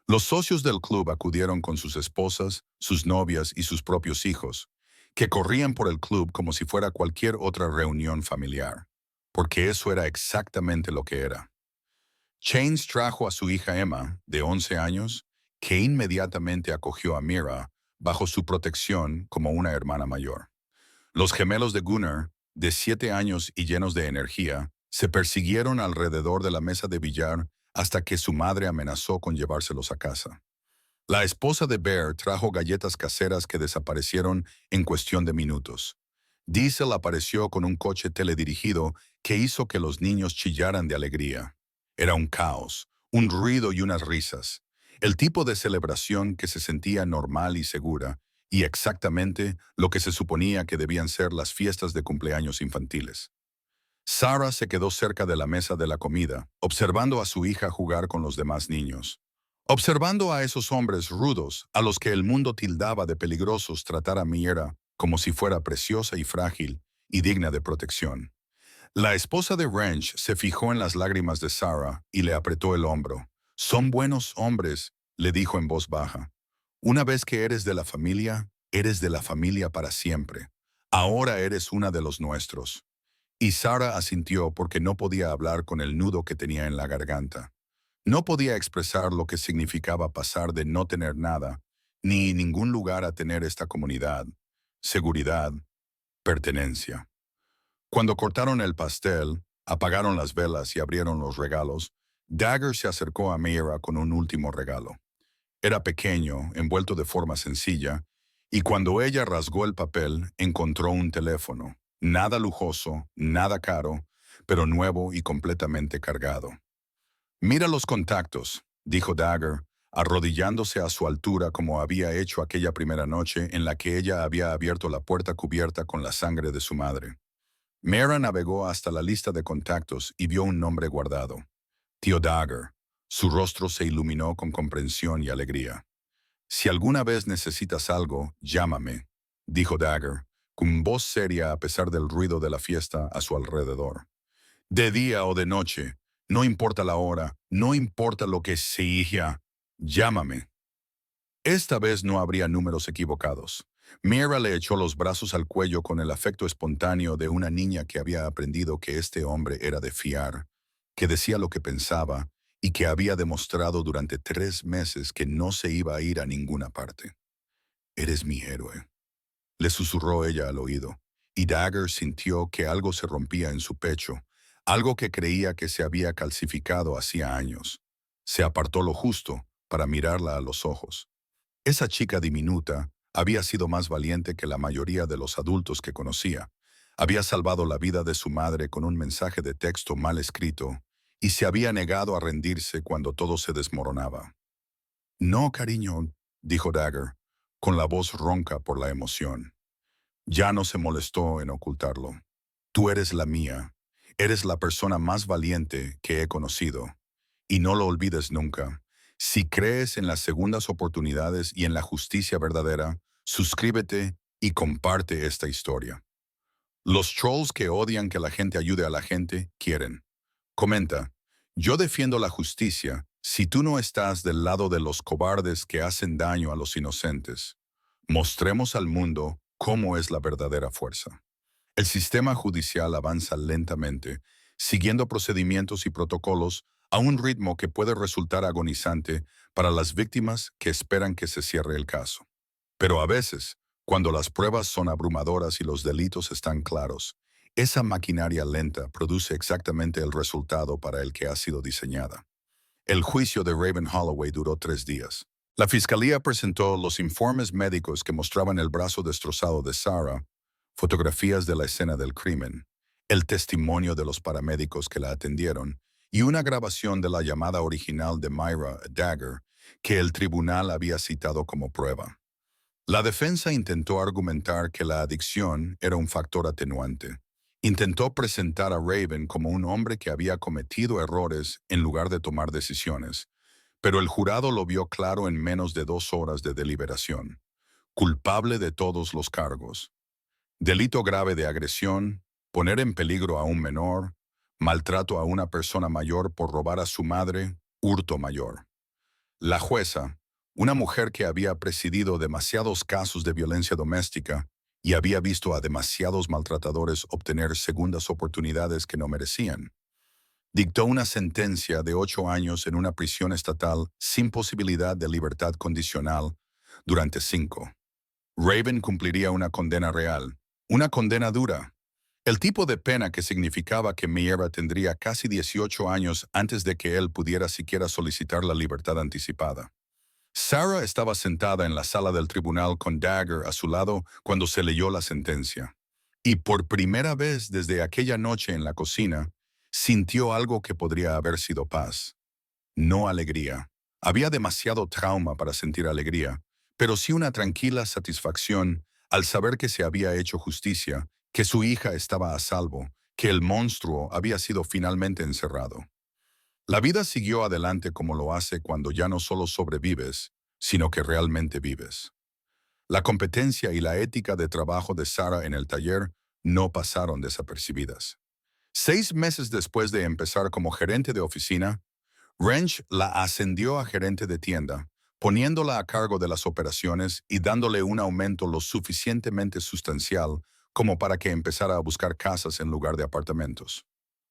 Los socios del club acudieron con sus esposas, sus novias y sus propios hijos, que corrían por el club como si fuera cualquier otra reunión familiar, porque eso era exactamente lo que era. Chains trajo a su hija Emma, de 11 años, que inmediatamente acogió a Mira bajo su protección como una hermana mayor. Los gemelos de Gunnar, de 7 años y llenos de energía, se persiguieron alrededor de la mesa de billar hasta que su madre amenazó con llevárselos a casa. La esposa de Bear trajo galletas caseras que desaparecieron en cuestión de minutos. Diesel apareció con un coche teledirigido que hizo que los niños chillaran de alegría. Era un caos, un ruido y unas risas. El tipo de celebración que se sentía normal y segura, y exactamente lo que se suponía que debían ser las fiestas de cumpleaños infantiles. Sarah se quedó cerca de la mesa de la comida, observando a su hija jugar con los demás niños. Observando a esos hombres rudos, a los que el mundo tildaba de peligrosos, tratar a Mira como si fuera preciosa y frágil y digna de protección. La esposa de Wrench se fijó en las lágrimas de Sarah y le apretó el hombro. «Son buenos hombres», le dijo en voz baja. «Una vez que eres de la familia para siempre. Ahora eres una de los nuestros». Y Sarah asintió porque no podía hablar con el nudo que tenía en la garganta. No podía expresar lo que significaba pasar de no tener nada, ni ningún lugar a tener esta comunidad, seguridad, pertenencia. Cuando cortaron el pastel, apagaron las velas y abrieron los regalos, Dagger se acercó a Mira con un último regalo. Era pequeño, envuelto de forma sencilla, y cuando ella rasgó el papel, encontró un teléfono. Nada lujoso, nada caro, pero nuevo y completamente cargado. «Mira los contactos», dijo Dagger, arrodillándose a su altura como había hecho aquella primera noche en la que ella había abierto la puerta cubierta con la sangre de su madre. Mera navegó hasta la lista de contactos y vio un nombre guardado. Tío Dagger. Su rostro se iluminó con comprensión y alegría. «Si alguna vez necesitas algo, llámame», dijo Dagger, con voz seria a pesar del ruido de la fiesta a su alrededor. «De día o de noche, no importa la hora, no importa lo que sea, llámame». Esta vez no habría números equivocados. Mira le echó los brazos al cuello con el afecto espontáneo de una niña que había aprendido que este hombre era de fiar, que decía lo que pensaba y que había demostrado durante 3 meses que no se iba a ir a ninguna parte. «Eres mi héroe», le susurró ella al oído, y Dagger sintió que algo se rompía en su pecho, algo que creía que se había calcificado hacía años. Se apartó lo justo para mirarla a los ojos. Esa chica diminuta había sido más valiente que la mayoría de los adultos que conocía. Había salvado la vida de su madre con un mensaje de texto mal escrito y se había negado a rendirse cuando todo se desmoronaba. «No, cariño», dijo Dagger, con la voz ronca por la emoción. Ya no se molestó en ocultarlo. «Tú eres la mía. Eres la persona más valiente que he conocido. Y no lo olvides nunca. Si crees en las segundas oportunidades y en la justicia verdadera, suscríbete y comparte esta historia». Los trolls que odian que la gente ayude a la gente quieren. Comenta: «Yo defiendo la justicia si tú no estás del lado de los cobardes que hacen daño a los inocentes». Mostremos al mundo cómo es la verdadera fuerza. El sistema judicial avanza lentamente, siguiendo procedimientos y protocolos a un ritmo que puede resultar agonizante para las víctimas que esperan que se cierre el caso. Pero a veces, cuando las pruebas son abrumadoras y los delitos están claros, esa maquinaria lenta produce exactamente el resultado para el que ha sido diseñada. El juicio de Raven Holloway duró 3 días. La fiscalía presentó los informes médicos que mostraban el brazo destrozado de Sarah, fotografías de la escena del crimen, el testimonio de los paramédicos que la atendieron y una grabación de la llamada original de Myra Dagger que el tribunal había citado como prueba. La defensa intentó argumentar que la adicción era un factor atenuante. Intentó presentar a Raven como un hombre que había cometido errores en lugar de tomar decisiones, pero el jurado lo vio claro en menos de 2 horas de deliberación. Culpable de todos los cargos: delito grave de agresión, poner en peligro a un menor, maltrato a una persona mayor por robar a su madre, hurto mayor. La jueza, una mujer que había presidido demasiados casos de violencia doméstica y había visto a demasiados maltratadores obtener segundas oportunidades que no merecían, dictó una sentencia de 8 años en una prisión estatal sin posibilidad de libertad condicional durante 5. Raven cumpliría una condena real, una condena dura, el tipo de pena que significaba que Myra tendría casi 18 años antes de que él pudiera siquiera solicitar la libertad anticipada. Sarah estaba sentada en la sala del tribunal con Dagger a su lado cuando se leyó la sentencia. Y por primera vez desde aquella noche en la cocina, sintió algo que podría haber sido paz. No alegría. Había demasiado trauma para sentir alegría, pero sí una tranquila satisfacción al saber que se había hecho justicia, que su hija estaba a salvo, que el monstruo había sido finalmente encerrado. La vida siguió adelante como lo hace cuando ya no solo sobrevives, sino que realmente vives. La competencia y la ética de trabajo de Sarah en el taller no pasaron desapercibidas. 6 meses después de empezar como gerente de oficina, Wrench la ascendió a gerente de tienda, poniéndola a cargo de las operaciones y dándole un aumento lo suficientemente sustancial como para que empezara a buscar casas en lugar de apartamentos.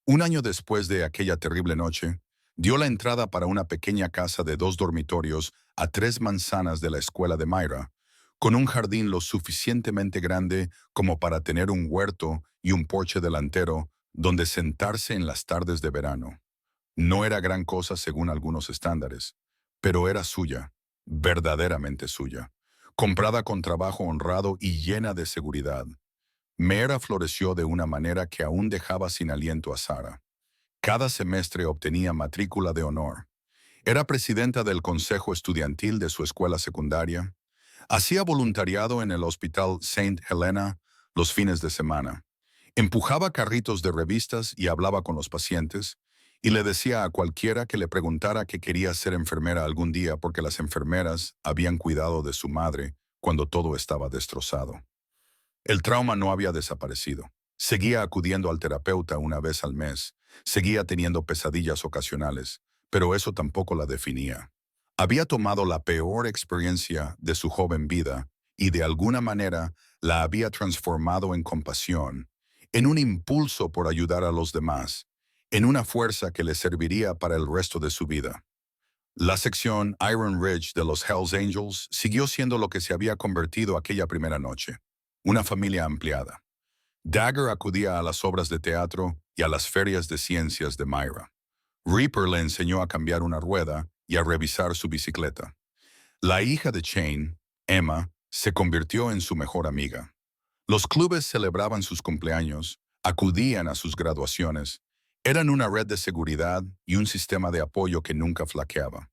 Un año después de aquella terrible noche, dio la entrada para una pequeña casa de 2 dormitorios a 3 manzanas de la escuela de Myra, con un jardín lo suficientemente grande como para tener un huerto y un porche delantero donde sentarse en las tardes de verano. No era gran cosa según algunos estándares, pero era suya, verdaderamente suya, comprada con trabajo honrado y llena de seguridad. Myra floreció de una manera que aún dejaba sin aliento a Sarah. Cada semestre obtenía matrícula de honor. Era presidenta del consejo estudiantil de su escuela secundaria. Hacía voluntariado en el Hospital Saint Helena los fines de semana. Empujaba carritos de revistas y hablaba con los pacientes, y le decía a cualquiera que le preguntara que quería ser enfermera algún día porque las enfermeras habían cuidado de su madre cuando todo estaba destrozado. El trauma no había desaparecido. Seguía acudiendo al terapeuta una vez al mes, seguía teniendo pesadillas ocasionales, pero eso tampoco la definía. Había tomado la peor experiencia de su joven vida y de alguna manera la había transformado en compasión, en un impulso por ayudar a los demás, en una fuerza que le serviría para el resto de su vida. La sección Iron Ridge de los Hells Angels siguió siendo lo que se había convertido aquella primera noche, una familia ampliada. Dagger acudía a las obras de teatro y a las ferias de ciencias de Myra. Reaper le enseñó a cambiar una rueda y a revisar su bicicleta. La hija de Shane, Emma, se convirtió en su mejor amiga. Los clubes celebraban sus cumpleaños, acudían a sus graduaciones, eran una red de seguridad y un sistema de apoyo que nunca flaqueaba.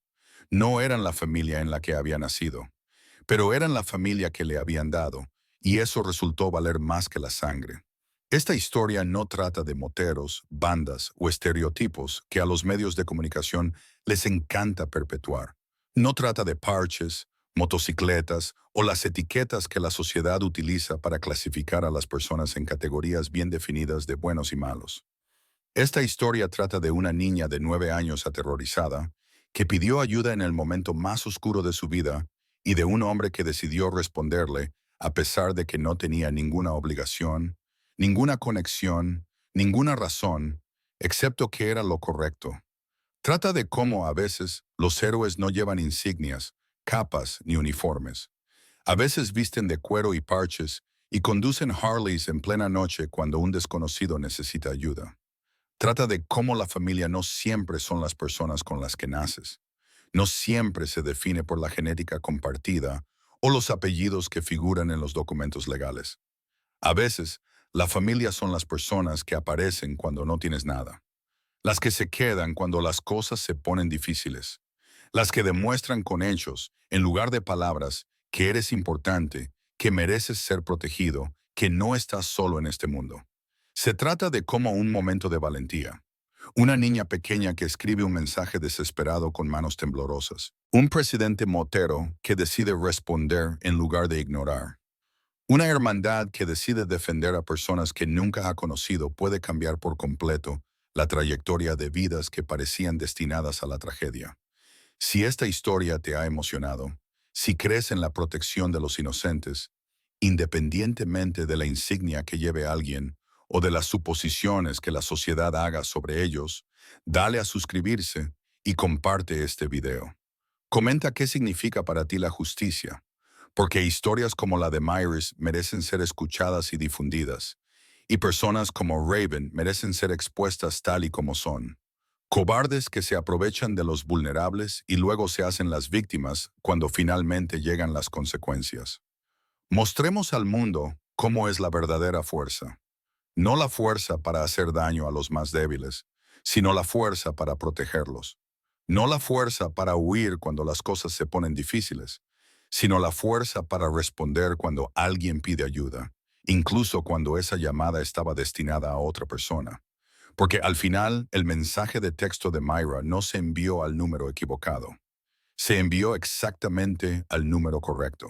No eran la familia en la que había nacido, pero eran la familia que le habían dado, y eso resultó valer más que la sangre. Esta historia no trata de moteros, bandas o estereotipos que a los medios de comunicación les encanta perpetuar. No trata de parches, motocicletas o las etiquetas que la sociedad utiliza para clasificar a las personas en categorías bien definidas de buenos y malos. Esta historia trata de una niña de 9 años aterrorizada que pidió ayuda en el momento más oscuro de su vida y de un hombre que decidió responderle a pesar de que no tenía ninguna obligación, ninguna conexión, ninguna razón, excepto que era lo correcto. Trata de cómo a veces los héroes no llevan insignias, capas ni uniformes. A veces visten de cuero y parches y conducen Harleys en plena noche cuando un desconocido necesita ayuda. Trata de cómo la familia no siempre son las personas con las que naces. No siempre se define por la genética compartida o los apellidos que figuran en los documentos legales. A veces, la familia son las personas que aparecen cuando no tienes nada. Las que se quedan cuando las cosas se ponen difíciles. Las que demuestran con hechos, en lugar de palabras, que eres importante, que mereces ser protegido, que no estás solo en este mundo. Se trata de como un momento de valentía. Una niña pequeña que escribe un mensaje desesperado con manos temblorosas. Un presidente motero que decide responder en lugar de ignorar. Una hermandad que decide defender a personas que nunca ha conocido puede cambiar por completo la trayectoria de vidas que parecían destinadas a la tragedia. Si esta historia te ha emocionado, si crees en la protección de los inocentes, independientemente de la insignia que lleve alguien o de las suposiciones que la sociedad haga sobre ellos, dale a suscribirse y comparte este video. Comenta qué significa para ti la justicia, porque historias como la de Myris merecen ser escuchadas y difundidas, y personas como Raven merecen ser expuestas tal y como son. Cobardes que se aprovechan de los vulnerables y luego se hacen las víctimas cuando finalmente llegan las consecuencias. Mostremos al mundo cómo es la verdadera fuerza. No la fuerza para hacer daño a los más débiles, sino la fuerza para protegerlos. No la fuerza para huir cuando las cosas se ponen difíciles, sino la fuerza para responder cuando alguien pide ayuda, incluso cuando esa llamada estaba destinada a otra persona. Porque al final, el mensaje de texto de Myra no se envió al número equivocado. Se envió exactamente al número correcto.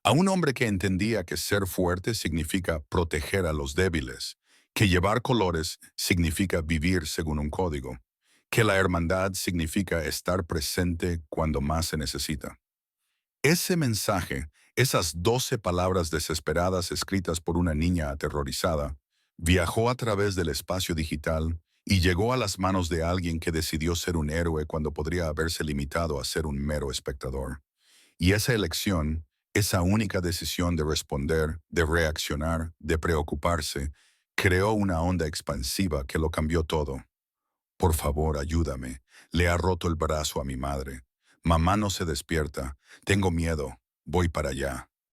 A un hombre que entendía que ser fuerte significa proteger a los débiles, que llevar colores significa vivir según un código, que la hermandad significa estar presente cuando más se necesita. Ese mensaje, esas 12 palabras desesperadas escritas por una niña aterrorizada, viajó a través del espacio digital y llegó a las manos de alguien que decidió ser un héroe cuando podría haberse limitado a ser un mero espectador. Y esa elección, esa única decisión de responder, de reaccionar, de preocuparse, creó una onda expansiva que lo cambió todo. Por favor, ayúdame. Le ha roto el brazo a mi madre. Mamá no se despierta. Tengo miedo. Voy para allá.